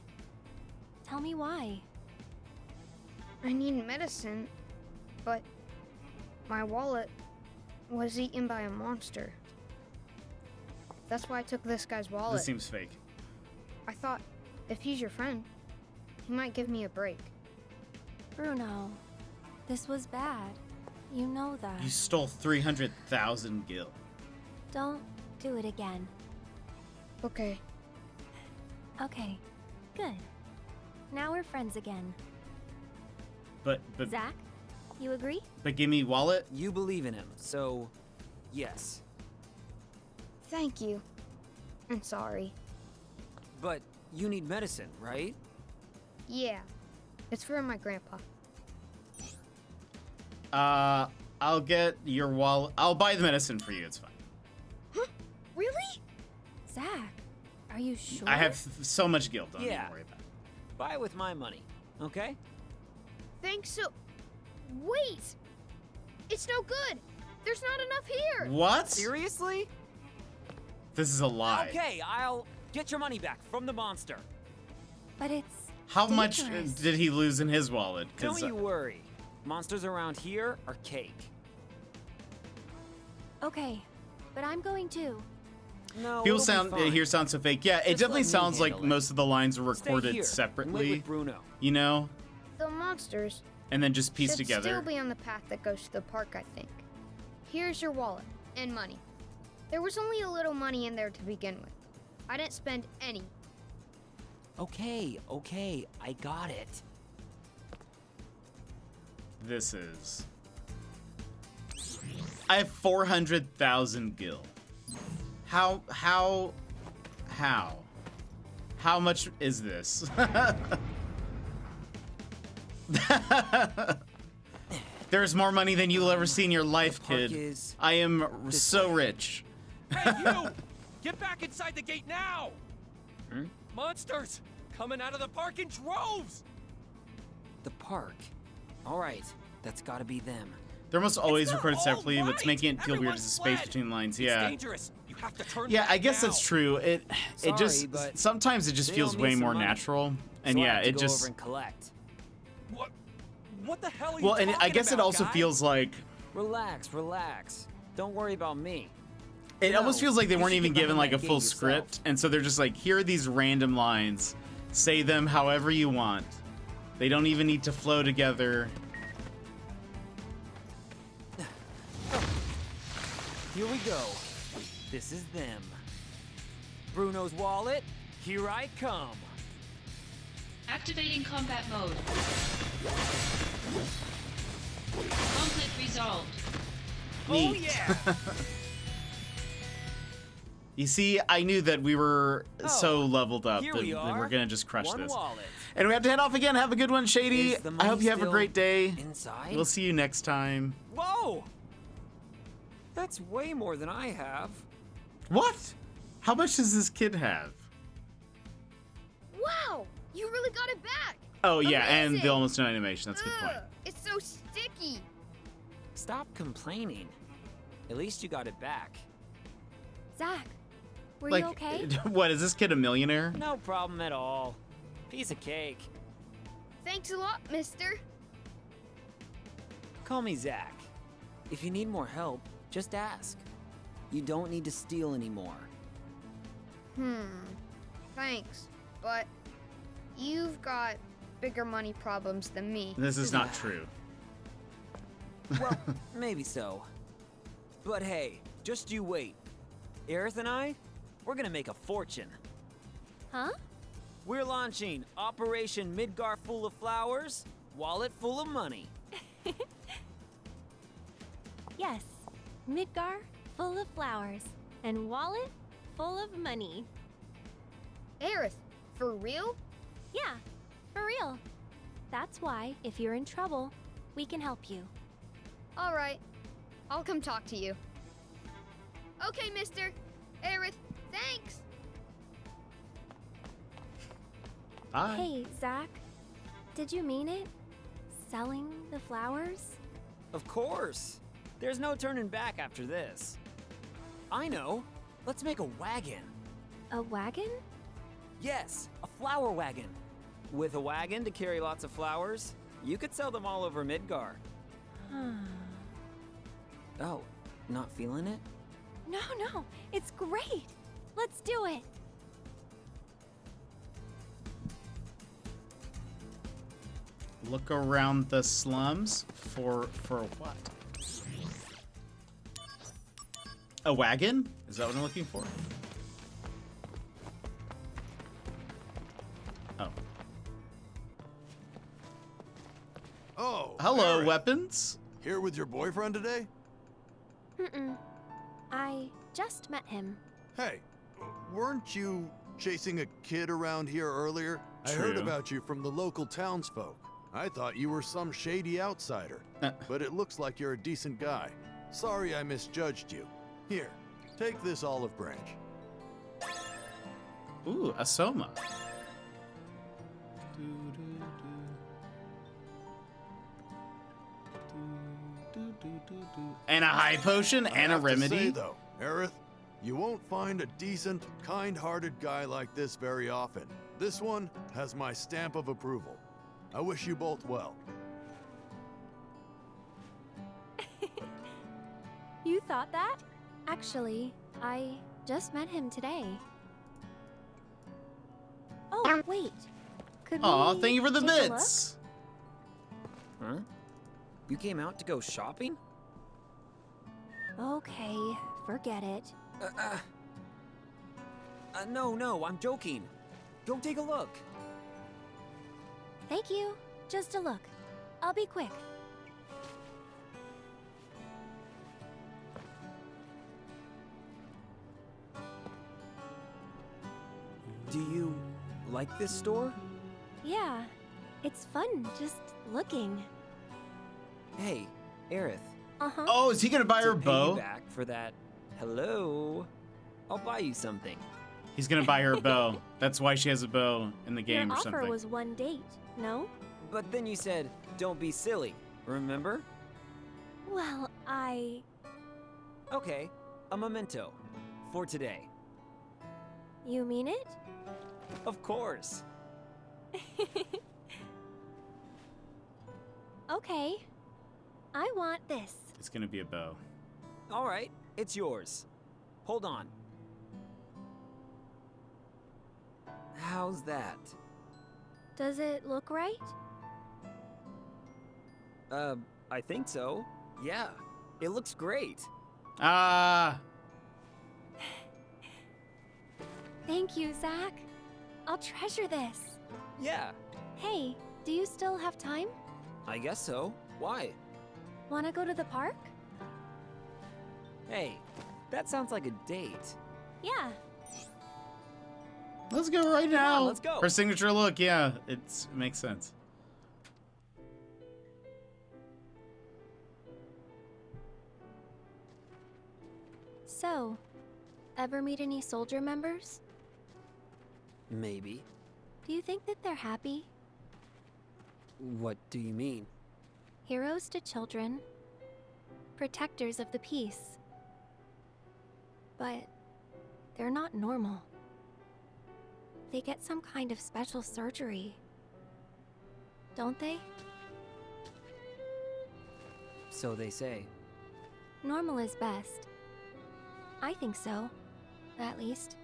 Tell me why. I need medicine, but my wallet was eaten by a monster. That's why I took this guy's wallet. This seems fake. I thought, if he's your friend, he might give me a break. Bruno, this was bad. You know that. You stole 300,000 gil. Don't do it again. Okay. Okay, good. Now we're friends again. But Zach, you agree? give me wallet. You believe in him, so yes. Thank you. And sorry. But you need medicine, right? Yeah. It's for my grandpa. I'll get your wallet. I'll buy the medicine for you. It's fine. Really? Zach, are you sure? I have so much guilt. Don't Yeah. even worry about it. Buy it with my money, okay? Thanks so... Wait! It's no good! There's not enough here! What? Seriously? This is a lie. Okay, I'll Get your money back from the monster. But it's How much dangerous. did he lose in his wallet? Don't you worry. Monsters around here are cake. Okay, but I'm going too. No, people it'll be fine. here sound so fake. Yeah, it Just definitely let me sounds like handle it. most of the lines were Stay recorded here and wait separately, with Bruno. you know, The monsters and then just pieced should together. still be on the path that goes to the park, I think. Here's your wallet and money. There was only a little money in there to begin with. I didn't spend any. Okay, I got it. This is. I have 400,000 gil. How much is this? There's more money than you'll ever see in your life, Park kid. is I am so rich. Hey, you! Get back inside the gate now! Hmm? Monsters! Coming out of the park in droves! The park. All right, that's gotta be them. They're almost always not recorded all separately, but it's right. making it feel weird Everyone's as a space fled. between lines. It's Yeah. dangerous. You have to turn Yeah, back I guess now. that's true. It Sorry, just but sometimes it just they feels owe me way some more money. natural. And So I yeah, have to it go just over and collect. What the hell are well, you and I talking guess it about, also guy? feels like Relax. Don't worry about me. it almost feels like they you weren't should even get given behind like a that full gate yourself. script, and so they're just like, here are these random lines, say them however you want. They don't even need to flow together. Here we go. This is them. Bruno's wallet. Here I come. Activating combat mode. Conflict resolved. Oh Neat. yeah! You see, I knew that we were so leveled up here that we that are. we're gonna just crush One this. wallet. And we have to head off again. Have a good one, Shady. Is the I hope money you have a still great day. inside? We'll see you next time. Whoa! That's way more than I have. What? How much does this kid have? Wow! You really got it back! Oh yeah, and the Amazing. almost no animation. That's a good point. Ugh, it's so sticky! Stop complaining. At least you got it back. Zach, were Like, you okay? what is this kid a millionaire? No problem at all. Piece of cake. Thanks a lot, mister. Call me Zach. If you need more help, just ask. You don't need to steal anymore. Thanks, but you've got bigger money problems than me. This is not true. Well, maybe so. But hey, just you wait. Aerith and I, we're gonna make a fortune. Huh? We're launching Operation Midgar Full of Flowers, Wallet Full of Money. Yes. Midgar, full of flowers, and wallet, full of money. Aerith, for real? Yeah, for real. That's why, if you're in trouble, we can help you. All right, I'll come talk to you. Okay, mister. Aerith, thanks! Bye. Hey, Zach. Did you mean it? Selling the flowers? Of course. There's no turning back after this. I know. Let's make a wagon. A wagon? Yes, a flower wagon. With a wagon to carry lots of flowers, you could sell them all over Midgar. Oh, not feeling it? No, it's great. Let's do it. Look around the slums for what? A wagon? Is that what I'm looking for? Oh. Oh. Hello, Aerith. weapons. Here with your boyfriend today? I just met him. Hey, weren't you chasing a kid around here earlier? I heard True. about you from the local townsfolk. I thought you were some shady outsider, but it looks like you're a decent guy. Sorry I misjudged you. Here, take this olive branch. Ooh, a soma. And a high potion and a I have to remedy. say, though, Aerith, You won't find a decent, kind-hearted guy like this very often. This one has my stamp of approval. I wish you both well. You thought that? Actually, I just met him today. Oh, wait. Could Aw, we thank you for the take a look? bits. Huh? You came out to go shopping? Okay, forget it. No, I'm joking. Go take a look. Thank you. Just a look. I'll be quick. Do you like this store? Yeah, it's fun just looking. Hey, Aerith. Uh-huh. Oh, is he gonna buy her To pay bow? you back for that. Hello. I'll buy you something. He's gonna buy her a bow. That's why she has a bow in the game Your or offer something. was one date, no? But then you said, don't be silly. Remember? Well, Okay, a memento. For today. You mean it? Of course. Okay. I want this. It's gonna be a bow. All right, it's yours. Hold on. How's that? Does it look right? I think so. Yeah, it looks great. Ah, Thank you, Zach. I'll treasure this. Yeah, Hey, do you still have time? I guess so. Why? Wanna go to the park? Hey, that sounds like a date. Yeah. let's go right now. let's go. Her signature look, yeah, it makes sense. So, ever meet any soldier members? Maybe. Do you think that they're happy? What do you mean? Heroes to children, protectors of the peace. But they're not normal. They get some kind of special surgery. Don't they? So they say. Normal is best. I think so, at least.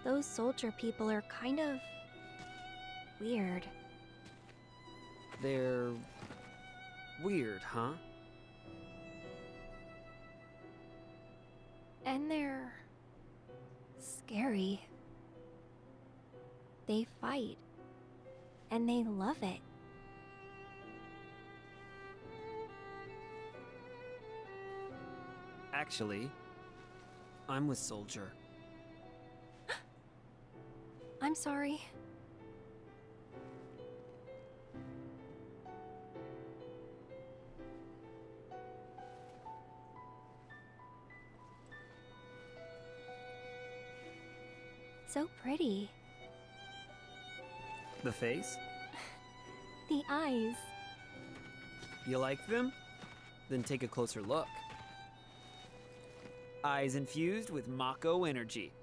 Those soldier people are kind of weird. They're weird, huh? And they're scary. They fight. And they love it. Actually, I'm with Soldier. I'm sorry. So pretty. The face? The eyes. You like them? Then take a closer look. Eyes infused with Mako energy.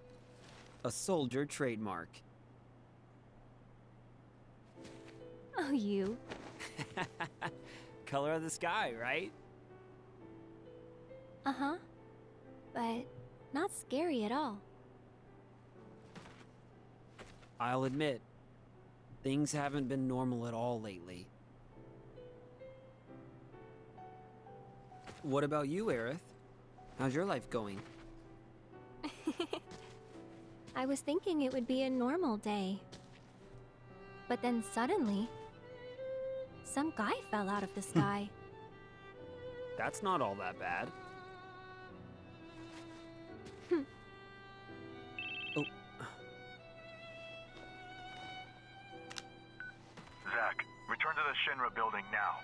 A soldier trademark. Oh, you. Color of the sky, right? Uh-huh. But not scary at all. I'll admit, things haven't been normal at all lately. What about you, Aerith? How's your life going? I was thinking it would be a normal day. But then suddenly, some guy fell out of the sky. That's not all that bad. Oh. Zach, return to the Shinra building now.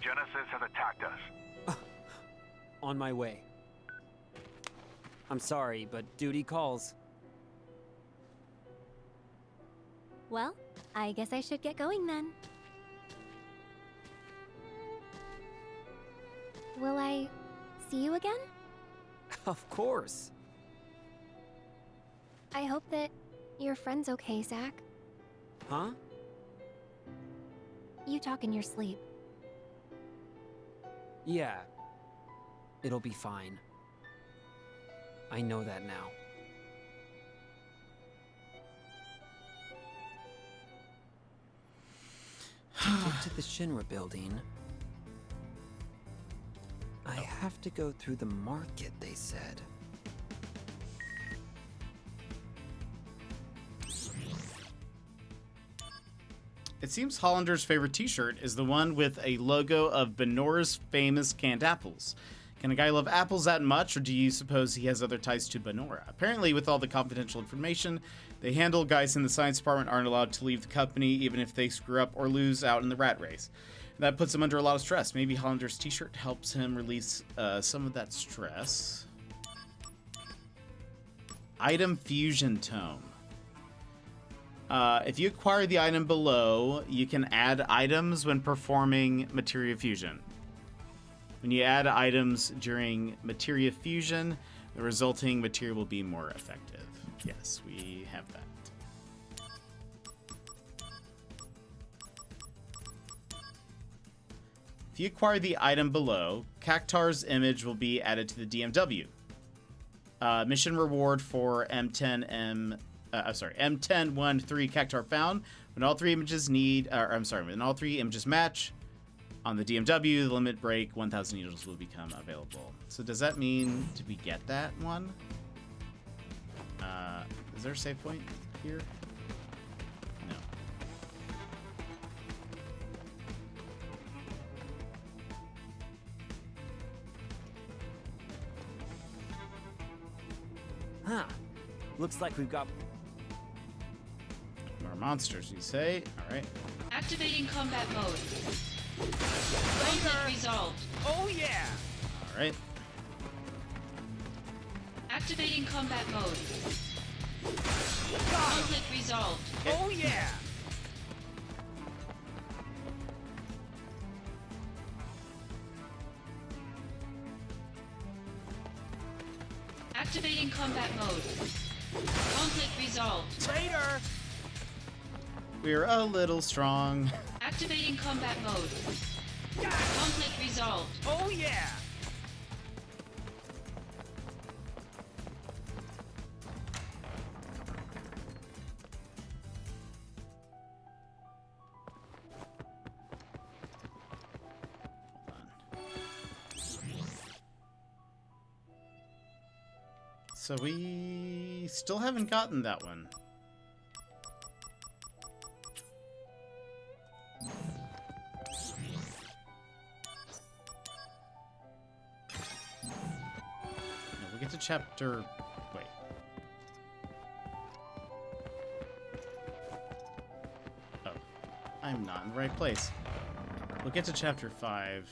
Genesis has attacked us. On my way. I'm sorry, but duty calls. Well, I guess I should get going then. Will I see you again? Of course. I hope that your friend's okay, Zach. Huh? You talk in your sleep. Yeah. It'll be fine. I know that now. To get to the Shinra building, I have to go through the market, they said. It seems Hollander's favorite t-shirt is the one with a logo of Benora's famous canned apples. Can a guy love apples that much, or do you suppose he has other ties to Benora? Apparently, with all the confidential information they handle, guys in the science department aren't allowed to leave the company even if they screw up or lose out in the rat race. That puts him under a lot of stress. Maybe Hollander's t-shirt helps him release some of that stress. Item Fusion Tome. If you acquire the item below, you can add items when performing Materia Fusion. When you add items during Materia Fusion, the resulting material will be more effective. Yes, we have that. If you acquire the item below, Cactar's image will be added to the DMW. Mission reward for M1013 Cactar found. When all three images when all three images match on the DMW, the limit break 1,000 needles will become available. So does that mean did we get that one? Is there a save point here? No. Huh. Looks like we've got More monsters, you say? Alright. Activating combat mode. Conflict resolved. Oh yeah! Alright. Activating combat mode. Conflict resolved. Oh yeah! Activating combat mode. Conflict resolved. Later! We're a little strong. Activating combat mode. Conflict resolved. Oh yeah! So we still haven't gotten that one. No, we'll get to chapter... Wait. Oh. I'm not in the right place. We'll get to chapter 5.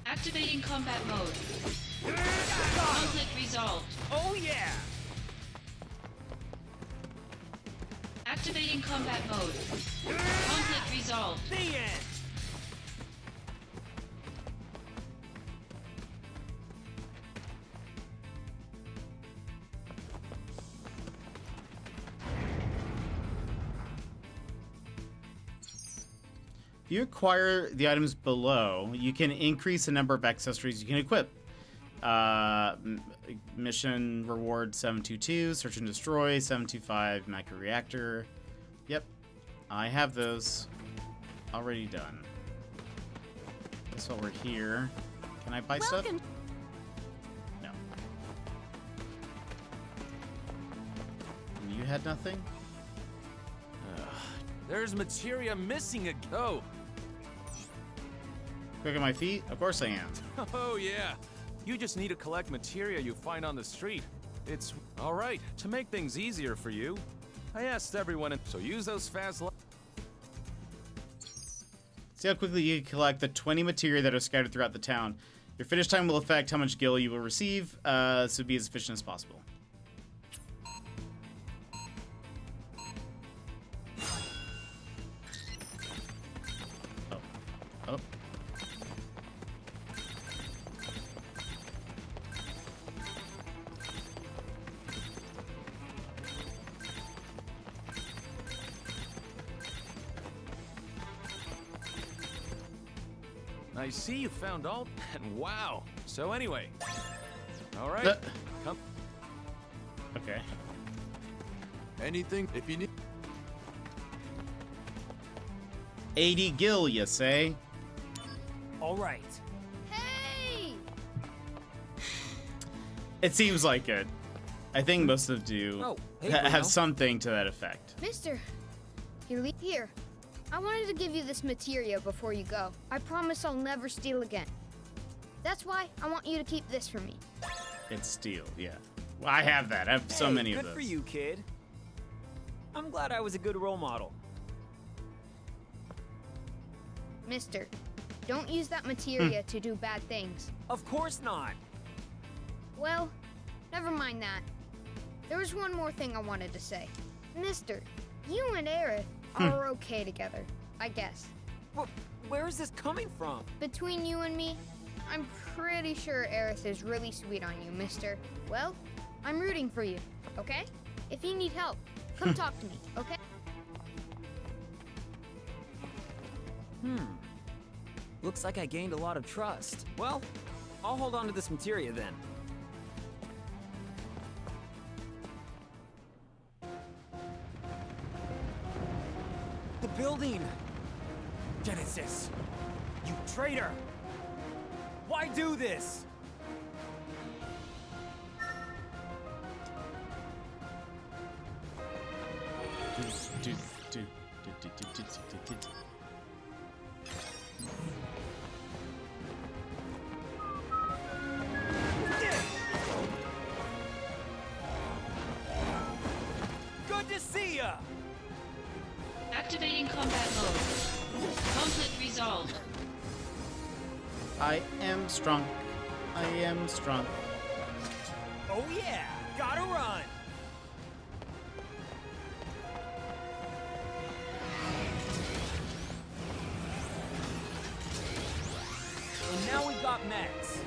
Activating combat mode. Conflict resolved. Oh yeah! Activating combat mode. Conflict resolved. The end! If you acquire the items below, you can increase the number of accessories you can equip. Mission reward 722, search and destroy, 725, macro reactor. Yep, I have those already done. Guess while we're here, can I buy stuff? No. And you had nothing? There's materia missing a go. Quick on my feet? Of course I am. Oh yeah. You just need to collect materia you find on the street. It's all right. To make things easier for you, I asked everyone, so use those fast. See how quickly you can collect the 20 materia that are scattered throughout the town. Your finish time will affect how much gil you will receive, so be as efficient as possible. Oh. I see you found all. And wow. So anyway. All right. Come. Okay. Anything if you need. 80 gil, you say? All right. Hey! It seems like it. I think most of you Oh, hey, have Bruno. something to that effect. Mister, here. I wanted to give you this materia before you go. I promise I'll never steal again. That's why I want you to keep this for me. It's steel, yeah. Well, I have that. I have so Hey, many of good those. for you, kid. I'm glad I was a good role model. Mister, don't use that materia to do bad things. Of course not. Well, never mind that. There was one more thing I wanted to say. Mister, you and Aerith are okay together, I guess. Where is this coming from? Between you and me, I'm pretty sure Aerith is really sweet on you, mister. Well, I'm rooting for you, okay? If you need help, come talk to me, okay? Looks like I gained a lot of trust. Well, I'll hold on to this materia then. The building! Genesis! You traitor! Why do this? Good to see ya! Activating combat mode. Conflict resolved. I am strong. I am strong. Oh yeah! Gotta run! And now we've got Max.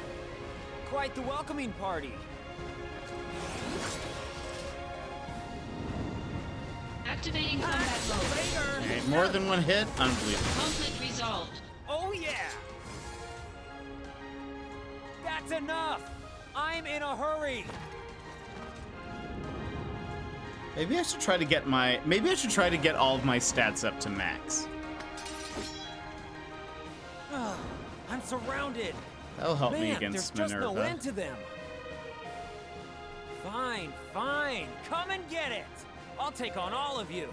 Quite the welcoming party. Activating combat mode. Okay, more than one hit? Unbelievable. Conflict resolved. Oh yeah! That's enough! I'm in a hurry! Maybe I should try to get all of my stats up to max. I'm surrounded! That'll help Man, me against there's just no Minerva. end to them. Fine. Come and get it! I'll take on all of you.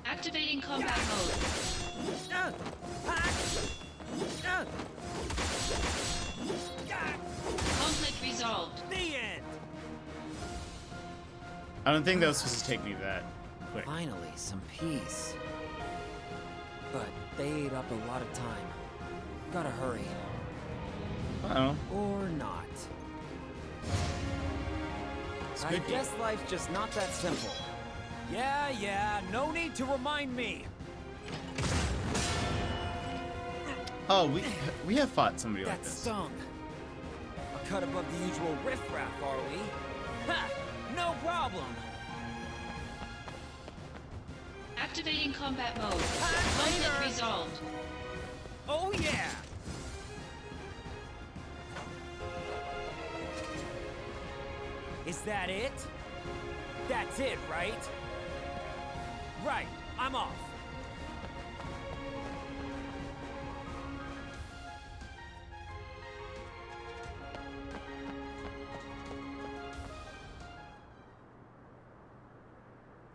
Activating combat mode. Conflict resolved. The end! I don't think that was supposed to take me that quick. Finally, some peace. But they ate up a lot of time. Gotta hurry. Uh-oh. Or not. I Spooky. guess life's just not that simple. Yeah, no need to remind me. Oh, we have fought somebody like That this. stung. A cut above the usual riffraff, are we? Ha! No problem. Activating combat mode. Conflict resolved. Oh yeah! Is that it? That's it, right? Right, I'm off.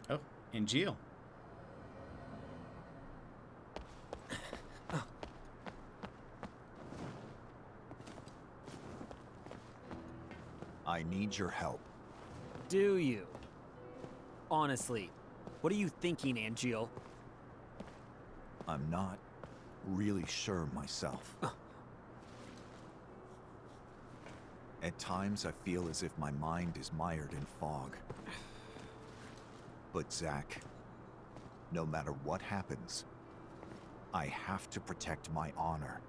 Oh, in Geo. I need your help. Do you? Honestly, what are you thinking, Angeal? I'm not really sure myself. At times, I feel as if my mind is mired in fog. But Zack, no matter what happens, I have to protect my honor.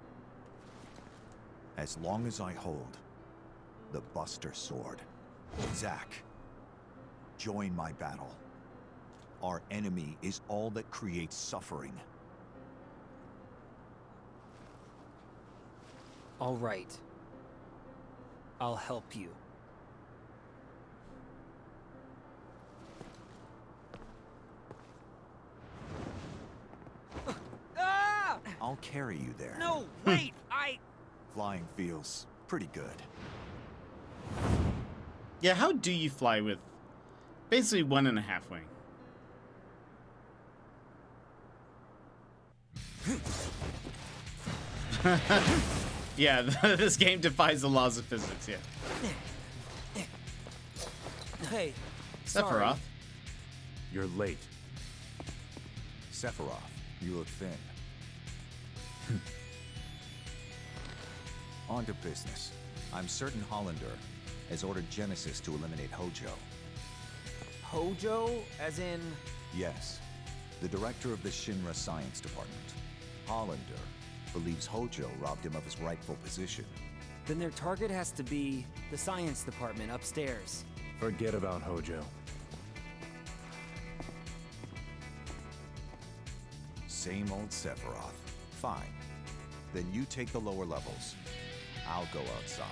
As long as I hold the Buster Sword. Zack, join my battle. Our enemy is all that creates suffering. All right. I'll help you. Ah! I'll carry you there. No, wait! Flying feels pretty good. Yeah, how do you fly with basically 1.5 wing? Yeah, this game defies the laws of physics, yeah. Hey, Sephiroth. You're late. Sephiroth, you look thin. On to business. I'm certain Hollander has ordered Genesis to eliminate Hojo. Hojo, as in... Yes, the director of the Shinra Science Department. Hollander believes Hojo robbed him of his rightful position. Then their target has to be the science department upstairs. Forget about Hojo. Same old Sephiroth. Fine. Then you take the lower levels. I'll go outside.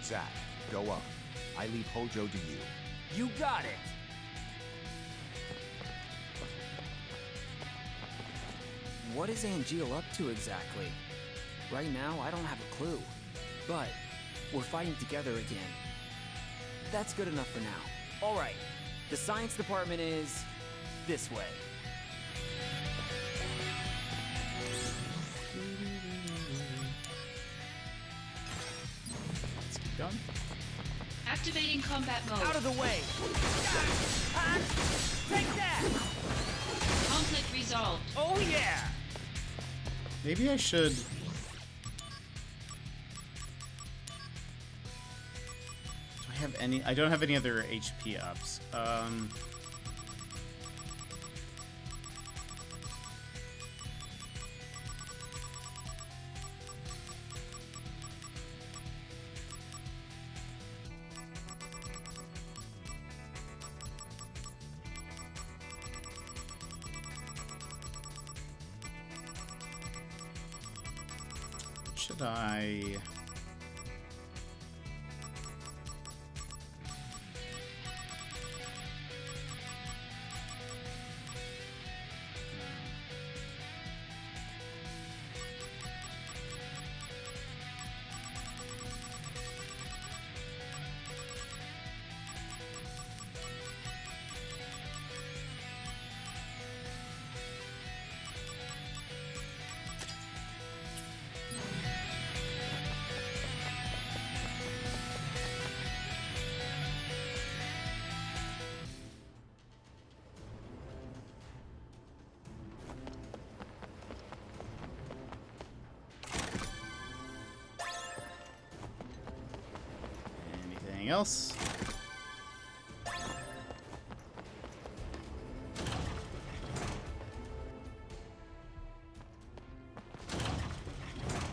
Zack, go up. I leave Hojo to you. You got it! What is Angeal up to exactly? Right now, I don't have a clue. But we're fighting together again. That's good enough for now. All right, the science department is this way. Let's keep going. Activating combat mode. Out of the way! Take that! Conflict resolved. Oh yeah! Maybe I should... Do I have any... I don't have any other HP ups. Should I... Anything else?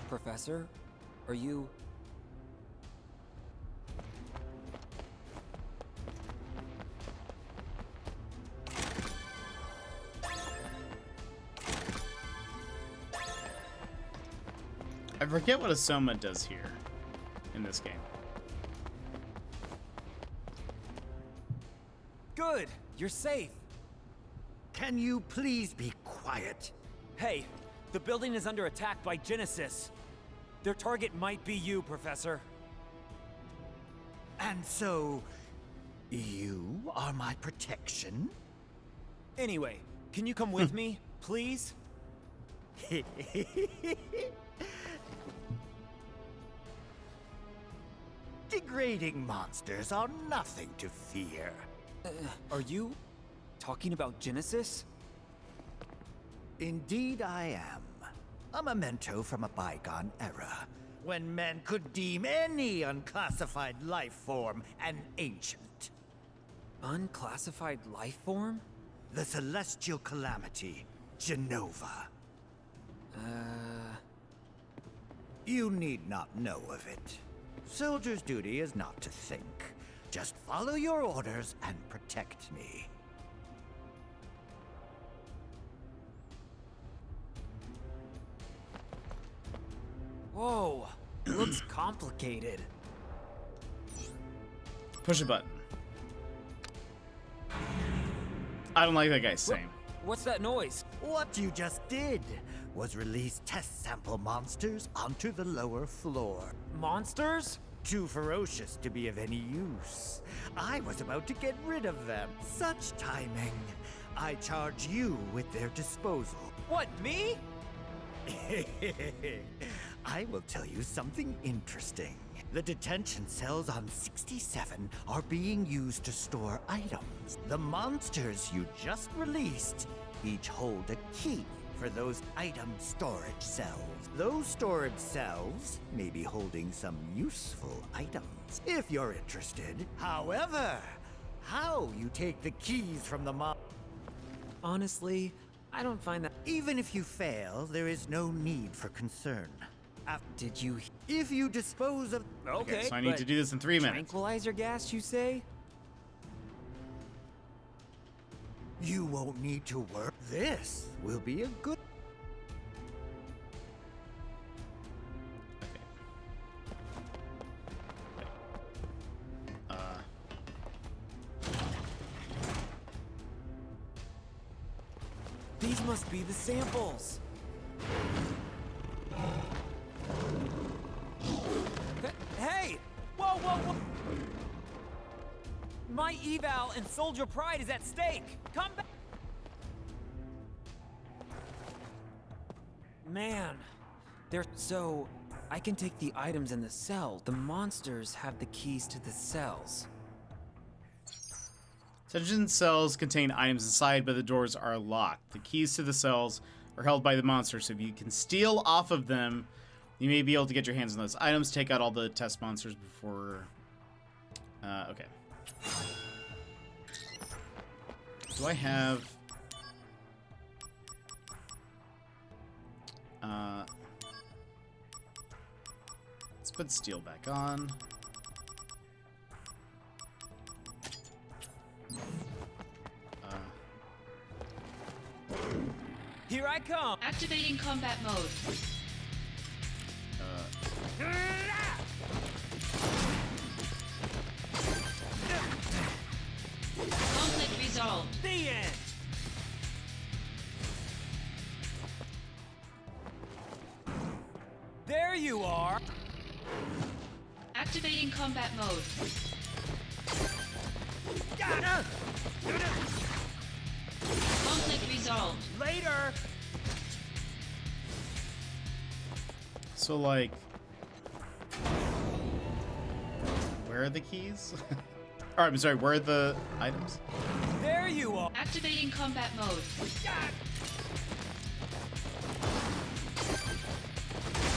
Professor, are you... I forget what Asoma does here in this game. Good! You're safe! Can you please be quiet? Hey, the building is under attack by Genesis. Their target might be you, Professor. And so, you are my protection? Anyway, can you come with me, please? Degrading monsters are nothing to fear. Are you talking about Genesis? Indeed I am. A memento from a bygone era, when men could deem any unclassified life form an ancient. Unclassified life form? The celestial calamity, Jenova. You need not know of it. Soldier's duty is not to think. Just follow your orders and protect me. Whoa, looks complicated. Push a button. I don't like that guy's saying. What's that noise? What you just did was release test sample monsters onto the lower floor. Monsters? Too ferocious to be of any use. I was about to get rid of them. Such timing. I charge you with their disposal. What, me? I will tell you something interesting. The detention cells on 67 are being used to store items. The monsters you just released each hold a key for those item storage cells. Those storage cells may be holding some useful items, if you're interested. However, how you take the keys from the Honestly, I don't find that. Even if you fail, there is no need for concern. Did you? If you dispose of. Okay, so I need to do this in 3 minutes. Tranquilizer gas, you say? You won't need to work. This will be a good. These must be the samples. Hey! Whoa, whoa, whoa! My eval and soldier pride is at stake. Come back! Man, they're so... I can take the items in the cell. The monsters have the keys to the cells. Detention cells contain items inside, but the doors are locked. The keys to the cells are held by the monsters, so if you can steal off of them, you may be able to get your hands on those items. Take out all the test monsters before... okay. Do I have... let's put steel back on. Here I come! Activating combat mode. Conflict resolved. The end! There you are! Activating combat mode. Conflict resolved. Later! So, like... where are the keys? Or, I'm sorry, where are the items? There you are! Activating combat mode.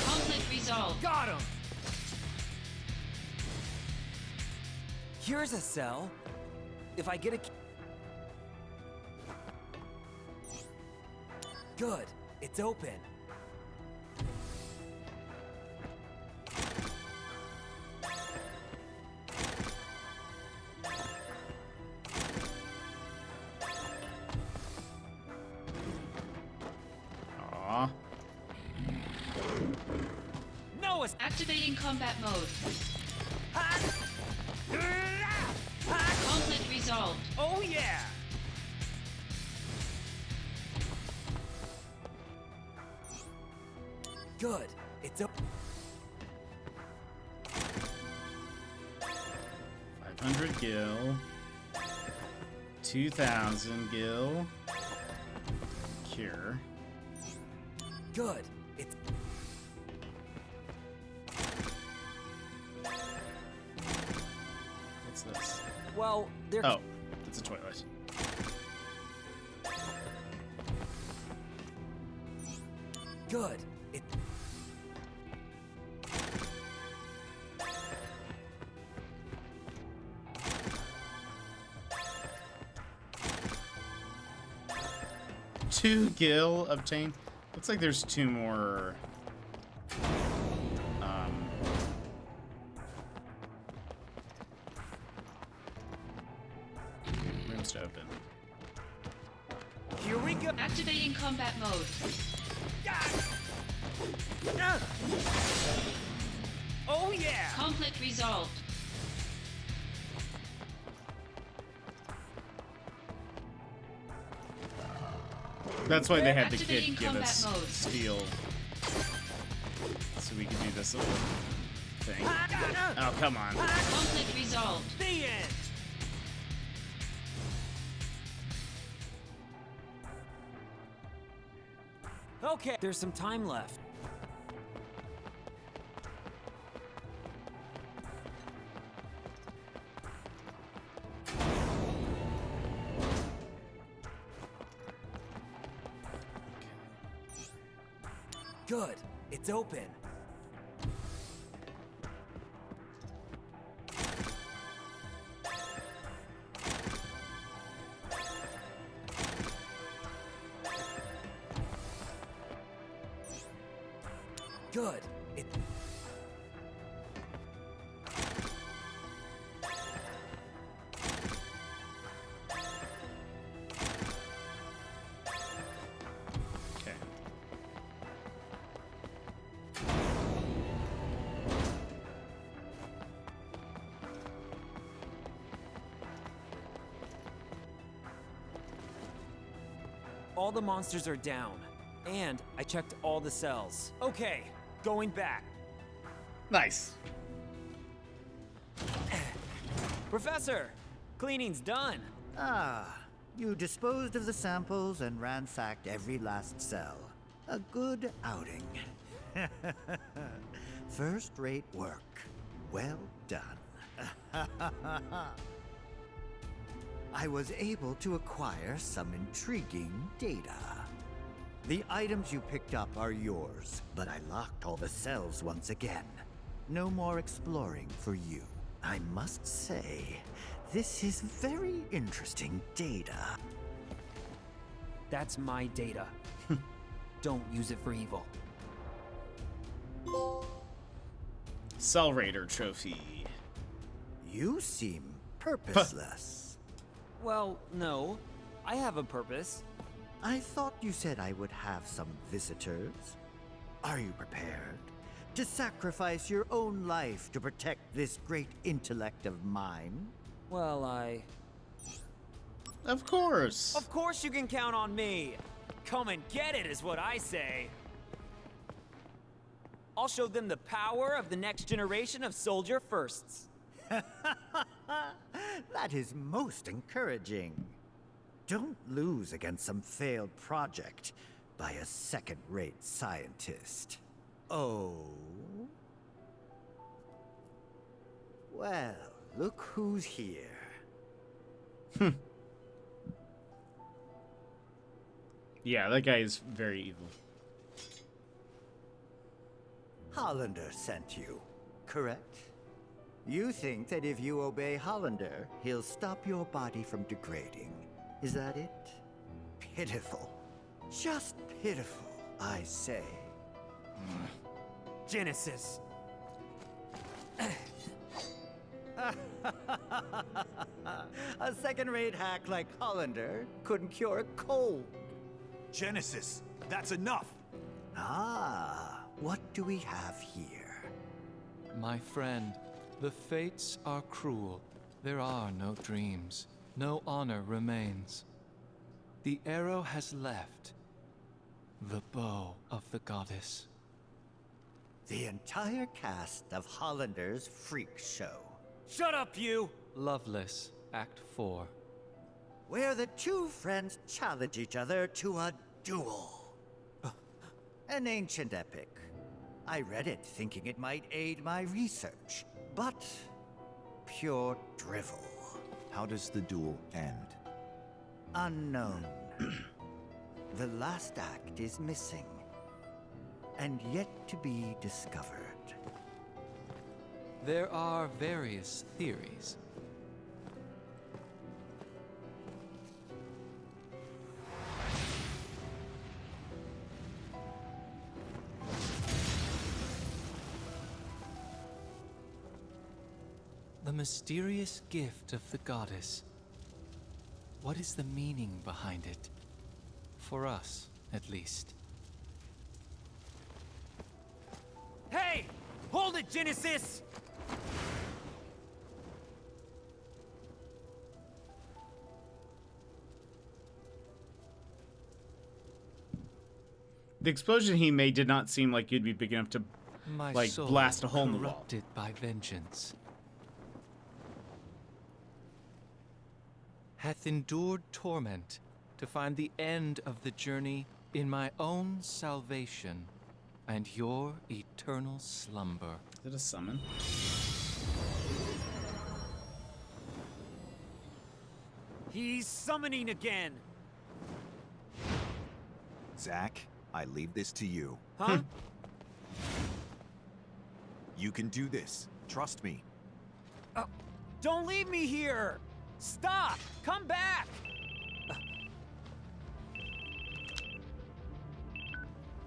Conflict resolved. Got him! Here's a cell. If I get a... Good. It's open. Aww. No, activating combat mode. Conflict resolved. Oh yeah! Good. It's up. 500 gil. 2,000 gil. Cure. Good. It's... What's this? Well, there... Oh, it's a toilet. Good. It... Two gil obtained. Looks like there's 2 more. Rooms to open. Here we go. Activating combat mode. Oh yeah! Conflict resolved. That's why they had the Activating kid give combat us mode. steel. So we could do this little thing. Oh, come on. Conflict resolved. The end! Okay, there's some time left. Good. It's open. Good. It... Okay. All the monsters are down. And I checked all the cells. Okay, going back. Nice. Professor, cleaning's done. Ah, you disposed of the samples and ransacked every last cell. A good outing. First-rate work. Well done. I was able to acquire some intriguing data. The items you picked up are yours, but I locked all the cells once again. No more exploring for you. I must say, this is very interesting data. That's my data. Don't use it for evil. Cell Raider trophy. You seem purposeless. Well, no. I have a purpose. I thought you said I would have some visitors. Are you prepared to sacrifice your own life to protect this great intellect of mine? Well, Of course. Of course you can count on me! Come and get it is what I say! I'll show them the power of the next generation of soldier firsts. That is most encouraging. Don't lose against some failed project by a second-rate scientist. Oh? Well, look who's here. Yeah, that guy is very evil. Hollander sent you, correct? You think that if you obey Hollander, he'll stop your body from degrading. Is that it? Pitiful. Just pitiful, I say. Genesis. A second-rate hack like Hollander couldn't cure a cold. Genesis, that's enough! Ah, what do we have here? My friend, the fates are cruel. There are no dreams. No honor remains. The arrow has left. The bow of the goddess. The entire cast of Hollander's freak show. Shut up, you! Loveless, Act 4. Where the two friends challenge each other to a duel. An ancient epic. I read it thinking it might aid my research, but pure drivel. How does the duel end? Unknown. The last act is missing, and yet to be discovered. There are various theories. The mysterious gift of the goddess. What is the meaning behind it? For us, at least. it, Genesis! The explosion he made did not seem like you'd be big enough to, My like, soul blast a hole in the wall. corrupted by vengeance hath endured torment to find the end of the journey in my own salvation and your eternal slumber. Is it a summon? He's summoning again! Zack, I leave this to you. Huh? You can do this. Trust me. Don't leave me here! Stop! Come back!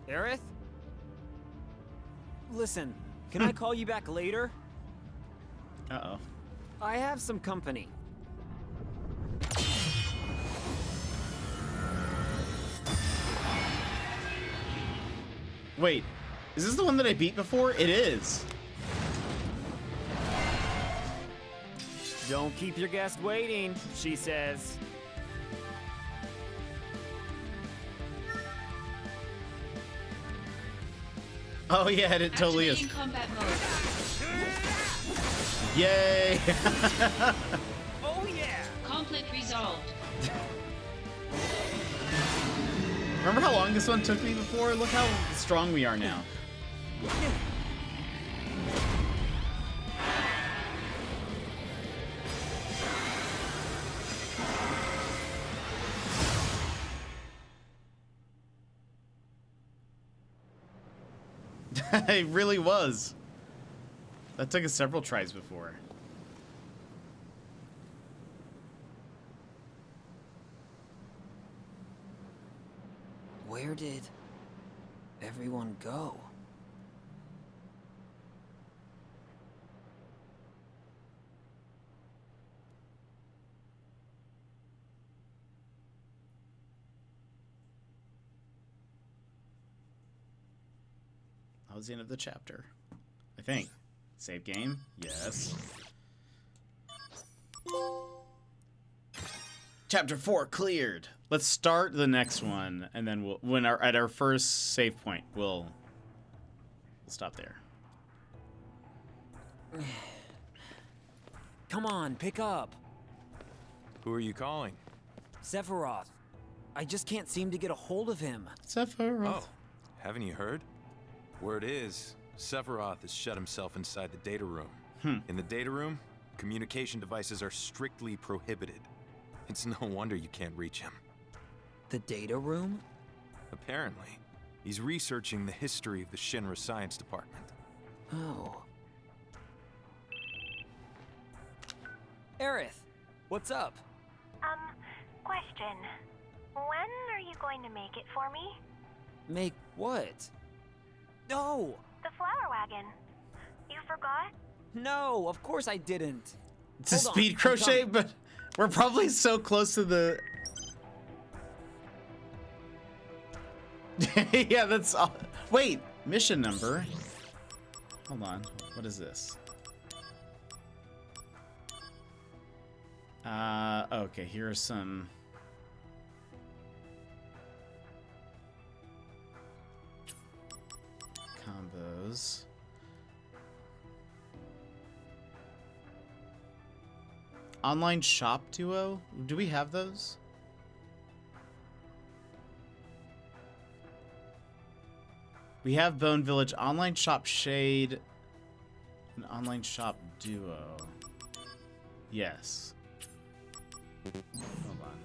Aerith? Listen, can I call you back later? Uh-oh. I have some company. Wait, is this the one that I beat before? It is. Don't keep your guest waiting, she says. Oh yeah, it totally is. Activating combat mode. Yay! Oh yeah! Conflict resolved. Remember how long this one took me before? Look how strong we are now. It really was. That took us several tries before. Where did everyone go? That was the end of the chapter, I think. Save game? Yes. Chapter 4 cleared. Let's start the next one, and then we'll at our first save point, we'll stop there. Come on, pick up. Who are you calling? Sephiroth. I just can't seem to get a hold of him. Sephiroth. Oh, haven't you heard? Word is, Sephiroth has shut himself inside the data room. In the data room, communication devices are strictly prohibited. It's no wonder you can't reach him. The data room? Apparently, he's researching the history of the Shinra Science Department. Oh. Aerith, what's up? Question. When are you going to make it for me? Make what? No! The flower wagon. You forgot? No, of course I didn't. It's a Hold on, speed I'm crochet, coming. but we're probably so close to the... Yeah, that's all. Wait, mission number. Hold on. What is this? Okay, here are some... combos. Online shop duo? Do we have those? We have Bone Village, online shop Shade, and online shop duo. Yes. Hold on.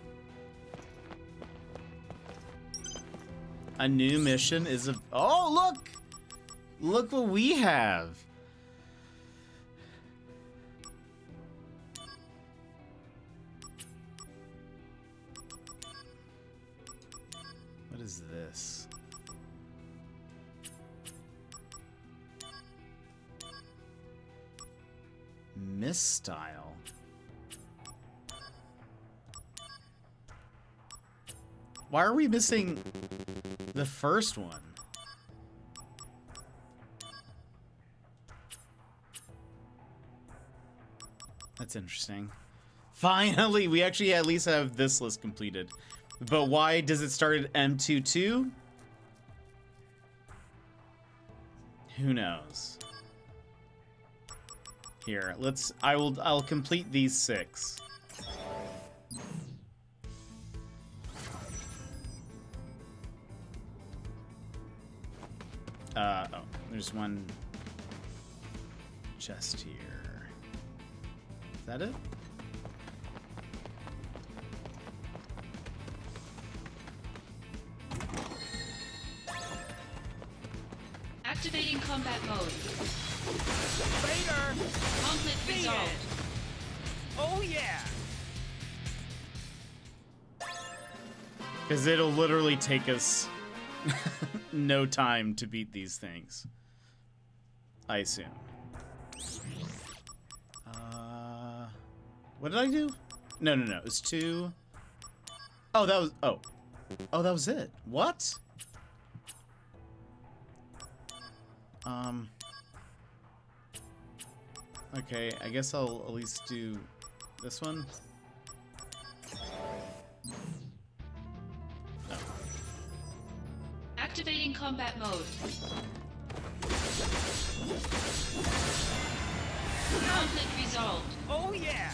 A new mission is a... Oh, look! Look what we have. What is this? Misstyle. Why are we missing the first one? That's interesting. Finally, we actually at least have this list completed. But why does it start at M22? Who knows? Here, I'll complete these 6. Oh, there's one chest here. Is that it? Activating combat mode. Later! Conflict resolved. Oh yeah! Because it'll literally take us no time to beat these things. I assume. What did I do? No. It was 2. Oh, that was... Oh, that was it. What? Okay, I guess I'll at least do this one. No. Activating combat mode. Conflict resolved. Oh yeah!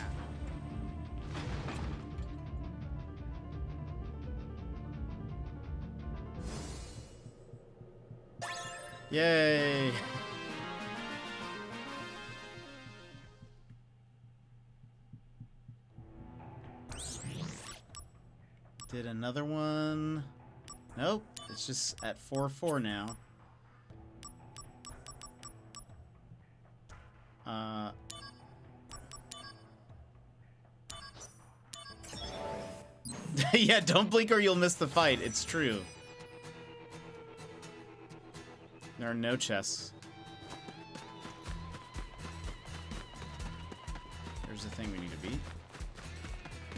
Yay! Did another one. Nope, it's just at 4-4 now. Yeah, don't blink or you'll miss the fight. It's true. There are no chests. There's the thing we need to beat.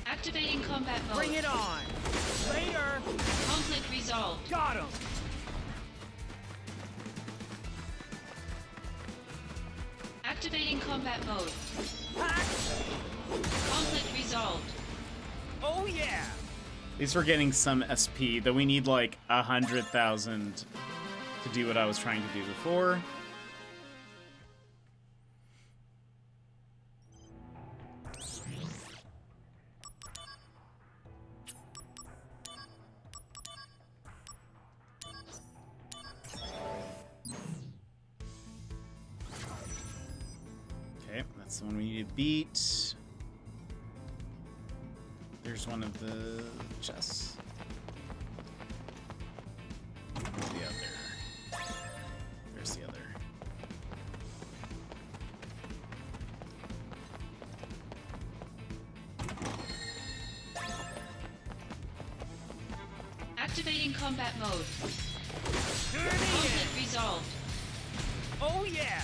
Activating combat mode. Bring it on! Later! Conflict resolved. Got him! Activating combat mode. Conflict resolved. Oh yeah! At least we're getting some SP, though we need like 100,000 to do what I was trying to do before. Okay, that's the one we need to beat. There's one of the chests. Where's the other? There's the other. Activating combat mode. Conflict resolved. Oh yeah!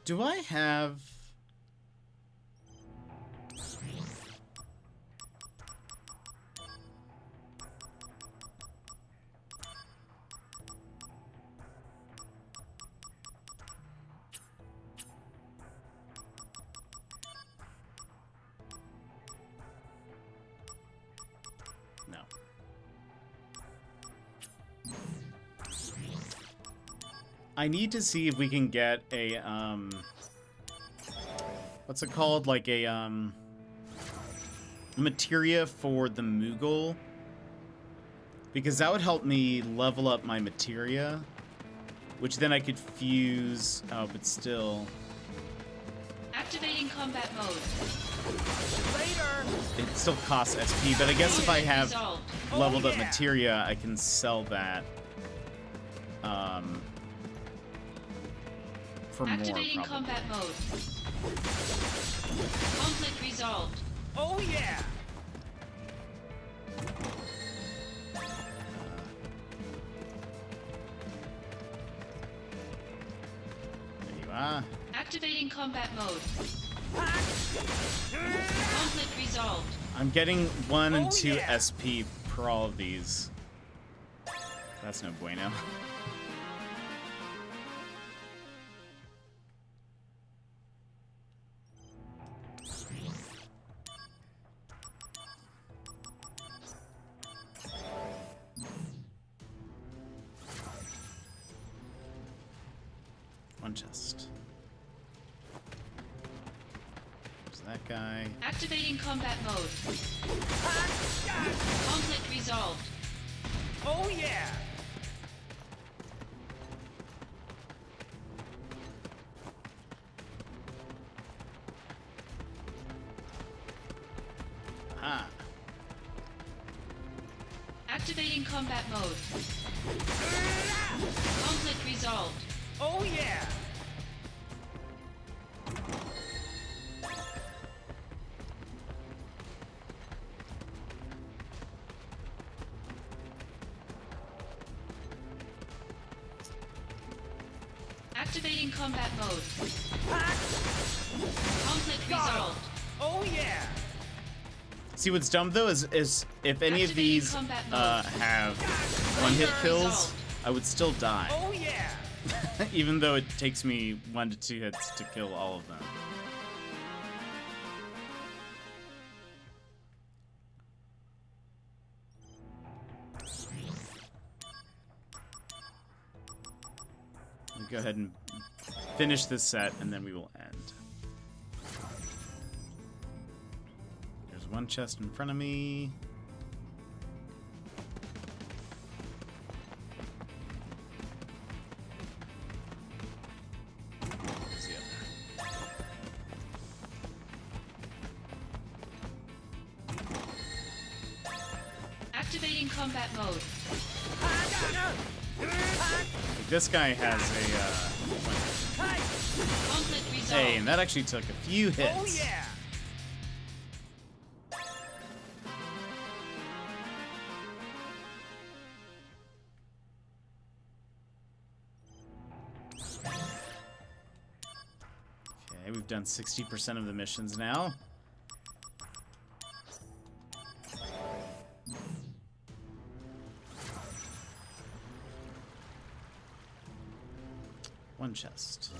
Do I have... No. I need to see if we can get a, what's it called? Like a, materia for the Moogle. Because that would help me level up my materia. Which then I could fuse, oh, but still. Activating combat mode. Later! It still costs SP, but I guess if I have Resolved. leveled up materia, I can sell that, for more, Activating probably. combat mode. Conflict resolved. Oh yeah! There you are. Activating combat mode. Conflict resolved. I'm getting 1 and 2 yeah. SP per all of these. That's no bueno. One chest. There's that guy. Activating combat mode. Conflict resolved. Oh yeah! Ah. Activating combat mode. Conflict resolved. Oh yeah! Activating combat mode. Conflict resolved. Oh yeah! See, what's dumb though is if any of these have one-hit kills, I would still die. Oh yeah! Even though it takes me 1 to 2 hits to kill all of them. We'll go ahead and finish this set, and then we will end. There's one chest in front of me. There's the other. Activating combat mode. Like, this guy has a Conflict resolved. hey, and that actually took a few hits. Oh yeah! Okay, we've done 60% of the missions now. One chest.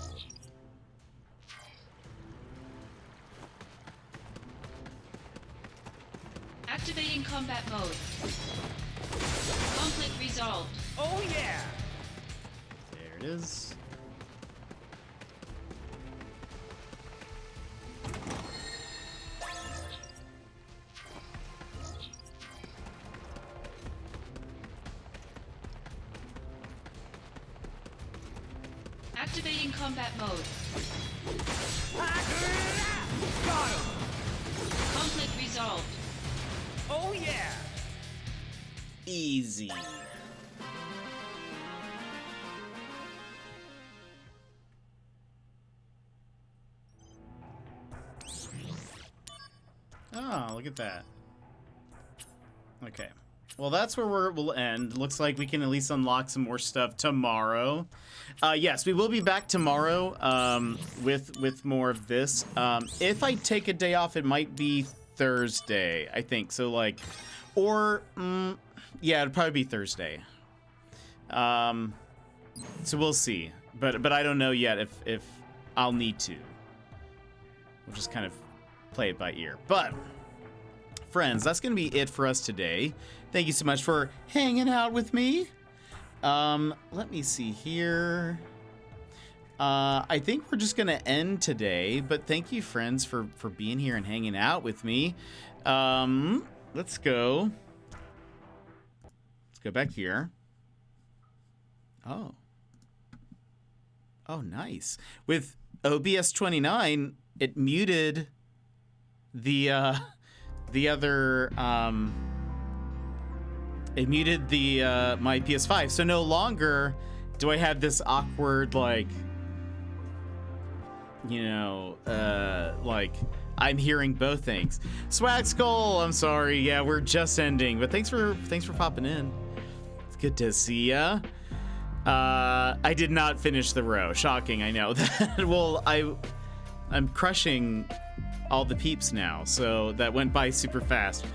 Activating combat mode. Conflict resolved. Oh yeah! There it is. Activating combat mode. Got him! Conflict resolved. Oh yeah! Easy. Oh, look at that. Okay. Well, that's where we'll end. Looks like we can at least unlock some more stuff tomorrow. Yes, we will be back tomorrow with more of this. If I take a day off, it might be Thursday, I think. So, like, or, yeah, it'd probably be Thursday. So we'll see. But I don't know yet if I'll need to. We'll just kind of play it by ear. But, friends, that's going to be it for us today. Thank you so much for hanging out with me. Let me see here. I think we're just going to end today, but thank you, friends, for being here and hanging out with me. Let's go. Let's go back here. Oh. Oh, nice. With OBS 29, it muted the other, it muted the my PS5, so no longer do I have this awkward, like, you know, like I'm hearing both things. Swag Skull, I'm sorry, yeah, we're just ending, but thanks for popping in. It's good to see ya. I did not finish the row. Shocking, I know that. Well, I'm crushing all the peeps now, so that went by super fast.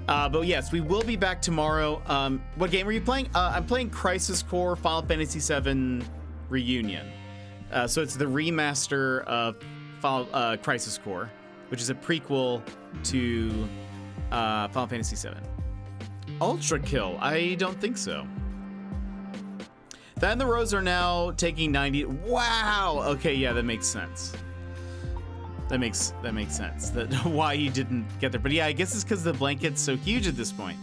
But yes, we will be back tomorrow. What game are you playing? I'm playing Crisis Core Final Fantasy VII Reunion. So it's the remaster of Crisis Core, which is a prequel to Final Fantasy VII. Ultra Kill? I don't think so. That and the Rose are now taking 90. Wow. Okay, yeah, that makes sense. That makes sense. That why you didn't get there. But yeah, I guess it's because the blanket's so huge at this point.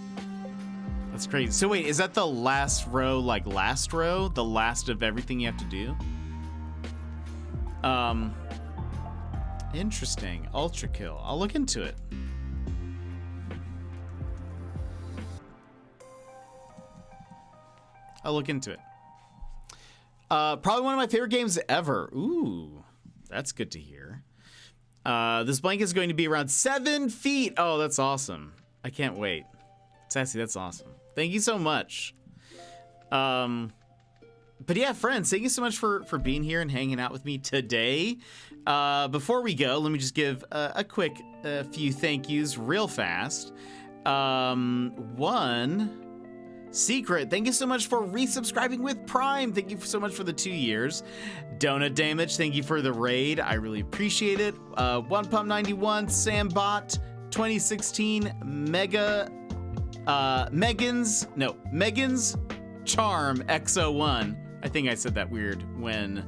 That's crazy. So wait, is that the last row, like last row? The last of everything you have to do? Interesting. Ultra Kill. I'll look into it. I'll look into it. Probably one of my favorite games ever. Ooh, that's good to hear. This blanket is going to be around 7 feet. Oh, that's awesome. I can't wait. Sassy, that's awesome. Thank you so much. But yeah, friends, thank you so much for being here and hanging out with me today. Before we go, let me just give a quick few thank yous real fast. One, Secret, thank you so much for resubscribing with Prime. Thank you so much for the 2 years. Donut Damage, thank you for the raid. I really appreciate it. One Pump 91, Sambot, 2016, Megan's Charm XO1. I think I said that weird when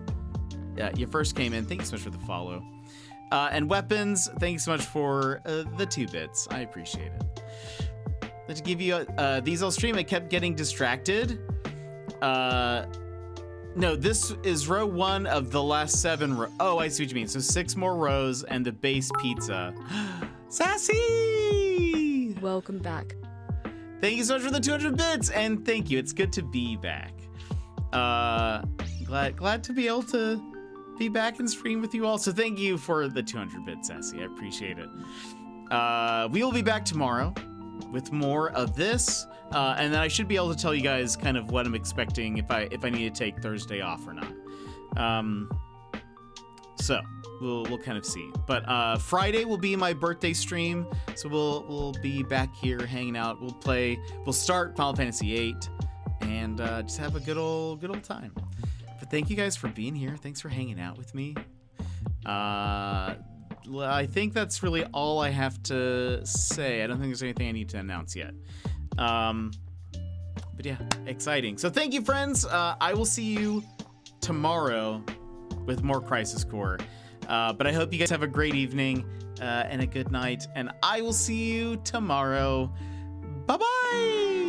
you first came in. Thank you so much for the follow. And Weapons, thank you so much for the 2 bits. I appreciate it. To give you these all stream, I kept getting distracted. No, this is row 1 of the last 7 Oh, I see what you mean. So 6 more rows and the base pizza. Sassy! Welcome back. Thank you so much for the 200 bits, and thank you. It's good to be back. Glad to be able to be back and stream with you all. So thank you for the 200 bits, Sassy. I appreciate it. We will be back tomorrow with more of this, and then I should be able to tell you guys kind of what I'm expecting if I need to take Thursday off or not. So we'll kind of see. But Friday will be my birthday stream, so we'll be back here hanging out. We'll start Final Fantasy VIII and just have a good old time. But thank you guys for being here. Thanks for hanging out with me. I think that's really all I have to say. I don't think there's anything I need to announce yet. But yeah, exciting. So thank you, friends. I will see you tomorrow with more Crisis Core. But I hope you guys have a great evening and a good night. And I will see you tomorrow. Bye-bye!